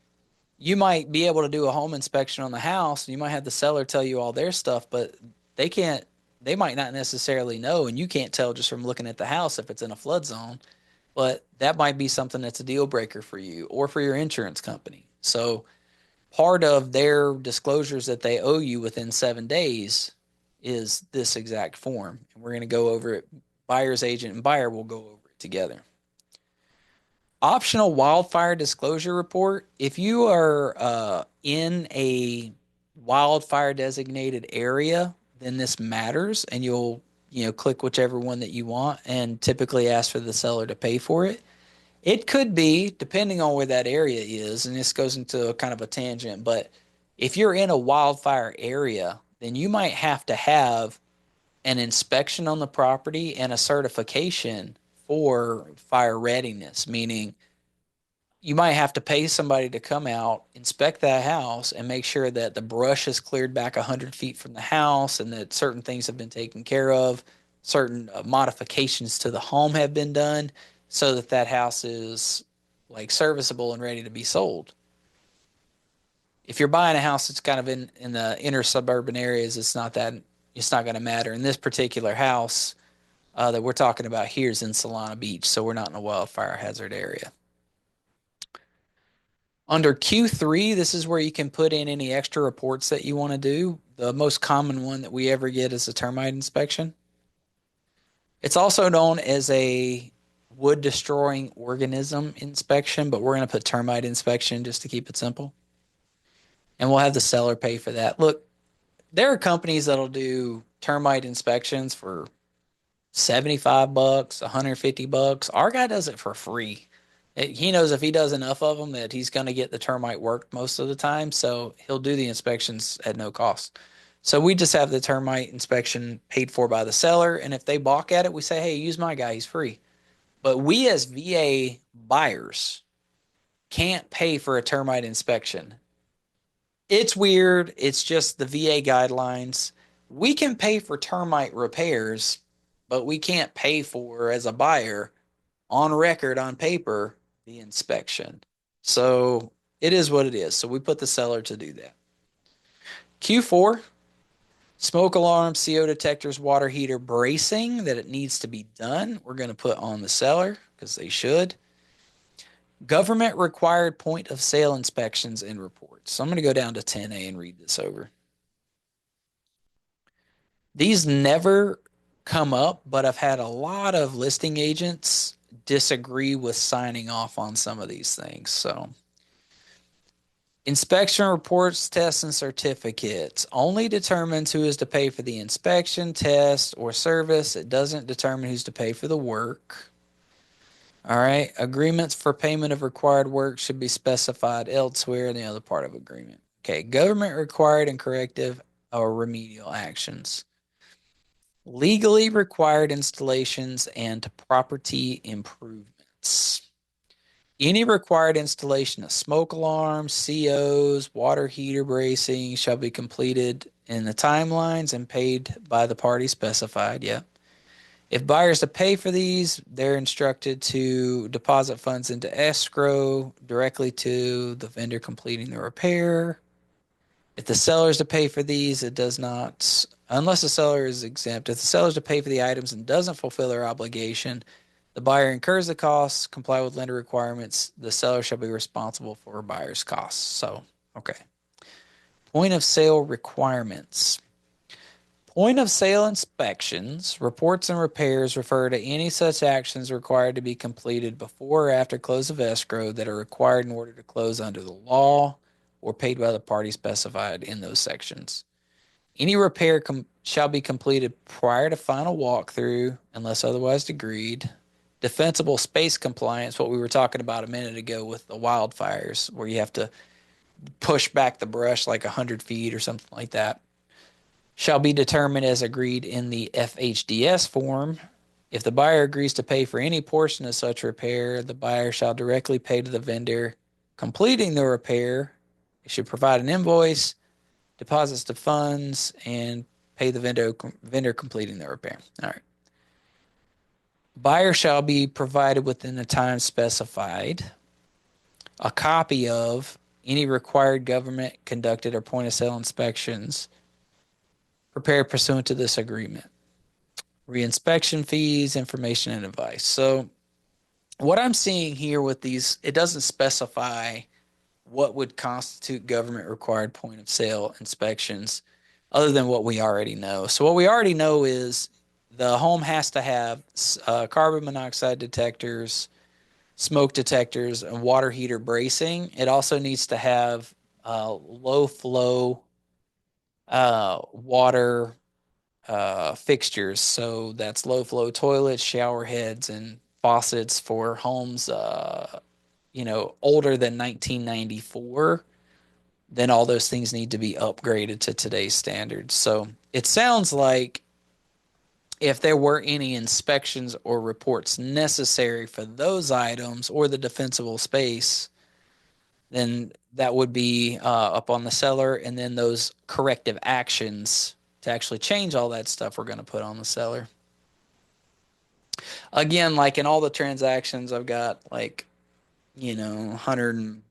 you might be able to do a home inspection on the house and you might have the seller tell you all their stuff, but they might not necessarily know, and you can't tell just from looking at the house if it's in a flood zone, but that might be something that's a deal breaker for you or for your insurance company. So part of their disclosures that they owe you within 7 days is this exact form. And we're going to go over it. Buyer's agent and buyer will go over it together. Optional wildfire disclosure report. If you are in a wildfire designated area, then this matters, and you'll click whichever one that you want and typically ask for the seller to pay for it. It could be, depending on where that area is, and this goes into a kind of a tangent, but if you're in a wildfire area, then you might have to have an inspection on the property and a certification for fire readiness, meaning you might have to pay somebody to come out, inspect that house, and make sure that the brush is cleared back 100 feet from the house and that certain things have been taken care of, certain modifications to the home have been done so that that house is like serviceable and ready to be sold. If you're buying a house that's kind of in the inner suburban areas, it's not going to matter. In this particular house that we're talking about here is in Solana Beach, so we're not in a wildfire hazard area. Under Q3, this is where you can put in any extra reports that you want to do. The most common one that we ever get is a termite inspection. It's also known as a wood destroying organism inspection, but we're going to put termite inspection just to keep it simple. And we'll have the seller pay for that. Look, there are companies that'll do termite inspections for $75, $150. Our guy does it for free. He knows if he does enough of them that he's going to get the termite worked most of the time, so he'll do the inspections at no cost. So we just have the termite inspection paid for by the seller, and if they balk at it, we say, hey, use my guy, he's free. But we as VA buyers can't pay for a termite inspection. It's weird. It's just the VA guidelines. We can pay for termite repairs, but we can't pay for, as a buyer, on record, on paper, the inspection. So it is what it is. So we put the seller to do that. Q4, smoke alarm, CO detectors, water heater bracing that it needs to be done. We're going to put on the seller because they should. Government required point of sale inspections and reports. So I'm going to go down to 10A and read this over. These never come up, but I've had a lot of listing agents disagree with signing off on some of these things. So inspection reports, tests, and certificates only determines who is to pay for the inspection, test, or service. It doesn't determine who's to pay for the work. All right. Agreements for payment of required work should be specified elsewhere in the other part of agreement. Okay, government required and corrective or remedial actions. Legally required installations and property improvements. Any required installation of smoke alarms, COs, water heater bracing shall be completed in the timelines and paid by the party specified. Yeah. If buyers to pay for these, they're instructed to deposit funds into escrow directly to the vendor completing the repair. If the seller is to pay for these, it does not, unless the seller is exempt. If the seller is to pay for the items and doesn't fulfill their obligation, the buyer incurs the costs, comply with lender requirements. The seller shall be responsible for buyer's costs. So, okay. Point of sale requirements. Point of sale inspections, reports, and repairs refer to any such actions required to be completed before or after close of escrow that are required in order to close under the law or paid by the party specified in those sections. Any repair shall be completed prior to final walkthrough unless otherwise agreed. Defensible space compliance, what we were talking about a minute ago with the wildfires, where you have to push back the brush like 100 feet or something like that, shall be determined as agreed in the FHDS form. If the buyer agrees to pay for any portion of such repair, the buyer shall directly pay to the vendor completing the repair. It should provide an invoice, deposits to funds, and pay the vendor completing the repair. All right. Buyer shall be provided within the time specified a copy of any required government conducted or point of sale inspections prepared pursuant to this agreement. Reinspection fees, information, and advice. So, what I'm seeing here with these, it doesn't specify what would constitute government required point of sale inspections other than what we already know. So, what we already know is the home has to have carbon monoxide detectors, smoke detectors, and water heater bracing. It also needs to have low flow water fixtures. So that's low flow toilets, shower heads, and faucets for homes, older than 1994. Then all those things need to be upgraded to today's standards. So it sounds like if there were any inspections or reports necessary for those items or the defensible space, then that would be up on the seller. And then those corrective actions to actually change all that stuff we're going to put on the seller. Again, like in all the transactions, I've got 100,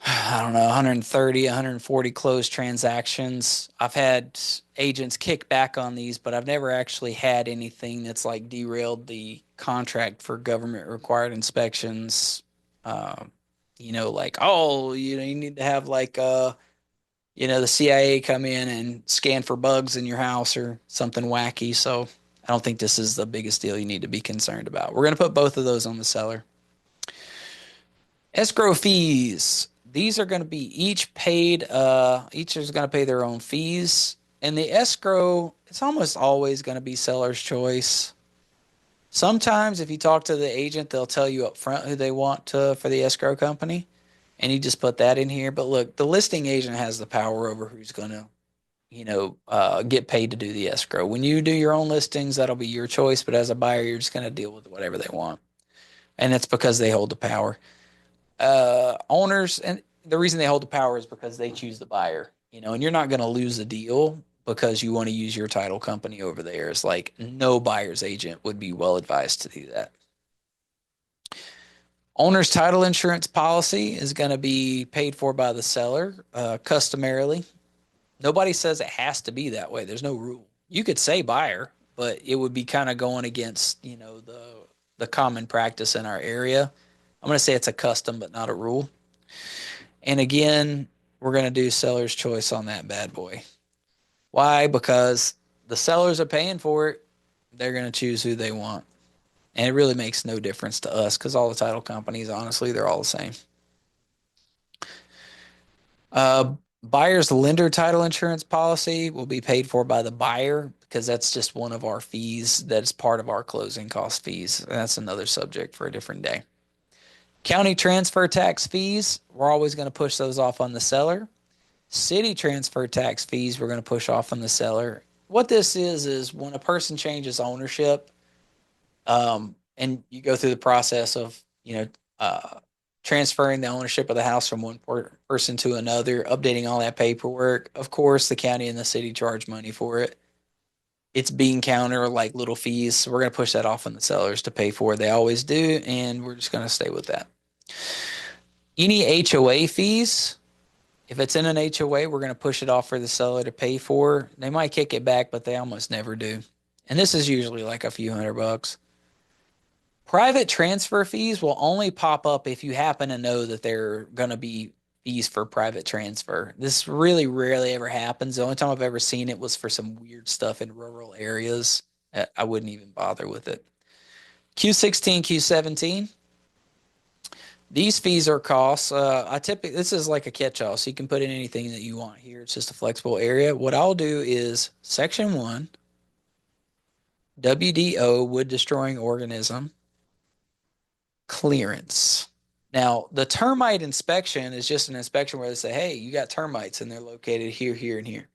I don't know, 130, 140 closed transactions. I've had agents kick back on these, but I've never actually had anything that's like derailed the contract for government required inspections. You need to have the CIA come in and scan for bugs in your house or something wacky. So I don't think this is the biggest deal you need to be concerned about. We're going to put both of those on the seller. Escrow fees. These are going to be each paid, each is going to pay their own fees. And the escrow, it's almost always going to be seller's choice. Sometimes if you talk to the agent, they'll tell you up front who they want for the escrow company. And you just put that in here. But look, the listing agent has the power over who's going to, get paid to do the escrow. When you do your own listings, that'll be your choice. But as a buyer, you're just going to deal with whatever they want. And it's because they hold the power. Owners, and the reason they hold the power is because they choose the buyer, and you're not going to lose a deal because you want to use your title company over there. It's like no buyer's agent would be well advised to do that. Owner's title insurance policy is going to be paid for by the seller, customarily. Nobody says it has to be that way. There's no rule. You could say buyer, but it would be kind of going against, the common practice in our area. I'm going to say it's a custom, but not a rule. And again, we're going to do seller's choice on that bad boy. Why? Because the sellers are paying for it. They're going to choose who they want. And it really makes no difference to us because all the title companies, honestly, they're all the same. Buyer's lender title insurance policy will be paid for by the buyer because that's just one of our fees that's part of our closing cost fees. And that's another subject for a different day. County transfer tax fees, we're always going to push those off on the seller. City transfer tax fees, we're going to push off on the seller. What this is when a person changes ownership, and you go through the process of, transferring the ownership of the house from one person to another, updating all that paperwork. Of course, the county and the city charge money for it. It's bean counter, like little fees. So we're going to push that off on the sellers to pay for. They always do, and we're just going to stay with that. Any HOA fees, if it's in an HOA, we're going to push it off for the seller to pay for. They might kick it back, but they almost never do. And this is usually like a few $100. Private transfer fees will only pop up if you happen to know that they're going to be fees for private transfer. This really rarely ever happens. The only time I've ever seen it was for some weird stuff in rural areas. I wouldn't even bother with it. Q16, Q17. These fees are costs. This is like a catch-all, so you can put in anything that you want here. It's just a flexible area. What I'll do is Section 1, WDO, wood destroying organism, clearance. Now, the termite inspection is just an inspection where they say, hey, you got termites and they're located here, here, and here.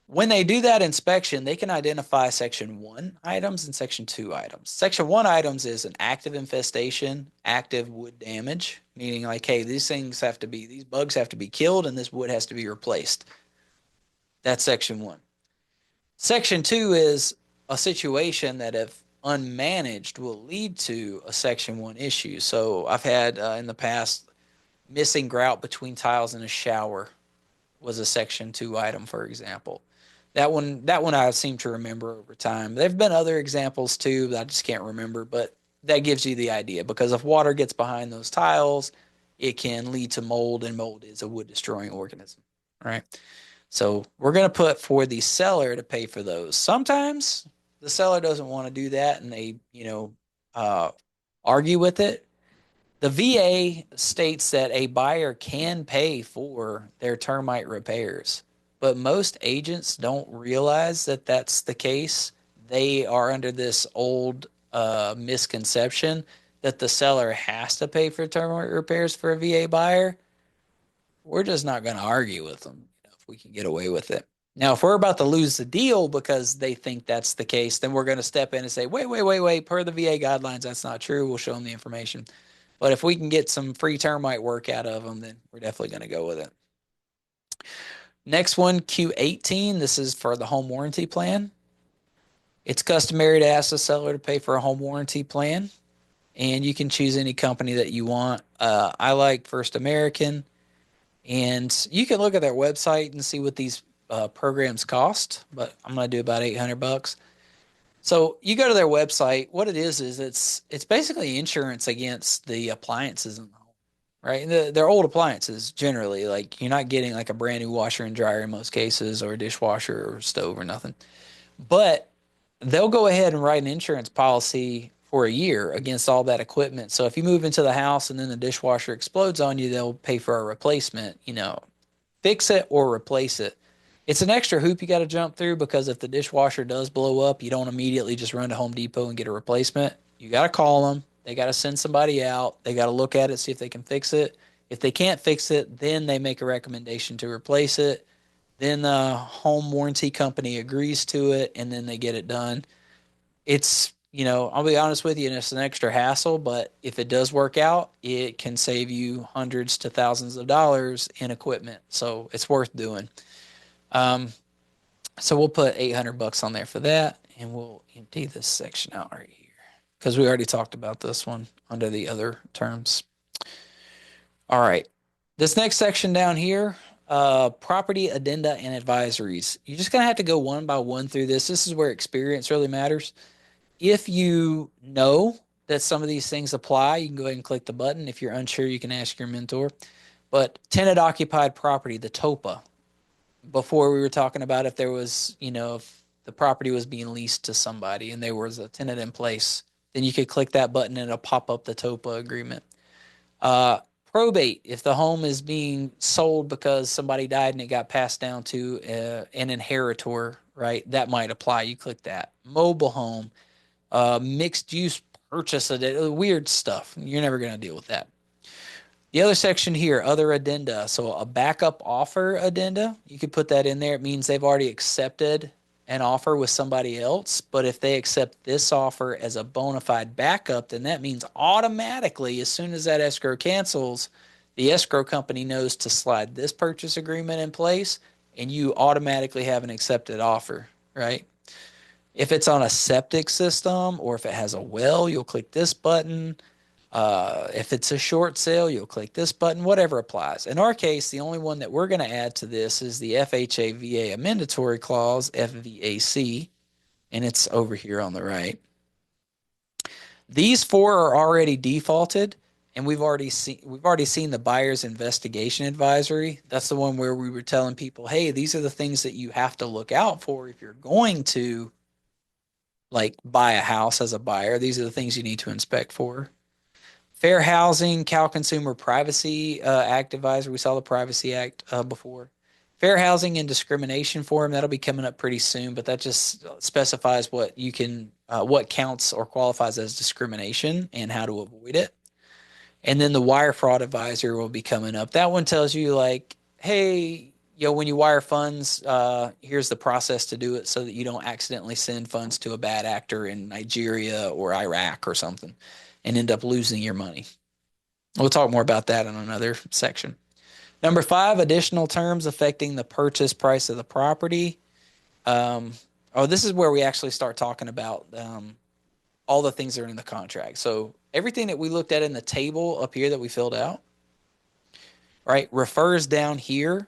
When they do that inspection, they can identify Section 1 items and Section 2 items. Section 1 items is an active infestation, active wood damage, meaning like, hey, these bugs have to be killed and this wood has to be replaced. That's Section 1. Section 2 is a situation that, if unmanaged, will lead to a Section 1 issue. So I've had in the past, missing grout between tiles in a shower was a Section 2 item, for example. That one I seem to remember over time. There have been other examples too, but I just can't remember. But that gives you the idea, because if water gets behind those tiles, it can lead to mold, and mold is a wood destroying organism, right? So we're going to put for the seller to pay for those. Sometimes the seller doesn't want to do that, and they, argue with it. The VA states that a buyer can pay for their termite repairs, but most agents don't realize that that's the case. They are under this old misconception that the seller has to pay for termite repairs for a VA buyer. We're just not going to argue with them, if we can get away with it. Now, if we're about to lose the deal because they think that's the case, then we're going to step in and say, wait, wait, wait, wait. Per the VA guidelines, that's not true. We'll show them the information. But if we can get some free termite work out of them, then we're definitely going to go with it. Next one, Q18. This is for the home warranty plan. It's customary to ask the seller to pay for a home warranty plan, and you can choose any company that you want. I like First American, and you can look at their website and see what these programs cost, but I'm going to do about $800. So you go to their website. What it is it's basically insurance against the appliances in the home, right? And they're old appliances generally. Like, you're not getting like a brand new washer and dryer in most cases, or a dishwasher or stove or nothing. But they'll go ahead and write an insurance policy for a year against all that equipment. So if you move into the house and then the dishwasher explodes on you, they'll pay for a replacement, fix it or replace it. It's an extra hoop you got to jump through, because if the dishwasher does blow up, you don't immediately just run to Home Depot and get a replacement. You got to call them. They got to send somebody out. They got to look at it, see if they can fix it. If they can't fix it, then they make a recommendation to replace it. Then the home warranty company agrees to it, and then they get it done. It's, I'll be honest with you, and it's an extra hassle, but if it does work out, it can save you hundreds to thousands of dollars in equipment. So it's worth doing. So we'll put $800 on there for that, and we'll empty this section out right here, because we already talked about this one under the other terms. All right. This next section down here, property addenda and advisories. You're just going to have to go one by one through this. This is where experience really matters. If you know that some of these things apply, you can go ahead and click the button. If you're unsure, you can ask your mentor. But tenant occupied property, the TOPA. Before, we were talking about if there was, if the property was being leased to somebody and there was a tenant in place, then you could click that button and it'll pop up the TOPA agreement. Probate, if the home is being sold because somebody died and it got passed down to an inheritor, right? That might apply. You click that. Mobile home, mixed use purchase weird stuff. You're never going to deal with that. The other section here, other addenda. So a backup offer addenda, you could put that in there. It means they've already accepted an offer with somebody else. But if they accept this offer as a bona fide backup, then that means automatically, as soon as that escrow cancels, the escrow company knows to slide this purchase agreement in place and you automatically have an accepted offer, right? If it's on a septic system or if it has a well, you'll click this button. If it's a short sale, you'll click this button, whatever applies. In our case, the only one that we're going to add to this is the FHA-VA amendatory clause, FVAC, and it's over here on the right. These four are already defaulted, and we've already seen the buyer's investigation advisory. That's the one where we were telling people, hey, these are the things that you have to look out for if you're going to like buy a house as a buyer. These are the things you need to inspect for. Fair Housing, Cal Consumer Privacy Act advisor. We saw the Privacy Act before. Fair Housing and Discrimination Forum, that'll be coming up pretty soon, but that just specifies what you can, what counts or qualifies as discrimination and how to avoid it. And then the Wire Fraud Advisor will be coming up. That one tells you like, hey, when you wire funds, here's the process to do it so that you don't accidentally send funds to a bad actor in Nigeria or Iraq or something and end up losing your money. We'll talk more about that in another section. Number 5, additional terms affecting the purchase price of the property. This is where we actually start talking about all the things that are in the contract. So everything that we looked at in the table up here that we filled out, right, refers down here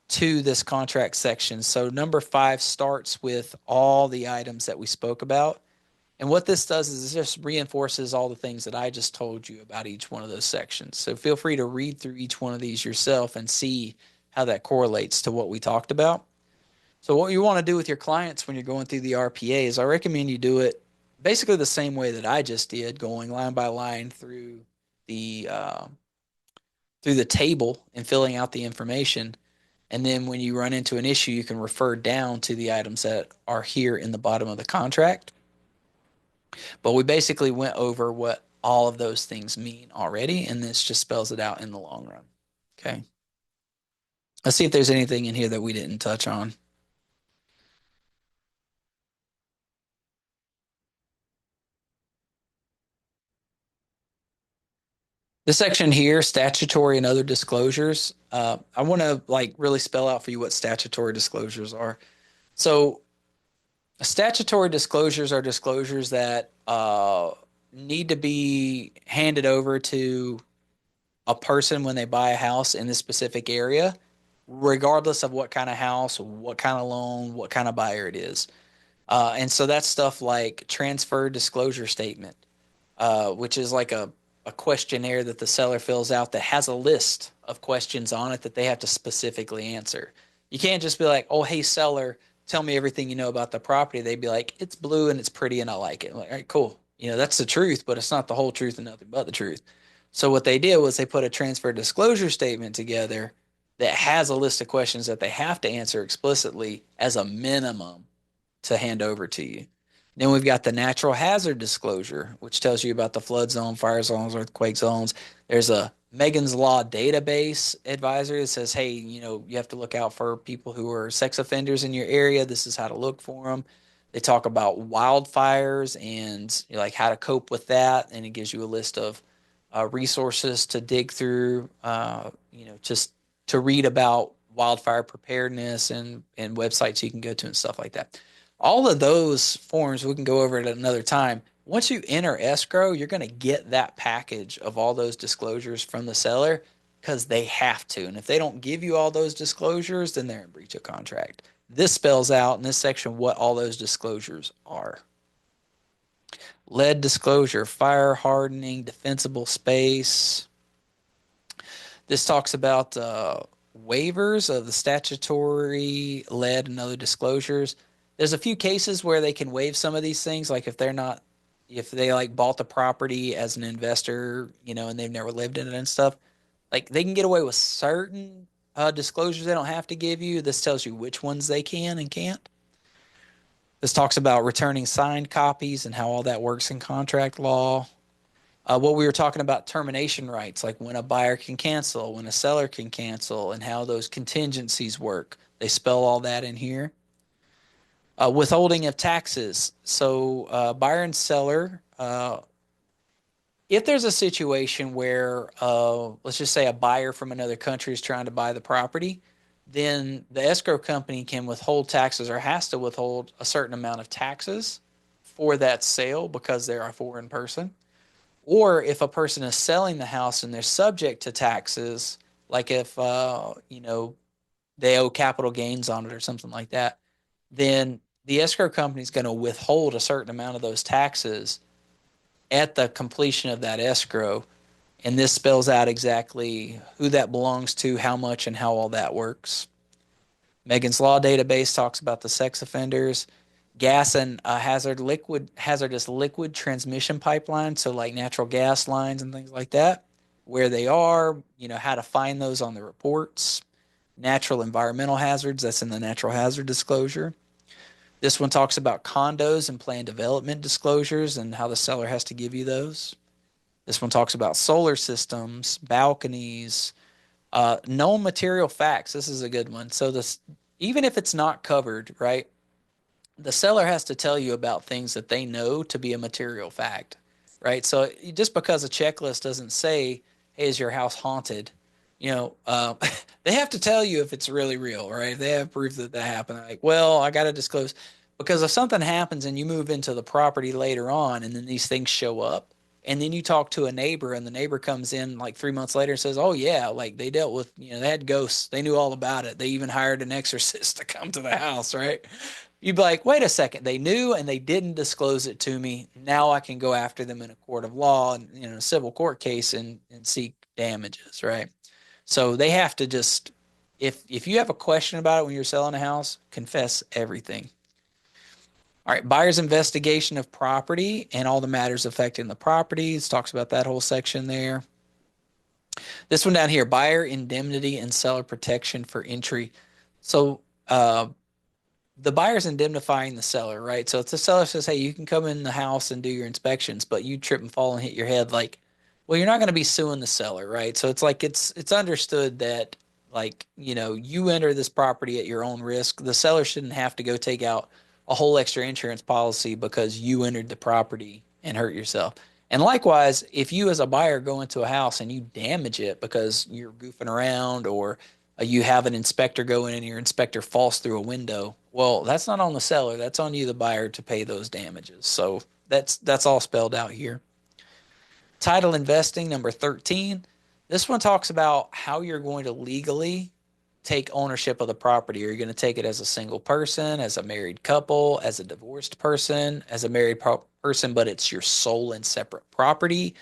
to this contract section. So number 5 starts with all the items that we spoke about. And what this does is it just reinforces all the things that I just told you about each one of those sections. So feel free to read through each one of these yourself and see how that correlates to what we talked about. So what you want to do with your clients when you're going through the RPA is I recommend you do it basically the same way that I just did, going line by line through the table and filling out the information. And then when you run into an issue, you can refer down to the items that are here in the bottom of the contract. But we basically went over what all of those things mean already, and this just spells it out in the long run. Okay. Let's see if there's anything in here that we didn't touch on. This section here, statutory and other disclosures. I want to really spell out for you what statutory disclosures are. So statutory disclosures are disclosures that need to be handed over to a person when they buy a house in this specific area, regardless of what kind of house, what kind of loan, what kind of buyer it is. And so that's stuff like transfer disclosure statement, which is like a questionnaire that the seller fills out that has a list of questions on it that they have to specifically answer. You can't just be like, oh, hey, seller, tell me everything you know about the property. They'd be like, it's blue and it's pretty and I like it. I'm like, all right, cool. That's the truth, but it's not the whole truth and nothing but the truth. So what they did was they put a transfer disclosure statement together that has a list of questions that they have to answer explicitly as a minimum to hand over to you. Then we've got the natural hazard disclosure, which tells you about the flood zone, fire zones, earthquake zones. There's a Megan's Law database advisory that says, hey, you have to look out for people who are sex offenders in your area. This is how to look for them. They talk about wildfires and like how to cope with that. And it gives you a list of resources to dig through, just to read about wildfire preparedness and websites you can go to and stuff like that. All of those forms we can go over at another time. Once you enter escrow, you're going to get that package of all those disclosures from the seller because they have to. And if they don't give you all those disclosures, then they're in breach of contract. This spells out in this section what all those disclosures are. Lead disclosure, fire hardening, defensible space. This talks about waivers of the statutory lead and other disclosures. There's a few cases where they can waive some of these things, like if they like bought the property as an investor, and they've never lived in it and stuff, like they can get away with certain disclosures they don't have to give you. This tells you which ones they can and can't. This talks about returning signed copies and how all that works in contract law. What we were talking about, termination rights, like when a buyer can cancel, when a seller can cancel, and how those contingencies work. They spell all that in here. Withholding of taxes. So buyer and seller, if there's a situation where, let's just say a buyer from another country is trying to buy the property, then the escrow company can withhold taxes or has to withhold a certain amount of taxes for that sale because they're a foreign person. Or if a person is selling the house and they're subject to taxes, like if they owe capital gains on it or something like that, then the escrow company is going to withhold a certain amount of those taxes at the completion of that escrow. And this spells out exactly who that belongs to, how much, and how all that works. Megan's Law database talks about the sex offenders, gas and hazardous liquid transmission pipelines, so like natural gas lines and things like that, where they are, how to find those on the reports. Natural environmental hazards, that's in the natural hazard disclosure. This one talks about condos and planned development disclosures and how the seller has to give you those. This one talks about solar systems, balconies, known material facts. This is a good one. So this, even if it's not covered, right? The seller has to tell you about things that they know to be a material fact, right? So just because a checklist doesn't say, "Hey, is your house haunted?" they have to tell you if it's really real, right? They have proof that happened. Like, well, I got to disclose because if something happens and you move into the property later on, and then these things show up, and then you talk to a neighbor, and the neighbor comes in like 3 months later and says, "Oh yeah, like they dealt with, they had ghosts. They knew all about it. They even hired an exorcist to come to the house, right?" You'd be like, wait a second, they knew and they didn't disclose it to me. Now I can go after them in a court of law and a civil court case and seek damages, right? So they have to just, if you have a question about it when you're selling a house, confess everything. All right, buyer's investigation of property and all the matters affecting the properties. Talks about that whole section there. This one down here, buyer indemnity and seller protection for entry. So the buyer's indemnifying the seller, right? So if the seller says, "Hey, you can come in the house and do your inspections," but you trip and fall and hit your head, like, well, you're not going to be suing the seller, right? So it's like it's understood that, like, you enter this property at your own risk. The seller shouldn't have to go take out a whole extra insurance policy because you entered the property and hurt yourself. And likewise, if you as a buyer go into a house and you damage it because you're goofing around, or you have an inspector go in and your inspector falls through a window, well, that's not on the seller. That's on you, the buyer, to pay those damages. So that's all spelled out here. Title investing, number 13. This one talks about how you're going to legally take ownership of the property. Are you going to take it as a single person, as a married couple, as a divorced person, as a married person, but it's your sole and separate property?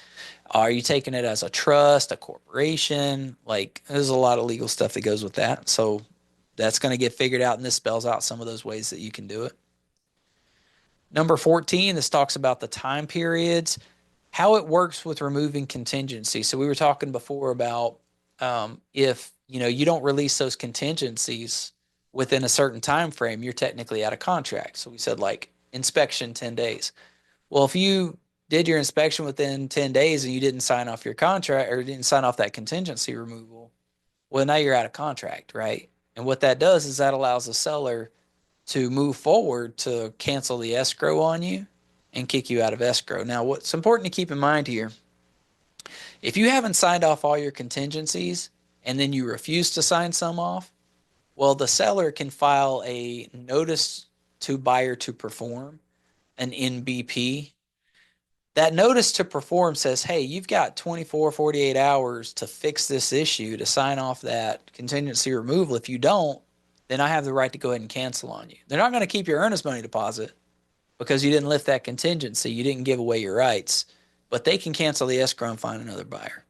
Are you taking it as a trust, a corporation? Like, there's a lot of legal stuff that goes with that. So that's going to get figured out, and this spells out some of those ways that you can do it. Number 14, this talks about the time periods, how it works with removing contingency. So we were talking before about if you don't release those contingencies within a certain time frame, you're technically out of contract. So we said like inspection 10 days. Well, if you did your inspection within 10 days and you didn't sign off your contract or didn't sign off that contingency removal, well, now you're out of contract, right? And what that does is that allows the seller to move forward to cancel the escrow on you and kick you out of escrow. Now, what's important to keep in mind here, if you haven't signed off all your contingencies and then you refuse to sign some off, well, the seller can file a notice to buyer to perform, an NBP. That notice to perform says, hey, you've got 24, 48 hours to fix this issue, to sign off that contingency removal. If you don't, then I have the right to go ahead and cancel on you. They're not going to keep your earnest money deposit because you didn't lift that contingency. You didn't give away your rights, but they can cancel the escrow and find another buyer.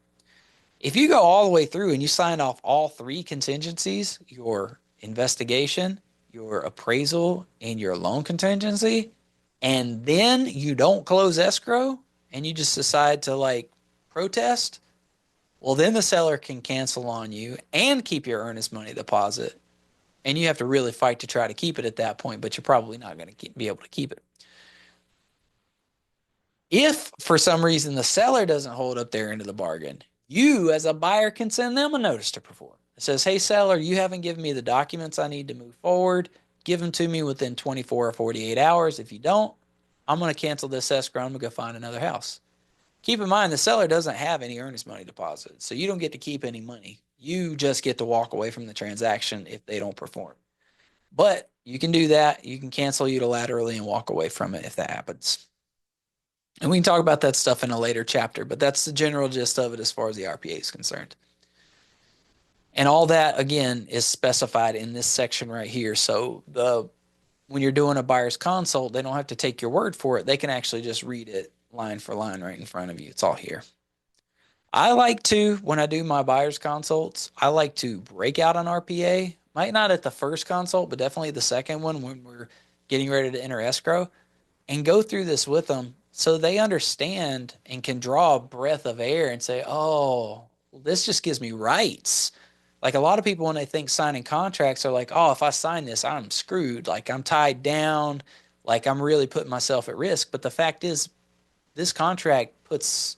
If you go all the way through and you sign off all three contingencies, your investigation, your appraisal, and your loan contingency, and then you don't close escrow and you just decide to like protest, well, then the seller can cancel on you and keep your earnest money deposit And you have to really fight to try to keep it at that point, but you're probably not going to be able to keep it. If for some reason the seller doesn't hold up their end of the bargain, you as a buyer can send them a notice to perform. It says, hey, seller, you haven't given me the documents I need to move forward. Give them to me within 24 or 48 hours. If you don't, I'm going to cancel this escrow. I'm going to go find another house. Keep in mind, the seller doesn't have any earnest money deposit, so you don't get to keep any money. You just get to walk away from the transaction if they don't perform. But you can do that. You can cancel unilaterally and walk away from it if that happens. And we can talk about that stuff in a later chapter, but that's the general gist of it as far as the RPA is concerned. And all that, again, is specified in this section right here. So when you're doing a buyer's consult, they don't have to take your word for it. They can actually just read it line for line right in front of you. It's all here. I like to, when I do my buyer's consults, I like to break out an RPA. Might not at the first consult, but definitely the second one when we're getting ready to enter escrow, and go through this with them so they understand and can draw a breath of air and say, oh, well, this just gives me rights. Like a lot of people, when they think signing contracts, are like, oh, if I sign this, I'm screwed. Like I'm tied down. Like I'm really putting myself at risk. But the fact is, this contract puts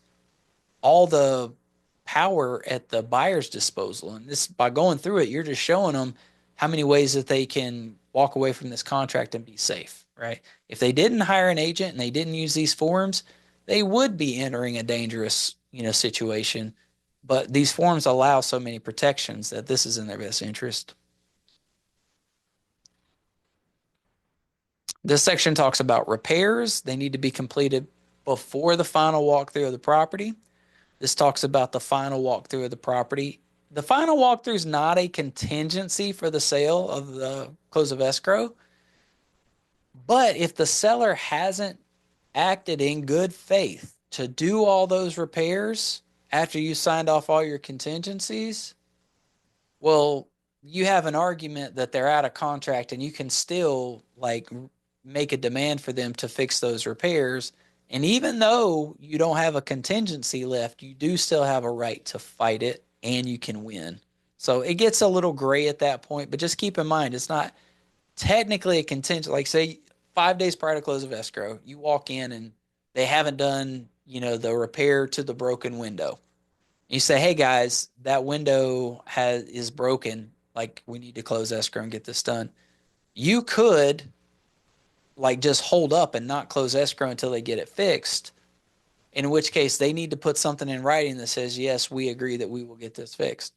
all the power at the buyer's disposal. And this, by going through it, you're just showing them how many ways that they can walk away from this contract and be safe, right? If they didn't hire an agent and they didn't use these forms, they would be entering a dangerous, situation. But these forms allow so many protections that this is in their best interest. This section talks about repairs. They need to be completed before the final walkthrough of the property. This talks about the final walkthrough of the property. The final walkthrough is not a contingency for the sale of the close of escrow. But if the seller hasn't acted in good faith to do all those repairs after you signed off all your contingencies, well, you have an argument that they're out of contract and you can still like make a demand for them to fix those repairs. And even though you don't have a contingency left, you do still have a right to fight it and you can win. So it gets a little gray at that point, but just keep in mind it's not technically a contingent. Like say 5 days prior to close of escrow, you walk in and they haven't done, the repair to the broken window. You say, hey guys, that window is broken. Like we need to close escrow and get this done. You could like just hold up and not close escrow until they get it fixed. In which case they need to put something in writing that says, yes, we agree that we will get this fixed.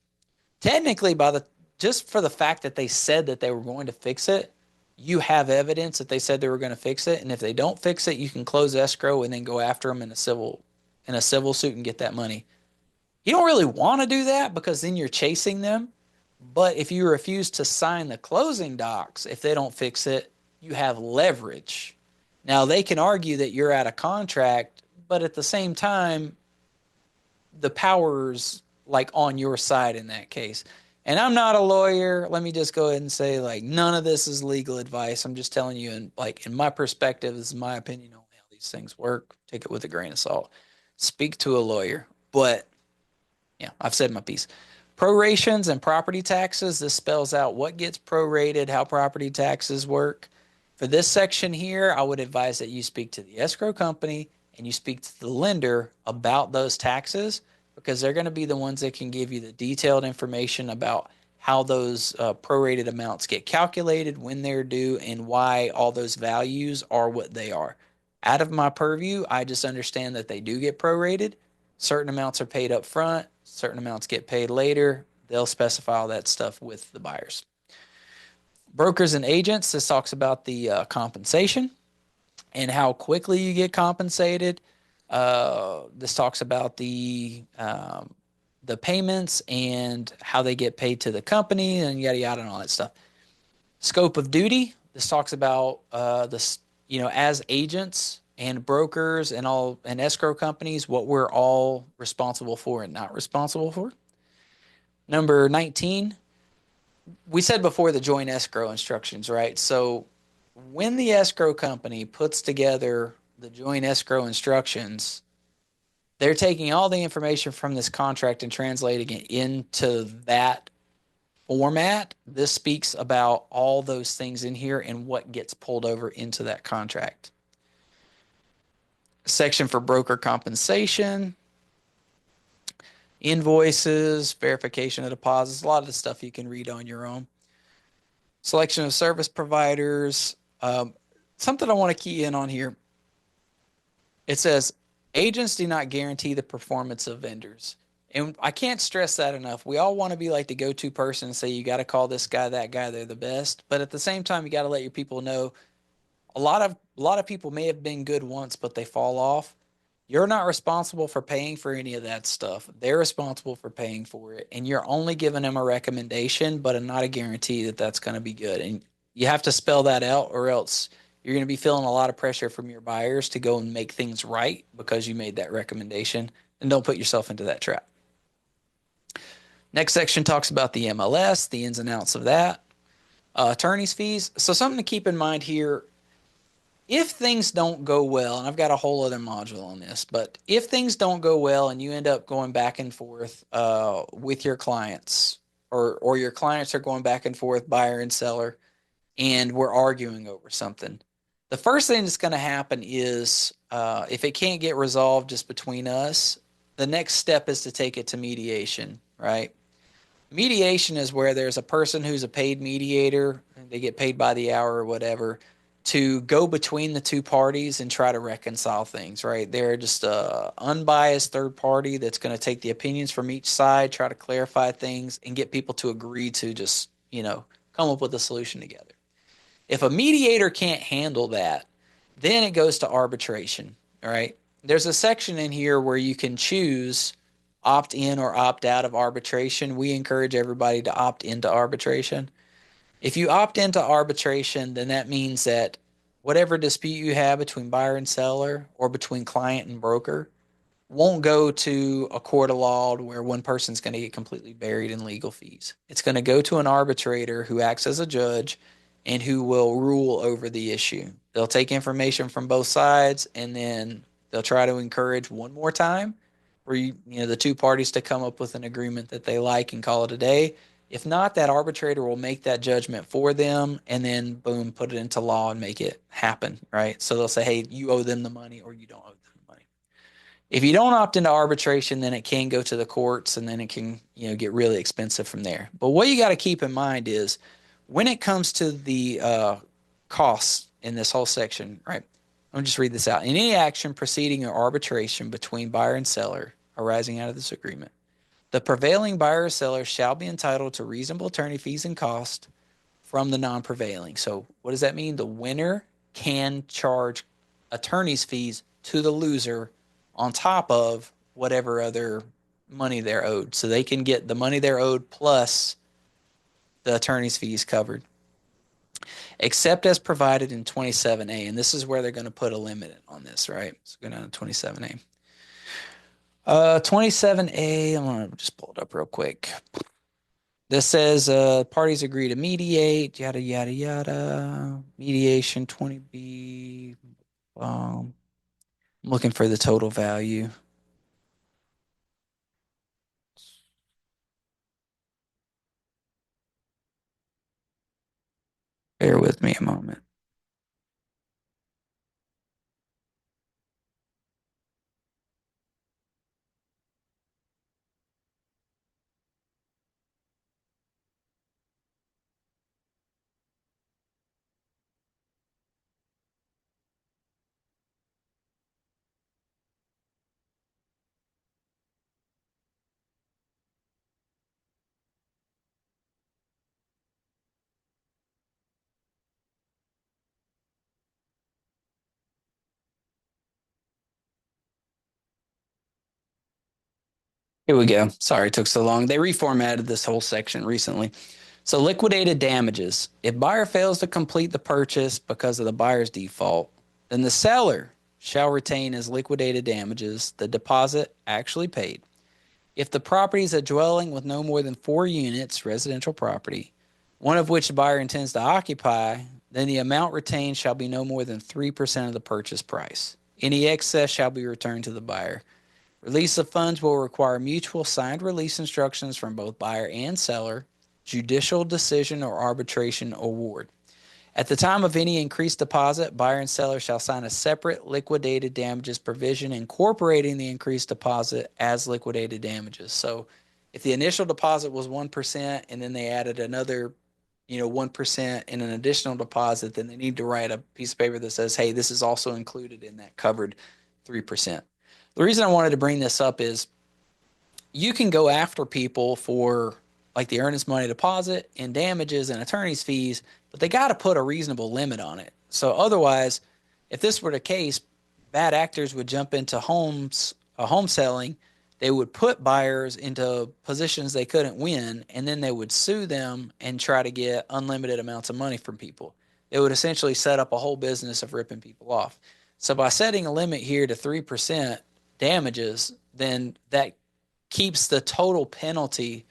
Technically, just for the fact that they said that they were going to fix it, you have evidence that they said they were going to fix it. And if they don't fix it, you can close escrow and then go after them in a civil suit and get that money. You don't really want to do that because then you're chasing them. But if you refuse to sign the closing docs, if they don't fix it, you have leverage. Now, they can argue that you're out of contract, but at the same time, the power's like on your side in that case. And I'm not a lawyer. Let me just go ahead and say, like, none of this is legal advice. I'm just telling you, in my perspective, this is my opinion on how these things work. Take it with a grain of salt. Speak to a lawyer. But yeah, I've said my piece. Prorations and property taxes. This spells out what gets prorated, how property taxes work. For this section here, I would advise that you speak to the escrow company and you speak to the lender about those taxes because they're going to be the ones that can give you the detailed information about how those prorated amounts get calculated, when they're due, and why all those values are what they are. Out of my purview, I just understand that they do get prorated. Certain amounts are paid up front, certain amounts get paid later. They'll specify all that stuff with the buyers. Brokers and agents, this talks about the compensation and how quickly you get compensated. This talks about the payments and how they get paid to the company and yada yada and all that stuff. Scope of duty. This talks about this, as agents and brokers and escrow companies, what we're all responsible for and not responsible for. Number 19, we said before the joint escrow instructions, right? So when the escrow company puts together the joint escrow instructions, they're taking all the information from this contract and translating it into that format, this speaks about all those things in here and what gets pulled over into that contract. Section for broker compensation, invoices, verification of deposits, a lot of the stuff you can read on your own. Selection of service providers. Something I want to key in on here. It says agents do not guarantee the performance of vendors. And I can't stress that enough. We all want to be like the go-to person and say, you got to call this guy, that guy, they're the best. But at the same time, you got to let your people know a lot of people may have been good once, but they fall off. You're not responsible for paying for any of that stuff. They're responsible for paying for it. And you're only giving them a recommendation, but not a guarantee that that's going to be good. And you have to spell that out, or else you're going to be feeling a lot of pressure from your buyers to go and make things right because you made that recommendation. And don't put yourself into that trap. Next section talks about the MLS, the ins and outs of that, attorney's fees. So something to keep in mind here, if things don't go well, and I've got a whole other module on this, but if things don't go well and you end up going back and forth with your clients, or your clients are going back and forth, buyer and seller, and we're arguing over something, the first thing that's going to happen is if it can't get resolved just between us, the next step is to take it to mediation, right? Mediation is where there's a person who's a paid mediator, they get paid by the hour or whatever, to go between the two parties and try to reconcile things, right? They're just a unbiased third party that's going to take the opinions from each side, try to clarify things, and get people to agree to just, come up with a solution together. If a mediator can't handle that, then it goes to arbitration, all right? There's a section in here where you can choose opt in or opt out of arbitration. We encourage everybody to opt into arbitration. If you opt into arbitration, then that means that whatever dispute you have between buyer and seller or between client and broker won't go to a court of law where one person's going to get completely buried in legal fees. It's going to go to an arbitrator who acts as a judge and who will rule over the issue. They'll take information from both sides, and then they'll try to encourage one more time for the two parties to come up with an agreement that they like and call it a day. If not, that arbitrator will make that judgment for them and then boom, put it into law and make it happen, right? So they'll say, hey, you owe them the money or you don't owe them the money. If you don't opt into arbitration, then it can go to the courts, and then it can, get really expensive from there. But what you got to keep in mind is when it comes to the costs in this whole section, right? Let me just read this out. In any action, proceeding, or arbitration between buyer and seller arising out of this agreement, the prevailing buyer or seller shall be entitled to reasonable attorney fees and costs from the non-prevailing. So what does that mean? The winner can charge attorney's fees to the loser on top of whatever other money they're owed. So they can get the money they're owed plus the attorney's fees covered, except as provided in 27A. And this is where they're going to put a limit on this, right? So go down to 27A. 27A, I'm going to just pull it up real quick. This says parties agree to mediate, yada, yada, yada. Mediation 20B. I'm looking for the total value. Bear with me a moment. Here we go. Sorry it took so long. They reformatted this whole section recently. So liquidated damages. If buyer fails to complete the purchase because of the buyer's default, then the seller shall retain as liquidated damages the deposit actually paid. If the property is a dwelling with no more than 4 units, residential property, one of which the buyer intends to occupy, then the amount retained shall be no more than 3% of the purchase price. Any excess shall be returned to the buyer. Release of funds will require mutual signed release instructions from both buyer and seller, judicial decision or arbitration award. At the time of any increased deposit, buyer and seller shall sign a separate liquidated damages provision incorporating the increased deposit as liquidated damages. So if the initial deposit was 1% and then they added another 1% in an additional deposit, then they need to write a piece of paper that says, hey, this is also included in that covered 3%. The reason I wanted to bring this up is you can go after people for like the earnest money deposit and damages and attorney's fees, but they got to put a reasonable limit on it. So otherwise, if this were the case, bad actors would jump into home selling. They would put buyers into positions they couldn't win, and then they would sue them and try to get unlimited amounts of money from people. They would essentially set up a whole business of ripping people off. So by setting a limit here to 3% damages, then that keeps the total penalty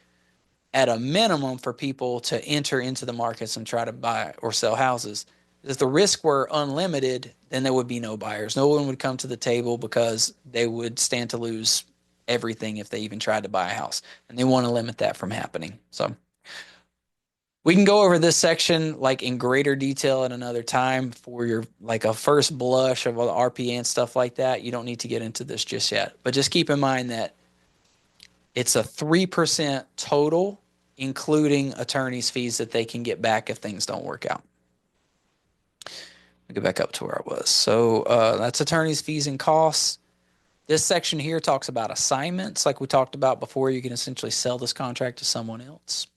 at a minimum for people to enter into the markets and try to buy or sell houses. If the risk were unlimited, then there would be no buyers. No one would come to the table because they would stand to lose everything if they even tried to buy a house. And they want to limit that from happening. So we can go over this section like in greater detail at another time for your like a first blush of all the RPA and stuff like that. You don't need to get into this just yet. But just keep in mind that it's a 3% total, including attorney's fees that they can get back if things don't work out. Let me go back up to where I was. So that's attorney's fees and costs. This section here talks about assignments. Like we talked about before, you can essentially sell this contract to someone else.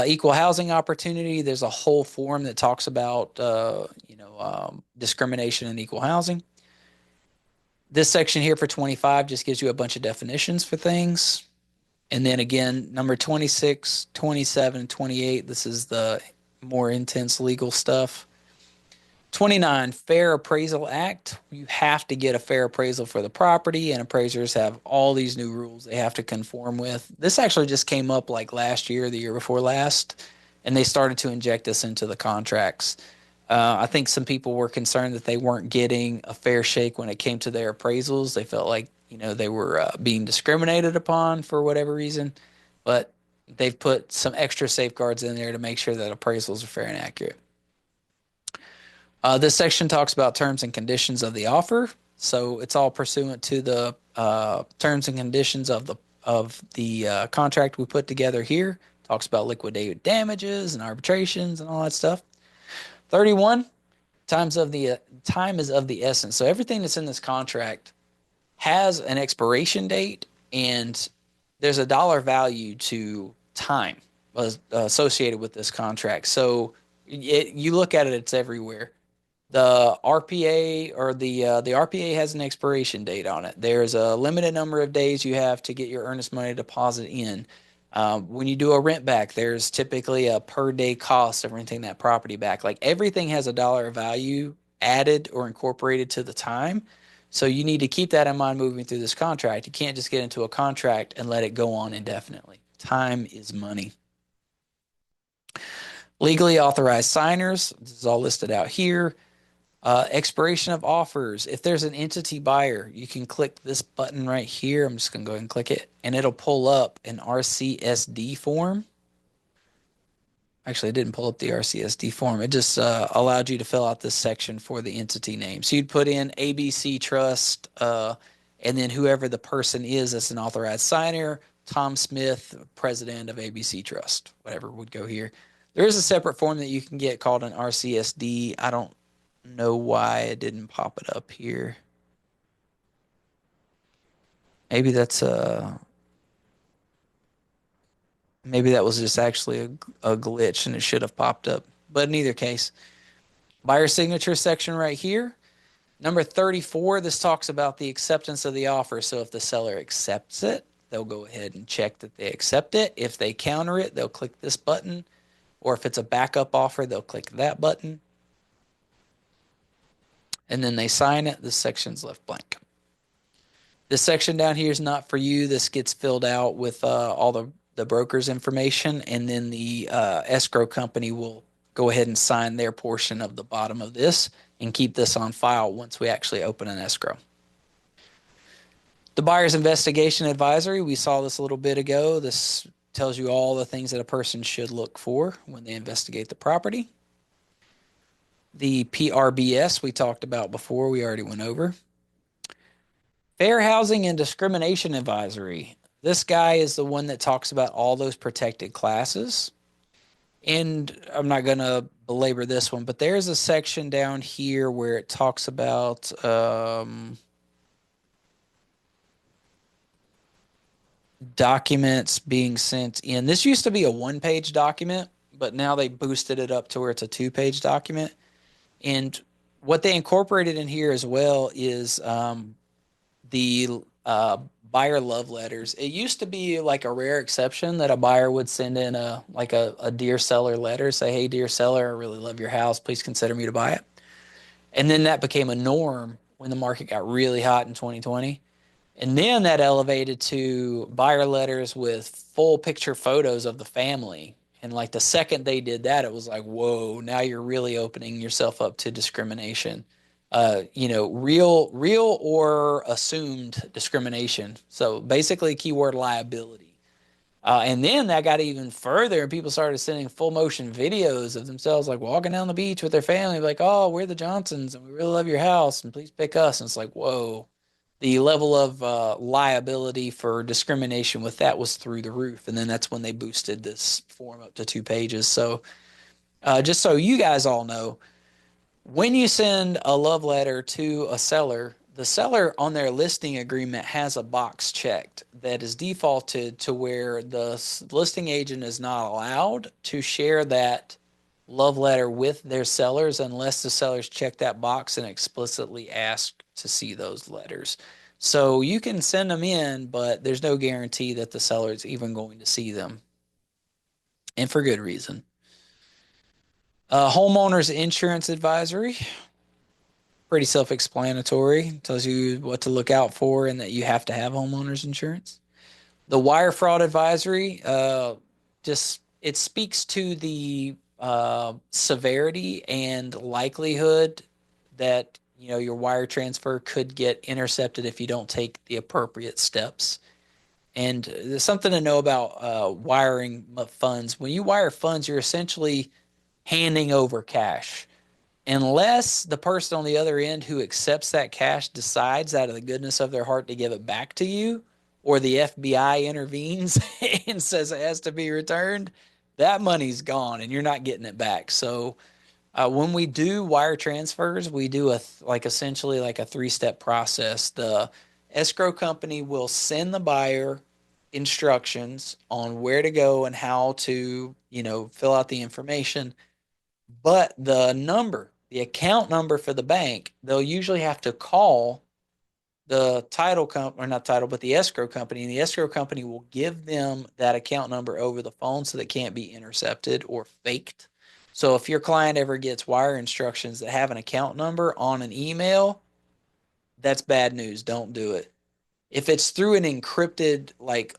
Equal housing opportunity. There's a whole form that talks about discrimination in equal housing. This section here for 25 just gives you a bunch of definitions for things. And then again, number 26, 27, 28, this is the more intense legal stuff. 29, Fair Appraisal Act. You have to get a fair appraisal for the property, and appraisers have all these new rules they have to conform with. This actually just came up like last year, the year before last, and they started to inject this into the contracts. I think some people were concerned that they weren't getting a fair shake when it came to their appraisals. They felt like, they were being discriminated upon for whatever reason, but they've put some extra safeguards in there to make sure that appraisals are fair and accurate. This section talks about terms and conditions of the offer. So it's all pursuant to the terms and conditions of the contract we put together here. Talks about liquidated damages and arbitrations and all that stuff. 31, time is of the essence. So everything that's in this contract has an expiration date, and there's a dollar value to time associated with this contract. So you look at it, it's everywhere. The RPA or the RPA has an expiration date on it. There's a limited number of days you have to get your earnest money deposit in. When you do a rent back, there's typically a per day cost of renting that property back. Like everything has a dollar value added or incorporated to the time. So you need to keep that in mind moving through this contract. You can't just get into a contract and let it go on indefinitely. Time is money. Legally authorized signers, this is all listed out here. Expiration of offers. If there's an entity buyer, you can click this button right here. I'm just going to go ahead and click it, and it'll pull up an RCSD form. Actually, it didn't pull up the RCSD form. It just allowed you to fill out this section for the entity name. So you'd put in ABC Trust, and then whoever the person is that's an authorized signer, Tom Smith, president of ABC Trust, whatever would go here. There is a separate form that you can get called an RCSD. I don't know why it didn't pop it up here. Maybe maybe that was just actually a glitch and it should have popped up. But in either case, buyer signature section right here. Number 34, this talks about the acceptance of the offer. So if the seller accepts it, they'll go ahead and check that they accept it. If they counter it, they'll click this button. Or if it's a backup offer, they'll click that button. And then they sign it. This section's left blank. This section down here is not for you. This gets filled out with all the broker's information, and then the escrow company will go ahead and sign their portion of the bottom of this and keep this on file once we actually open an escrow. The buyer's investigation advisory, we saw this a little bit ago. This tells you all the things that a person should look for when they investigate the property. The PRBS we talked about before, we already went over. Fair Housing and Discrimination Advisory. This guy is the one that talks about all those protected classes. And I'm not going to belabor this one, but there's a section down here where it talks about documents being sent in. This used to be a one-page document, but now they boosted it up to where it's a two-page document. And what they incorporated in here as well is the buyer love letters. It used to be like a rare exception that a buyer would send in a dear seller letter, say, hey, dear seller, I really love your house. Please consider me to buy it. And then that became a norm when the market got really hot in 2020. And then that elevated to buyer letters with full picture photos of the family. And like the second they did that, it was like, whoa, now you're really opening yourself up to discrimination. Real or assumed discrimination. So basically, keyword liability. And then that got even further, and people started sending full motion videos of themselves like walking down the beach with their family, like, oh, we're the Johnsons and we really love your house and please pick us. And it's like, whoa, the level of liability for discrimination with that was through the roof. And then that's when they boosted this form up to 2 pages. So just so you guys all know, when you send a love letter to a seller, the seller on their listing agreement has a box checked that is defaulted to where the listing agent is not allowed to share that love letter with their sellers unless the sellers check that box and explicitly ask to see those letters. So you can send them in, but there's no guarantee that the seller is even going to see them, and for good reason. Homeowners insurance advisory, pretty self-explanatory. Tells you what to look out for and that you have to have homeowners insurance. The wire fraud advisory, just it speaks to the severity and likelihood that your wire transfer could get intercepted if you don't take the appropriate steps. And there's something to know about wiring funds. When you wire funds, you're essentially handing over cash unless the person on the other end who accepts that cash decides out of the goodness of their heart to give it back to you, or the FBI intervenes and says it has to be returned, that money's gone and you're not getting it back. So when we do wire transfers, we do essentially like a three-step process. The escrow company will send the buyer instructions on where to go and how to, fill out the information. But the account number for the bank, they'll usually have to call the title company, or not title, but the escrow company, and the escrow company will give them that account number over the phone so that it can't be intercepted or faked. So if your client ever gets wire instructions that have an account number on an email, that's bad news. Don't do it. If it's through an encrypted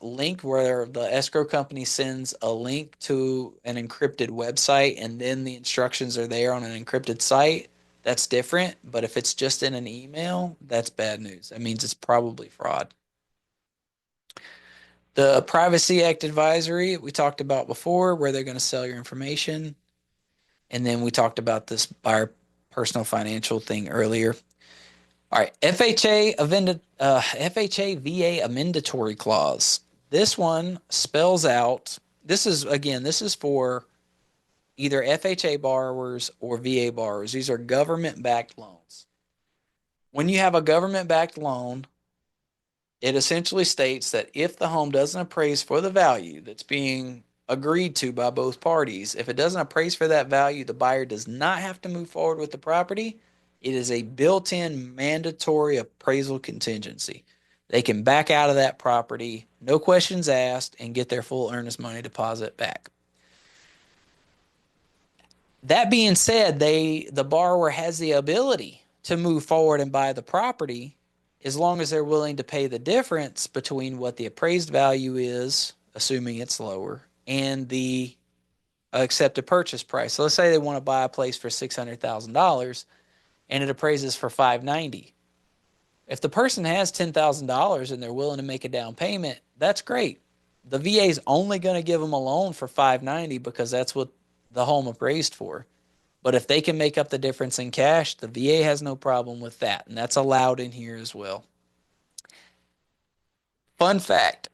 link where the escrow company sends a link to an encrypted website and then the instructions are there on an encrypted site, that's different. But if it's just in an email, that's bad news. That means it's probably fraud. The Privacy Act advisory we talked about before, where they're going to sell your information. And then we talked about this buyer personal financial thing earlier. All right, FHA VA amendatory clause. This one spells out. This is for either FHA borrowers or VA borrowers. These are government-backed loans. When you have a government-backed loan, it essentially states that if the home doesn't appraise for the value that's being agreed to by both parties, if it doesn't appraise for that value, the buyer does not have to move forward with the property. It is a built-in mandatory appraisal contingency. They can back out of that property, no questions asked, and get their full earnest money deposit back. That being said, the borrower has the ability to move forward and buy the property as long as they're willing to pay the difference between what the appraised value is, assuming it's lower, and the accepted purchase price. So let's say they want to buy a place for $600,000 and it appraises for $590,000. If the person has $10,000 and they're willing to make a down payment, that's great. the VA is only going to give them a loan for 590 because that's what the home appraised for. But if they can make up the difference in cash, the VA has no problem with that, and that's allowed in here as well. Fun fact,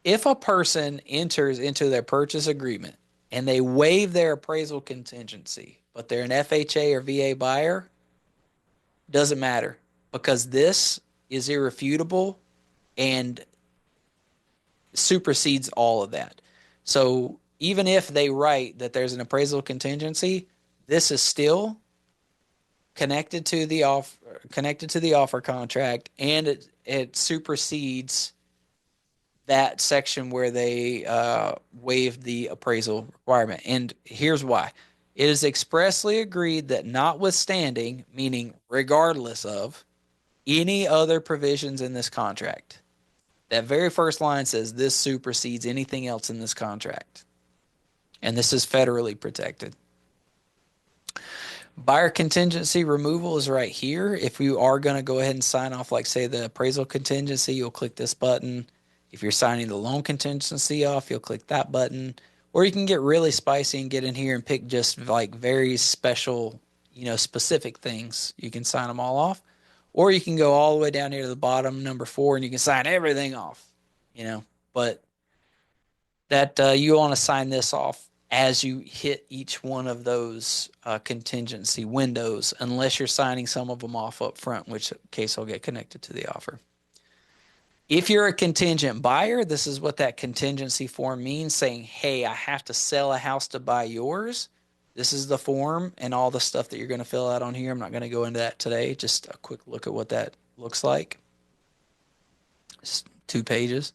if a person enters into their purchase agreement and they waive their appraisal contingency, but they're an FHA or VA buyer, doesn't matter because this is irrefutable and supersedes all of that. So even if they write that there's an appraisal contingency, this is still connected to the offer contract, and it supersedes that section where they waived the appraisal requirement. And here's why. It is expressly agreed that notwithstanding, meaning regardless of, any other provisions in this contract. That very first line says this supersedes anything else in this contract. And this is federally protected. Buyer contingency removal is right here. If you are going to go ahead and sign off, like say the appraisal contingency, you'll click this button. If you're signing the loan contingency off, you'll click that button. Or you can get really spicy and get in here and pick just like very special, specific things. You can sign them all off. Or you can go all the way down here to the bottom, number 4, and you can sign everything off, But that you want to sign this off as you hit each one of those contingency windows, unless you're signing some of them off up front, which case will get connected to the offer. If you're a contingent buyer, this is what that contingency form means, saying, hey, I have to sell a house to buy yours. This is the form and all the stuff that you're going to fill out on here. I'm not going to go into that today. Just a quick look at what that looks like. Just 2 pages.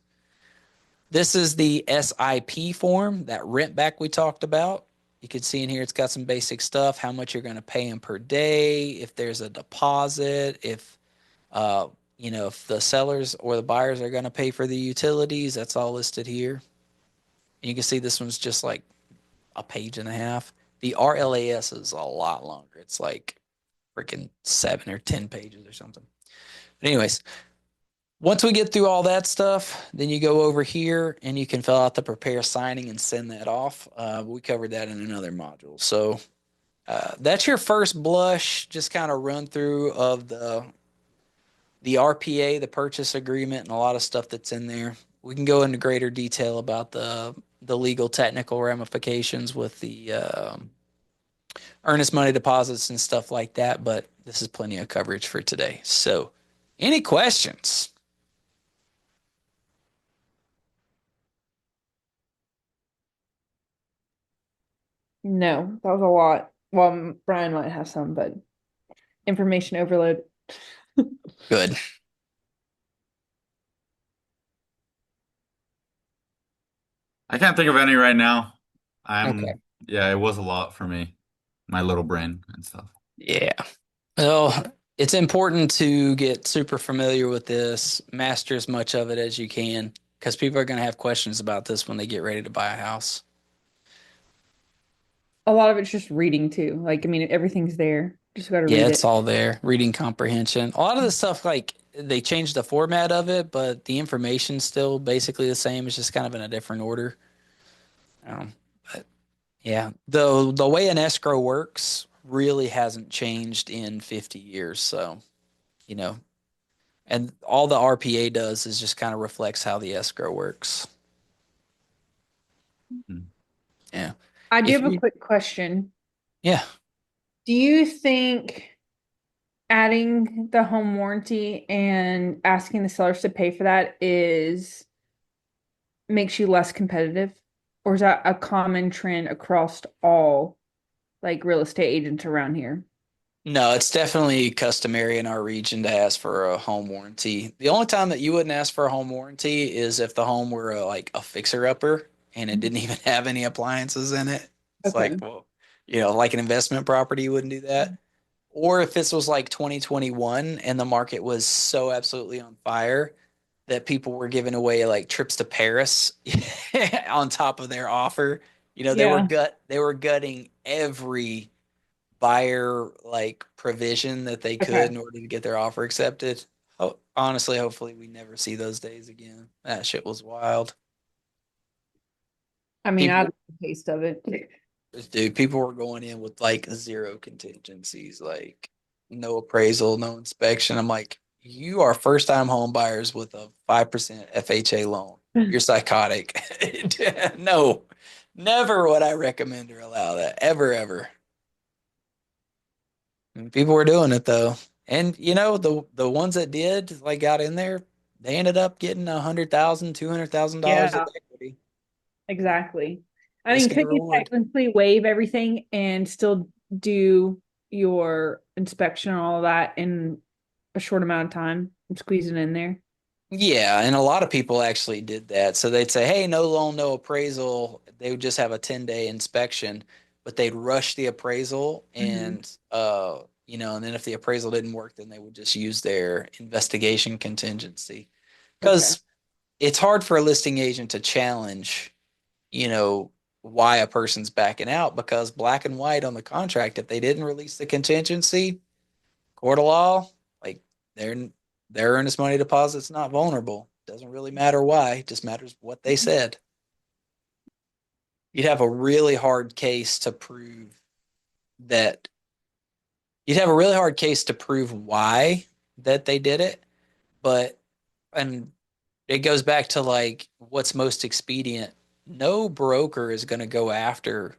This is the SIP form, that rent back we talked about. You can see in here it's got some basic stuff, how much you're going to pay them per day, if there's a deposit, if the sellers or the buyers are going to pay for the utilities, that's all listed here. And you can see this one's just like a page and a half. The RLAS is a lot longer. It's like freaking 7 or 10 pages or something. But anyways, once we get through all that stuff, then you go over here and you can fill out the prepare signing and send that off. We covered that in another module. So that's your first blush, just kind of run through of the RPA, the purchase agreement, and a lot of stuff that's in there. We can go into greater detail about the legal technical ramifications with the earnest money deposits and stuff like that, but this is plenty of coverage for today. So any questions? No, that was a lot. Well, Brian might have some, but information overload. Good. I can't think of any right now. Okay. Yeah, it was a lot for me, my little brain and stuff. Yeah. Well, it's important to get super familiar with this, master as much of it as you can, because people are going to have questions about this when they get ready to buy a house. A lot of it's just reading too. Like, I mean, everything's there. Just got to Yeah, read it's it. all there. Reading comprehension. A lot of the stuff, like they changed the format of it, but the information's still basically the same. It's just kind of in a different order. Um, but yeah, the way an escrow works really hasn't changed in 50 years. So, you know, and all the RPA does is just kind of reflects how the escrow works. Mhm. Yeah. I do If have a you, quick question. yeah. Do you think adding the home warranty and asking the sellers to pay for that is makes you less competitive? Or is that a common trend across all like real estate agents around here? No, it's definitely customary in our region to ask for a home warranty. The only time that you wouldn't ask for a home warranty is if the home were like a fixer-upper and it didn't even have any appliances in it. It's like, Okay. well, like an investment property, you wouldn't do that. Or if this was like 2021 and the market was so absolutely on fire that people were giving away like trips to Paris on top of their offer. Yeah. They were gutting every buyer like provision that they Okay. could in order to get their offer accepted. Honestly, hopefully we never see those days again. That shit was wild. I mean, I People, like the taste of it. dude, people were going in with like zero contingencies, like no appraisal, no inspection. I'm like, you are first time home buyers with a 5% FHA loan. You're psychotic. No, never would I recommend or allow that. Ever, ever. And people were doing it though. And the ones that did like got in there, they ended up getting 100,000, $200,000 of Yeah, equity. exactly. I mean, Risk and could you reward. technically waive everything and still do your inspection and all that in a short amount of time and squeeze it in there? Yeah, and a lot of people actually did that. So they'd say, "Hey, no loan, no appraisal." They would just have a 10-day inspection, but they'd rush the appraisal Hmm. and then if the appraisal didn't work, then they would just use their investigation contingency. Okay. Because it's hard for a listing agent to challenge, you know, why a person's backing out because black and white on the contract, if they didn't release the contingency, court of law, like their their earnest money deposit's not vulnerable. Doesn't really matter why, it just matters what they said. You'd have a really hard case to prove that you'd have a really hard case to prove why that they did it, but and it goes back to like what's most expedient. No broker is going to go after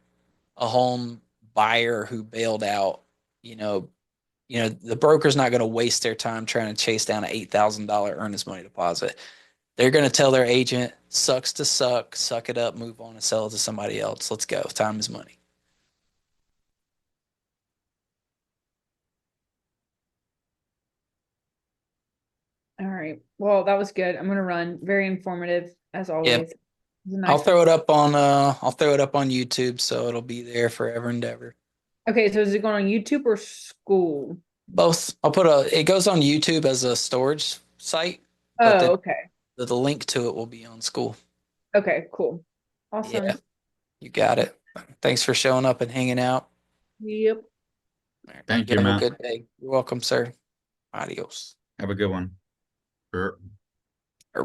a home buyer who bailed out, you know, the broker's not going to waste their time trying to chase down an $8,000 earnest money deposit. They're going to tell their agent, sucks to suck it up, move on and sell it to somebody else. Let's go. Time is money. All right. Well, that was good. I'm gonna run. Very informative as always. Yep. It was a nice one. I'll throw it up on YouTube so it'll be there forever and ever. Okay, so is it going on YouTube or school? Both. It goes on YouTube as a storage site, but then Oh, okay. the link to it will be on school. Okay, cool. Yeah, Awesome. you got it. Thanks for showing up and hanging out. Yep. All right. Thank You you, have a Matt. good day. You're welcome, sir. Adios. Have a good one. Sure. Or